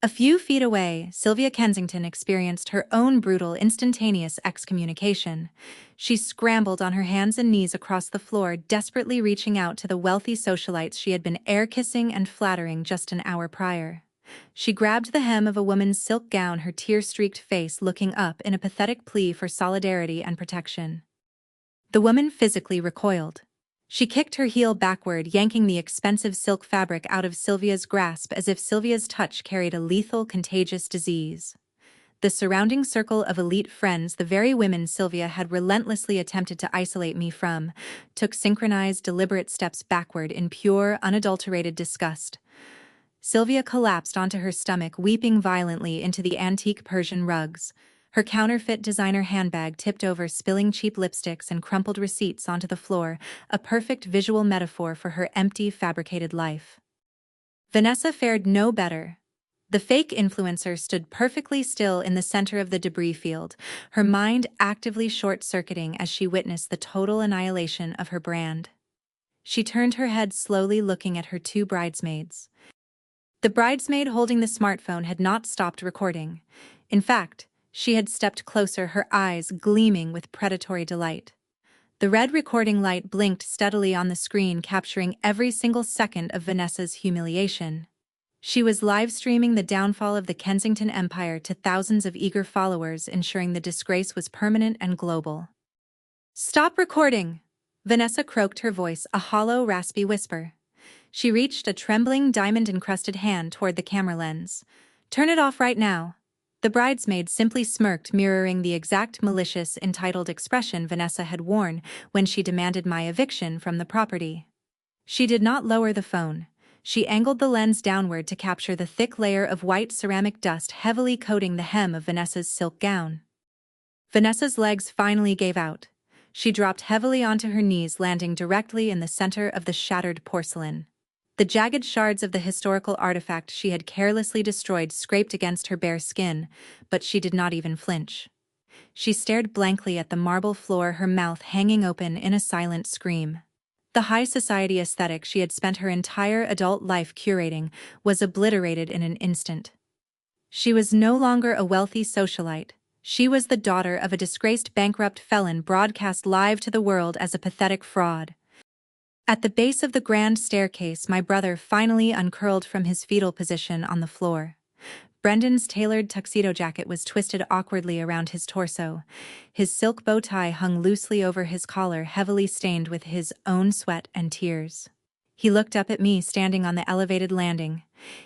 A few feet away, Sylvia Kensington experienced her own brutal, instantaneous excommunication. She scrambled on her hands and knees across the floor, desperately reaching out to the wealthy socialites she had been air-kissing and flattering just an hour prior. She grabbed the hem of a woman's silk gown, her tear-streaked face looking up in a pathetic plea for solidarity and protection. The woman physically recoiled. She kicked her heel backward, yanking the expensive silk fabric out of Sylvia's grasp as if Sylvia's touch carried a lethal, contagious disease. The surrounding circle of elite friends, the very women Sylvia had relentlessly attempted to isolate me from, took synchronized, deliberate steps backward in pure, unadulterated disgust. Sylvia collapsed onto her stomach, weeping violently into the antique Persian rugs. Her counterfeit designer handbag tipped over, spilling cheap lipsticks and crumpled receipts onto the floor, a perfect visual metaphor for her empty, fabricated life. Vanessa fared no better. The fake influencer stood perfectly still in the center of the debris field, her mind actively short-circuiting as she witnessed the total annihilation of her brand. She turned her head slowly, looking at her two bridesmaids. The bridesmaid holding the smartphone had not stopped recording. In fact, she had stepped closer, her eyes gleaming with predatory delight. The red recording light blinked steadily on the screen, capturing every single second of Vanessa's humiliation. She was live-streaming the downfall of the Kensington Empire to thousands of eager followers, ensuring the disgrace was permanent and global. "Stop recording!" Vanessa croaked, her voice a hollow, raspy whisper. She reached a trembling, diamond-encrusted hand toward the camera lens. "Turn it off right now." The bridesmaid simply smirked, mirroring the exact malicious, entitled expression Vanessa had worn when she demanded my eviction from the property. She did not lower the phone. She angled the lens downward to capture the thick layer of white ceramic dust heavily coating the hem of Vanessa's silk gown. Vanessa's legs finally gave out. She dropped heavily onto her knees, landing directly in the center of the shattered porcelain. The jagged shards of the historical artifact she had carelessly destroyed scraped against her bare skin, but she did not even flinch. She stared blankly at the marble floor, her mouth hanging open in a silent scream. The high society aesthetic she had spent her entire adult life curating was obliterated in an instant. She was no longer a wealthy socialite. She was the daughter of a disgraced bankrupt felon, broadcast live to the world as a pathetic fraud. At the base of the grand staircase, my brother finally uncurled from his fetal position on the floor. Brendan's tailored tuxedo jacket was twisted awkwardly around his torso. His silk bow tie hung loosely over his collar, heavily stained with his own sweat and tears. He looked up at me, standing on the elevated landing.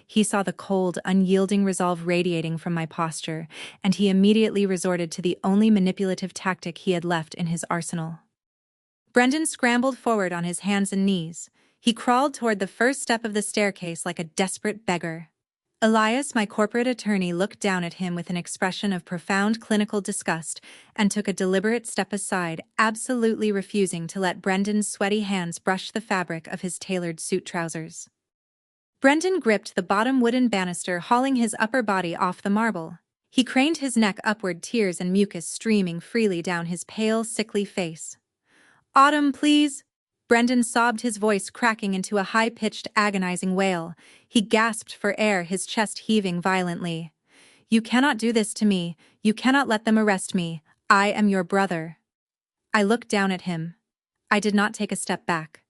He saw the cold, unyielding resolve radiating from my posture, and he immediately resorted to the only manipulative tactic he had left in his arsenal. Brendan scrambled forward on his hands and knees. He crawled toward the first step of the staircase like a desperate beggar. Elias, my corporate attorney, looked down at him with an expression of profound clinical disgust and took a deliberate step aside, absolutely refusing to let Brendan's sweaty hands brush the fabric of his tailored suit trousers. Brendan gripped the bottom wooden banister, hauling his upper body off the marble. He craned his neck upward, tears and mucus streaming freely down his pale, sickly face. "Autumn, please!" Brendan sobbed, his voice cracking into a high-pitched, agonizing wail. He gasped for air, his chest heaving violently. "You cannot do this to me. You cannot let them arrest me. I am your brother." I looked down at him. I did not take a step back.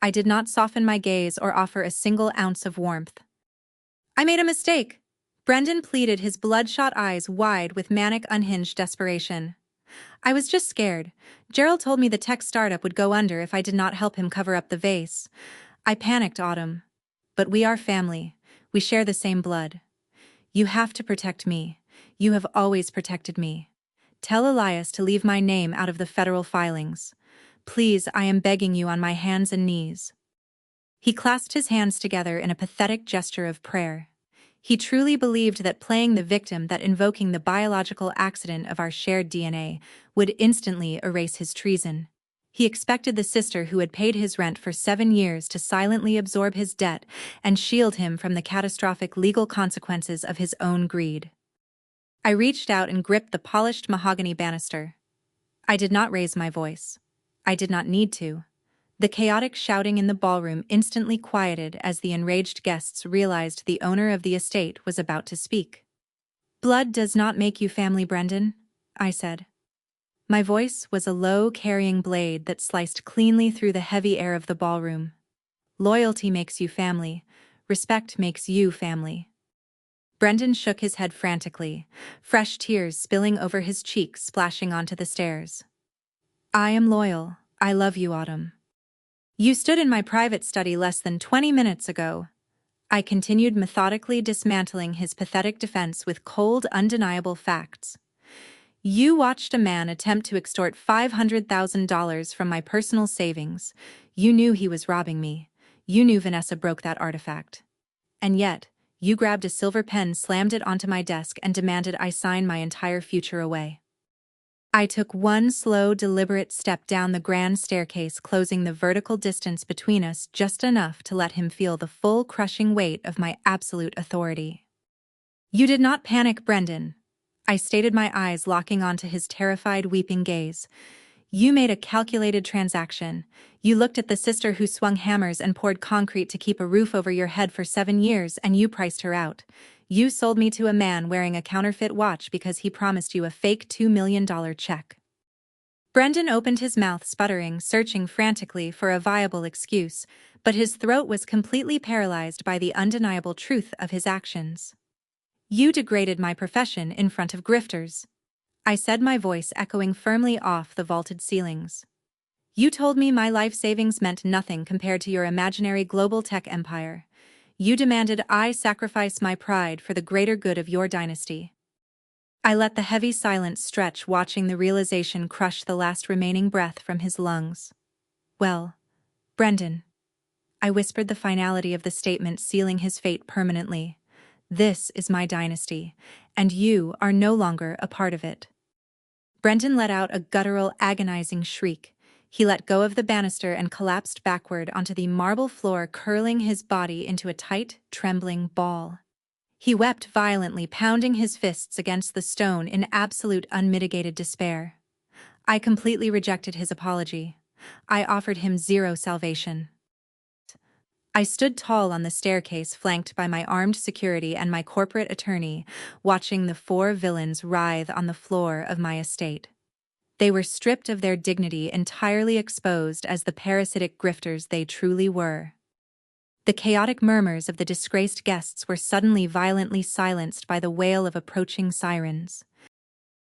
I did not soften my gaze or offer a single ounce of warmth. "I made a mistake," Brendan pleaded, his bloodshot eyes wide with manic, unhinged desperation. "I was just scared. Gerald told me the tech startup would go under if I did not help him cover up the vase. I panicked, Autumn. But we are family. We share the same blood. You have to protect me. You have always protected me. Tell Elias to leave my name out of the federal filings. Please, I am begging you on my hands and knees." He clasped his hands together in a pathetic gesture of prayer. He truly believed that playing the victim, that invoking the biological accident of our shared DNA, would instantly erase his treason. He expected the sister who had paid his rent for 7 years to silently absorb his debt and shield him from the catastrophic legal consequences of his own greed. I reached out and gripped the polished mahogany banister. I did not raise my voice. I did not need to. The chaotic shouting in the ballroom instantly quieted as the enraged guests realized the owner of the estate was about to speak. "Blood does not make you family, Brendan," I said. My voice was a low, carrying blade that sliced cleanly through the heavy air of the ballroom. "Loyalty makes you family. Respect makes you family." Brendan shook his head frantically, fresh tears spilling over his cheeks, splashing onto the stairs. "I am loyal. I love you, Autumn. You stood in my private study less than 20 minutes ago." I continued, methodically dismantling his pathetic defense with cold, undeniable facts. "You watched a man attempt to extort $500,000 from my personal savings. You knew he was robbing me. You knew Vanessa broke that artifact. And yet, you grabbed a silver pen, slammed it onto my desk, and demanded I sign my entire future away." I took one slow, deliberate step down the grand staircase, closing the vertical distance between us just enough to let him feel the full, crushing weight of my absolute authority. "You did not panic, Brendan," I stated, my eyes locking onto his terrified, weeping gaze. "You made a calculated transaction. You looked at the sister who swung hammers and poured concrete to keep a roof over your head for 7 years, and you priced her out. You sold me to a man wearing a counterfeit watch because he promised you a fake $2 million check." Brendan opened his mouth, sputtering, searching frantically for a viable excuse, but his throat was completely paralyzed by the undeniable truth of his actions. "You degraded my profession in front of grifters," I said, my voice echoing firmly off the vaulted ceilings. "You told me my life savings meant nothing compared to your imaginary global tech empire. You demanded I sacrifice my pride for the greater good of your dynasty." I let the heavy silence stretch, watching the realization crush the last remaining breath from his lungs. "Well, Brendan," I whispered, the finality of the statement sealing his fate permanently. "This is my dynasty, and you are no longer a part of it." Brendan let out a guttural, agonizing shriek. He let go of the banister and collapsed backward onto the marble floor, curling his body into a tight, trembling ball. He wept violently, pounding his fists against the stone in absolute, unmitigated despair. I completely rejected his apology. I offered him zero salvation. I stood tall on the staircase, flanked by my armed security and my corporate attorney, watching the 4 villains writhe on the floor of my estate. They were stripped of their dignity, entirely exposed as the parasitic grifters they truly were. The chaotic murmurs of the disgraced guests were suddenly violently silenced by the wail of approaching sirens.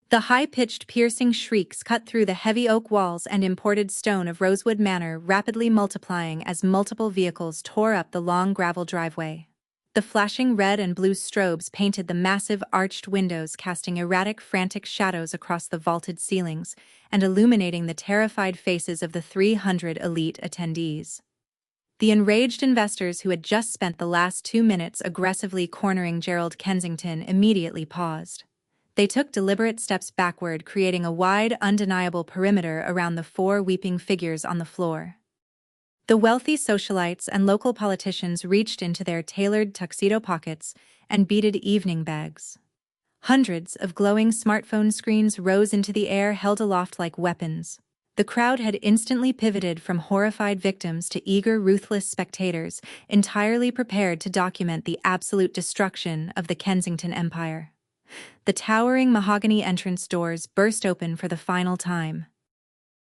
The high-pitched, piercing shrieks cut through the heavy oak walls and imported stone of Rosewood Manor, rapidly multiplying as multiple vehicles tore up the long gravel driveway. The flashing red and blue strobes painted the massive arched windows, casting erratic, frantic shadows across the vaulted ceilings and illuminating the terrified faces of the 300 elite attendees. The enraged investors who had just spent the last 2 minutes aggressively cornering Gerald Kensington immediately paused. They took deliberate steps backward, creating a wide, undeniable perimeter around the 4 weeping figures on the floor. The wealthy socialites and local politicians reached into their tailored tuxedo pockets and beaded evening bags. Hundreds of glowing smartphone screens rose into the air held aloft like weapons. The crowd had instantly pivoted from horrified victims to eager, ruthless spectators, entirely prepared to document the absolute destruction of the Kensington Empire. The towering mahogany entrance doors burst open for the final time.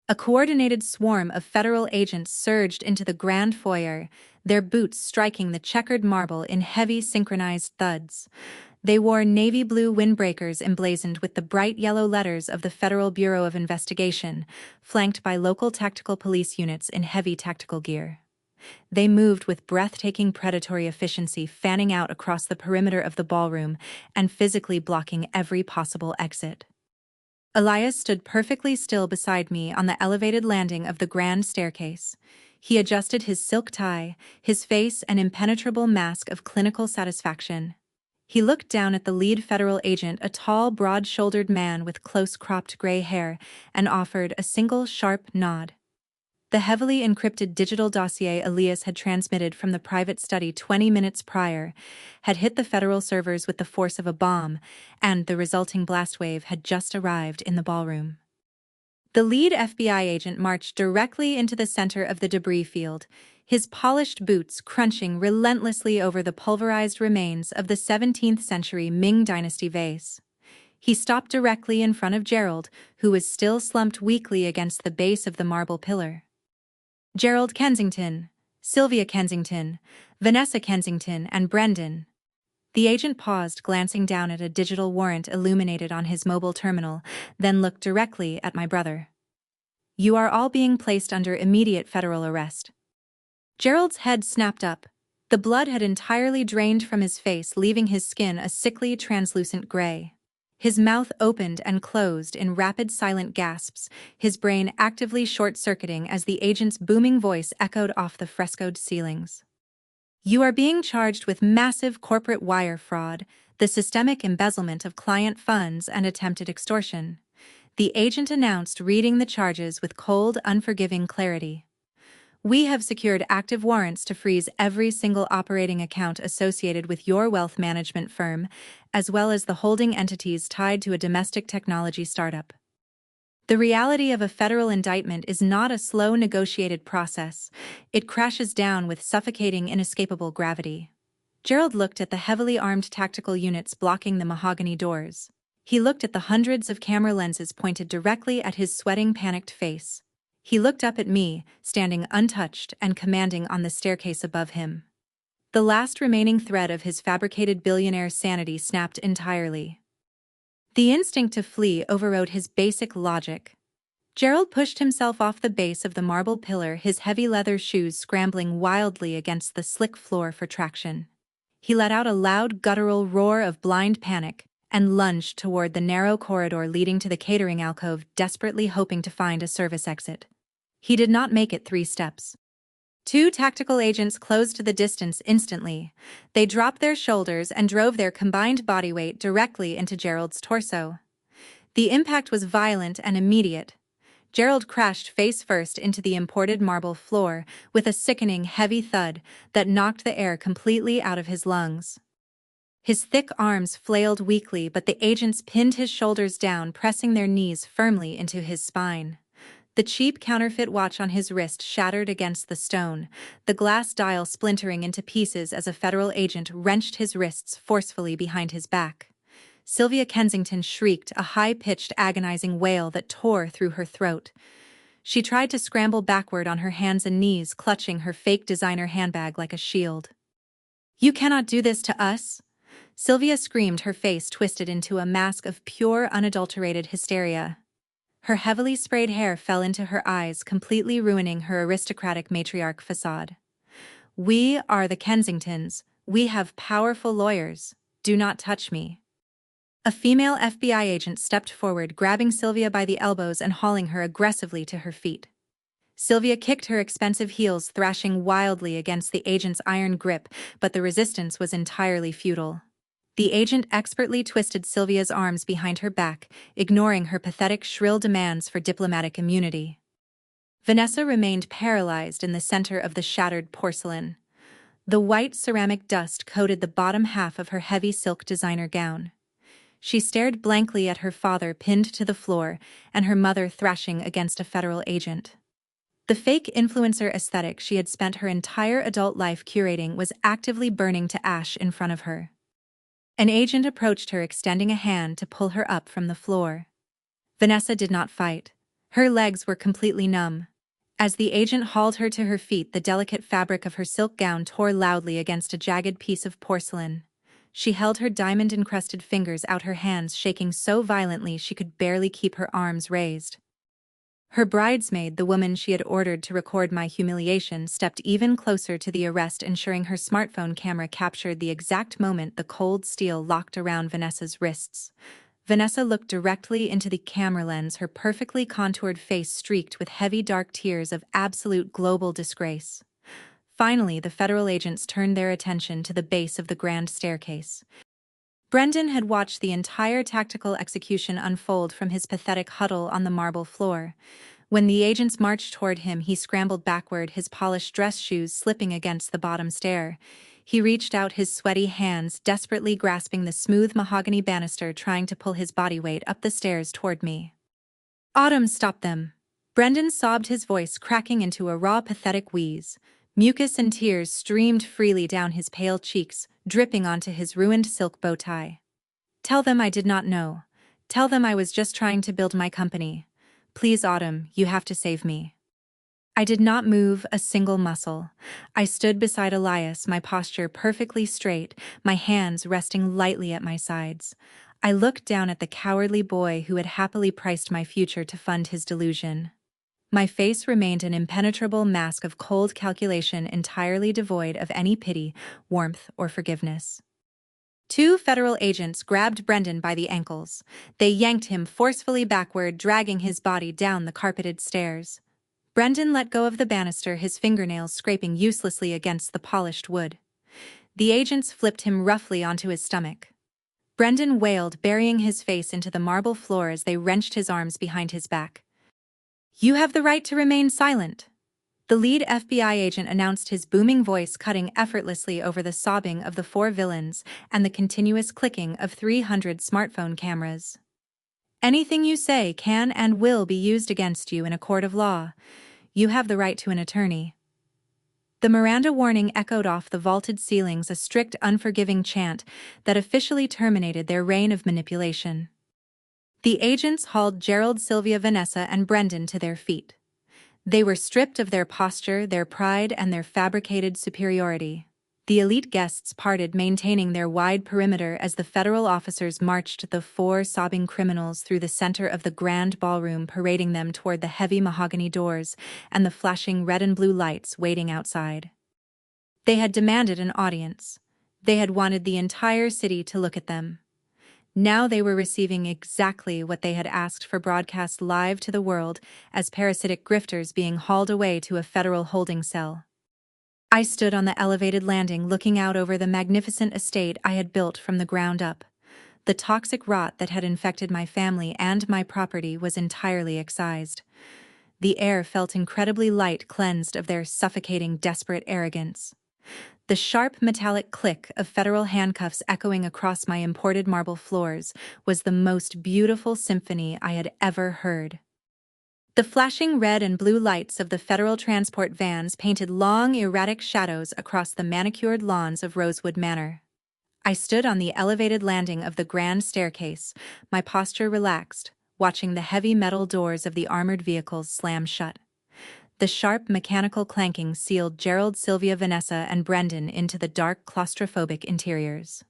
A coordinated swarm of federal agents surged into the grand foyer, their boots striking the checkered marble in heavy synchronized thuds. They wore navy blue windbreakers emblazoned with the bright yellow letters of the Federal Bureau of Investigation, flanked by local tactical police units in heavy tactical gear. They moved with breathtaking predatory efficiency, fanning out across the perimeter of the ballroom and physically blocking every possible exit. Elias stood perfectly still beside me on the elevated landing of the grand staircase. He adjusted his silk tie, his face an impenetrable mask of clinical satisfaction. He looked down at the lead federal agent, a tall, broad-shouldered man with close-cropped gray hair, and offered a single sharp nod. The heavily encrypted digital dossier Elias had transmitted from the private study 20 minutes prior had hit the federal servers with the force of a bomb, and the resulting blast wave had just arrived in the ballroom. The lead FBI agent marched directly into the center of the debris field, his polished boots crunching relentlessly over the pulverized remains of the 17th-century Ming Dynasty vase. He stopped directly in front of Gerald, who was still slumped weakly against the base of the marble pillar. Gerald Kensington, Sylvia Kensington, Vanessa Kensington, and Brendan. The agent paused, glancing down at a digital warrant illuminated on his mobile terminal, then looked directly at my brother. You are all being placed under immediate federal arrest. Gerald's head snapped up. The blood had entirely drained from his face, leaving his skin a sickly, translucent gray. His mouth opened and closed in rapid, silent gasps, his brain actively short-circuiting as the agent's booming voice echoed off the frescoed ceilings. You are being charged with massive corporate wire fraud, the systemic embezzlement of client funds, and attempted extortion. The agent announced, reading the charges with cold, unforgiving clarity. We have secured active warrants to freeze every single operating account associated with your wealth management firm, as well as the holding entities tied to a domestic technology startup. The reality of a federal indictment is not a slow, negotiated process. It crashes down with suffocating, inescapable gravity. Gerald looked at the heavily armed tactical units blocking the mahogany doors. He looked at the hundreds of camera lenses pointed directly at his sweating, panicked face. He looked up at me, standing untouched and commanding on the staircase above him. The last remaining thread of his fabricated billionaire sanity snapped entirely. The instinct to flee overrode his basic logic. Gerald pushed himself off the base of the marble pillar, his heavy leather shoes scrambling wildly against the slick floor for traction. He let out a loud, guttural roar of blind panic and lunged toward the narrow corridor leading to the catering alcove, desperately hoping to find a service exit. He did not make it 3 steps. 2 tactical agents closed the distance instantly. They dropped their shoulders and drove their combined body weight directly into Gerald's torso. The impact was violent and immediate. Gerald crashed face first into the imported marble floor with a sickening, heavy thud that knocked the air completely out of his lungs. His thick arms flailed weakly, but the agents pinned his shoulders down, pressing their knees firmly into his spine. The cheap counterfeit watch on his wrist shattered against the stone, the glass dial splintering into pieces as a federal agent wrenched his wrists forcefully behind his back. Sylvia Kensington shrieked, a high-pitched, agonizing wail that tore through her throat. She tried to scramble backward on her hands and knees, clutching her fake designer handbag like a shield. "You cannot do this to us!" Sylvia screamed, her face twisted into a mask of pure, unadulterated hysteria. Her heavily sprayed hair fell into her eyes, completely ruining her aristocratic matriarch facade. "We are the Kensingtons. We have powerful lawyers. Do not touch me." A female FBI agent stepped forward, grabbing Sylvia by the elbows and hauling her aggressively to her feet. Sylvia kicked her expensive heels, thrashing wildly against the agent's iron grip, but the resistance was entirely futile. The agent expertly twisted Sylvia's arms behind her back, ignoring her pathetic, shrill demands for diplomatic immunity. Vanessa remained paralyzed in the center of the shattered porcelain. The white ceramic dust coated the bottom half of her heavy silk designer gown. She stared blankly at her father pinned to the floor and her mother thrashing against a federal agent. The fake influencer aesthetic she had spent her entire adult life curating was actively burning to ash in front of her. An agent approached her, extending a hand to pull her up from the floor. Vanessa did not fight. Her legs were completely numb. As the agent hauled her to her feet, the delicate fabric of her silk gown tore loudly against a jagged piece of porcelain. She held her diamond-encrusted fingers out, her hands shaking so violently she could barely keep her arms raised. Her bridesmaid, the woman she had ordered to record my humiliation, stepped even closer to the arrest, ensuring her smartphone camera captured the exact moment the cold steel locked around Vanessa's wrists. Vanessa looked directly into the camera lens, her perfectly contoured face streaked with heavy dark tears of absolute global disgrace. Finally, the federal agents turned their attention to the base of the grand staircase. Brendan had watched the entire tactical execution unfold from his pathetic huddle on the marble floor. When the agents marched toward him, he scrambled backward, his polished dress shoes slipping against the bottom stair. He reached out his sweaty hands, desperately grasping the smooth mahogany banister, trying to pull his body weight up the stairs toward me. "Autumn, stop them!" Brendan sobbed, his voice cracking into a raw, pathetic wheeze. Mucus and tears streamed freely down his pale cheeks, dripping onto his ruined silk bow tie. "Tell them I did not know. Tell them I was just trying to build my company. Please, Autumn, you have to save me." I did not move a single muscle. I stood beside Elias, my posture perfectly straight, my hands resting lightly at my sides. I looked down at the cowardly boy who had happily priced my future to fund his delusion. My face remained an impenetrable mask of cold calculation, entirely devoid of any pity, warmth, or forgiveness. Two federal agents grabbed Brendan by the ankles. They yanked him forcefully backward, dragging his body down the carpeted stairs. Brendan let go of the banister, his fingernails scraping uselessly against the polished wood. The agents flipped him roughly onto his stomach. Brendan wailed, burying his face into the marble floor as they wrenched his arms behind his back. "You have the right to remain silent," the lead FBI agent announced, his booming voice cutting effortlessly over the sobbing of the four villains and the continuous clicking of 300 smartphone cameras. "Anything you say can and will be used against you in a court of law. You have the right to an attorney." The Miranda warning echoed off the vaulted ceilings, a strict, unforgiving chant that officially terminated their reign of manipulation. The agents hauled Gerald, Sylvia, Vanessa, and Brendan to their feet. They were stripped of their posture, their pride, and their fabricated superiority. The elite guests parted, maintaining their wide perimeter as the federal officers marched the four sobbing criminals through the center of the grand ballroom, parading them toward the heavy mahogany doors and the flashing red and blue lights waiting outside. They had demanded an audience. They had wanted the entire city to look at them. Now they were receiving exactly what they had asked for, broadcast live to the world as parasitic grifters being hauled away to a federal holding cell. I stood on the elevated landing, looking out over the magnificent estate I had built from the ground up. The toxic rot that had infected my family and my property was entirely excised. The air felt incredibly light, cleansed of their suffocating, desperate arrogance. The sharp metallic click of federal handcuffs echoing across my imported marble floors was the most beautiful symphony I had ever heard. The flashing red and blue lights of the federal transport vans painted long, erratic shadows across the manicured lawns of Rosewood Manor. I stood on the elevated landing of the grand staircase, my posture relaxed, watching the heavy metal doors of the armored vehicles slam shut. The sharp mechanical clanking sealed Gerald, Sylvia, Vanessa, and Brendan into the dark, claustrophobic interiors.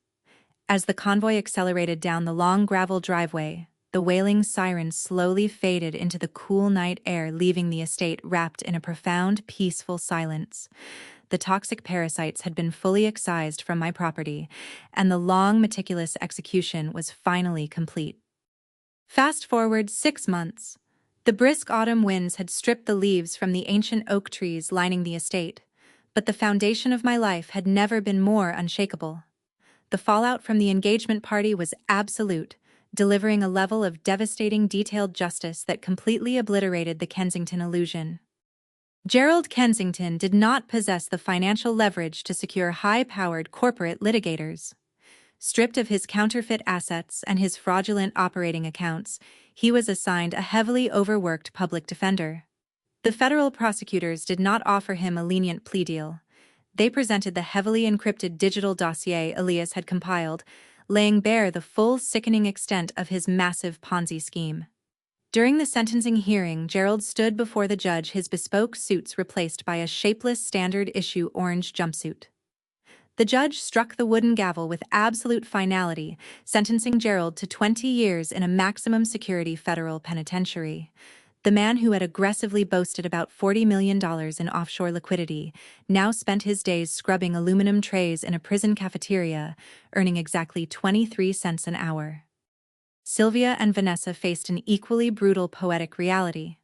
As the convoy accelerated down the long gravel driveway, the wailing sirens slowly faded into the cool night air, leaving the estate wrapped in a profound, peaceful silence. The toxic parasites had been fully excised from my property, and the long, meticulous execution was finally complete. Fast forward 6 months. The brisk autumn winds had stripped the leaves from the ancient oak trees lining the estate, but the foundation of my life had never been more unshakable. The fallout from the engagement party was absolute, delivering a level of devastating, detailed justice that completely obliterated the Kensington illusion. Gerald Kensington did not possess the financial leverage to secure high-powered corporate litigators. Stripped of his counterfeit assets and his fraudulent operating accounts, he was assigned a heavily overworked public defender. The federal prosecutors did not offer him a lenient plea deal. They presented the heavily encrypted digital dossier Elias had compiled, laying bare the full sickening extent of his massive Ponzi scheme. During the sentencing hearing, Gerald stood before the judge, his bespoke suits replaced by a shapeless standard-issue orange jumpsuit. The judge struck the wooden gavel with absolute finality, sentencing Gerald to 20 years in a maximum security federal penitentiary. The man who had aggressively boasted about $40 million in offshore liquidity now spent his days scrubbing aluminum trays in a prison cafeteria, earning exactly 23 cents an hour. Sylvia and Vanessa faced an equally brutal poetic reality.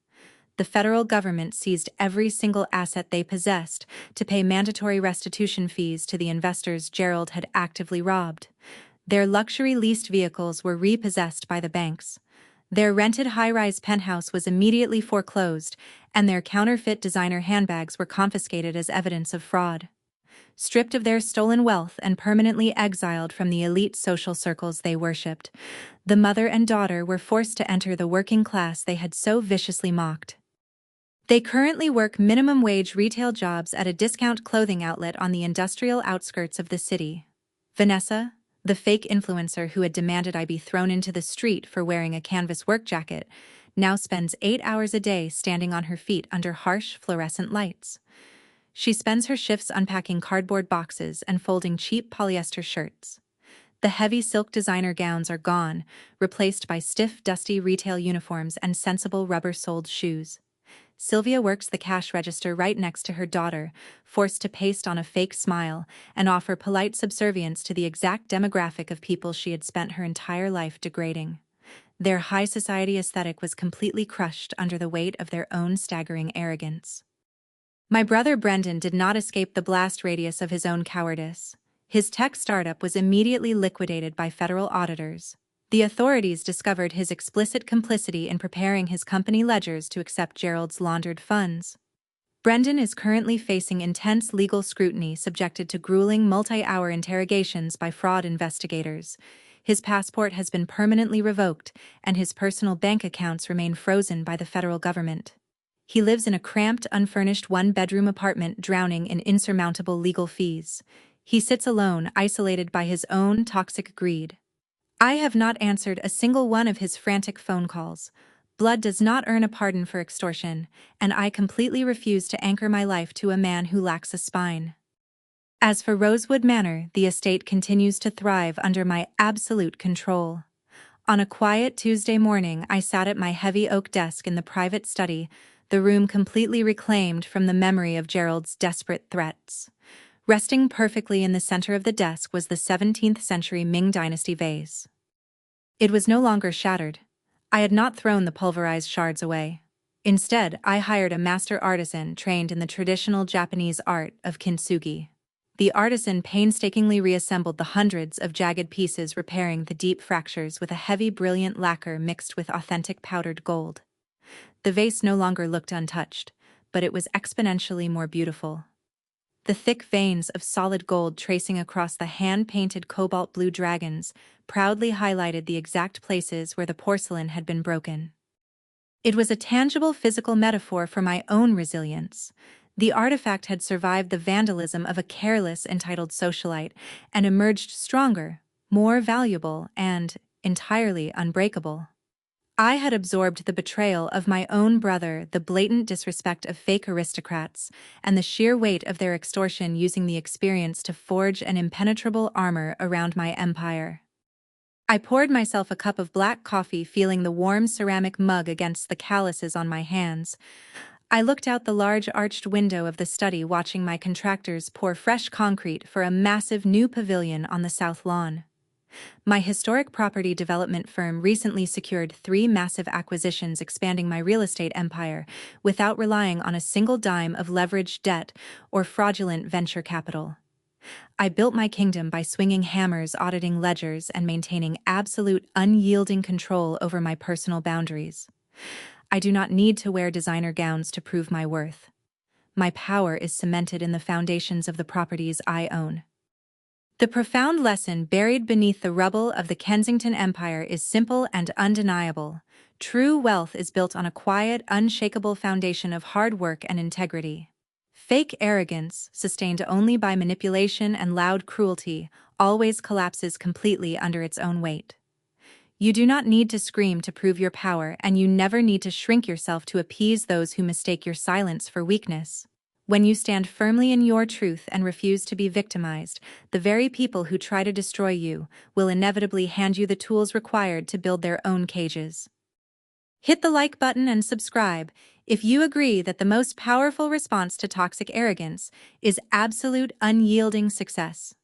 The federal government seized every single asset they possessed to pay mandatory restitution fees to the investors Gerald had actively robbed. Their luxury leased vehicles were repossessed by the banks. Their rented high-rise penthouse was immediately foreclosed, and their counterfeit designer handbags were confiscated as evidence of fraud. Stripped of their stolen wealth and permanently exiled from the elite social circles they worshipped, the mother and daughter were forced to enter the working class they had so viciously mocked. They currently work minimum-wage retail jobs at a discount clothing outlet on the industrial outskirts of the city. Vanessa, the fake influencer who had demanded I be thrown into the street for wearing a canvas work jacket, now spends 8 hours a day standing on her feet under harsh fluorescent lights. She spends her shifts unpacking cardboard boxes and folding cheap polyester shirts. The heavy silk designer gowns are gone, replaced by stiff, dusty retail uniforms and sensible rubber-soled shoes. Sylvia works the cash register right next to her daughter, forced to paste on a fake smile and offer polite subservience to the exact demographic of people she had spent her entire life degrading. Their high society aesthetic was completely crushed under the weight of their own staggering arrogance. My brother Brendan did not escape the blast radius of his own cowardice. His tech startup was immediately liquidated by federal auditors. The authorities discovered his explicit complicity in preparing his company ledgers to accept Gerald's laundered funds. Brendan is currently facing intense legal scrutiny, subjected to grueling multi-hour interrogations by fraud investigators. His passport has been permanently revoked, and his personal bank accounts remain frozen by the federal government. He lives in a cramped, unfurnished one-bedroom apartment, drowning in insurmountable legal fees. He sits alone, isolated by his own toxic greed. I have not answered a single one of his frantic phone calls. Blood does not earn a pardon for extortion, and I completely refuse to anchor my life to a man who lacks a spine. As for Rosewood Manor, the estate continues to thrive under my absolute control. On a quiet Tuesday morning, I sat at my heavy oak desk in the private study, the room completely reclaimed from the memory of Gerald's desperate threats. Resting perfectly in the center of the desk was the 17th century Ming Dynasty vase. It was no longer shattered. I had not thrown the pulverized shards away. Instead, I hired a master artisan trained in the traditional Japanese art of kintsugi. The artisan painstakingly reassembled the hundreds of jagged pieces, repairing the deep fractures with a heavy, brilliant lacquer mixed with authentic powdered gold. The vase no longer looked untouched, but it was exponentially more beautiful. The thick veins of solid gold tracing across the hand-painted cobalt blue dragons proudly highlighted the exact places where the porcelain had been broken. It was a tangible physical metaphor for my own resilience. The artifact had survived the vandalism of a careless, entitled socialite and emerged stronger, more valuable, and entirely unbreakable. I had absorbed the betrayal of my own brother, the blatant disrespect of fake aristocrats, and the sheer weight of their extortion, using the experience to forge an impenetrable armor around my empire. I poured myself a cup of black coffee, feeling the warm ceramic mug against the calluses on my hands. I looked out the large arched window of the study, watching my contractors pour fresh concrete for a massive new pavilion on the south lawn. My historic property development firm recently secured 3 massive acquisitions, expanding my real estate empire without relying on a single dime of leveraged debt or fraudulent venture capital. I built my kingdom by swinging hammers, auditing ledgers, and maintaining absolute, unyielding control over my personal boundaries. I do not need to wear designer gowns to prove my worth. My power is cemented in the foundations of the properties I own. The profound lesson buried beneath the rubble of the Kensington Empire is simple and undeniable. True wealth is built on a quiet, unshakable foundation of hard work and integrity. Fake arrogance, sustained only by manipulation and loud cruelty, always collapses completely under its own weight. You do not need to scream to prove your power, and you never need to shrink yourself to appease those who mistake your silence for weakness. When you stand firmly in your truth and refuse to be victimized, the very people who try to destroy you will inevitably hand you the tools required to build their own cages. Hit the like button and subscribe if you agree that the most powerful response to toxic arrogance is absolute unyielding success.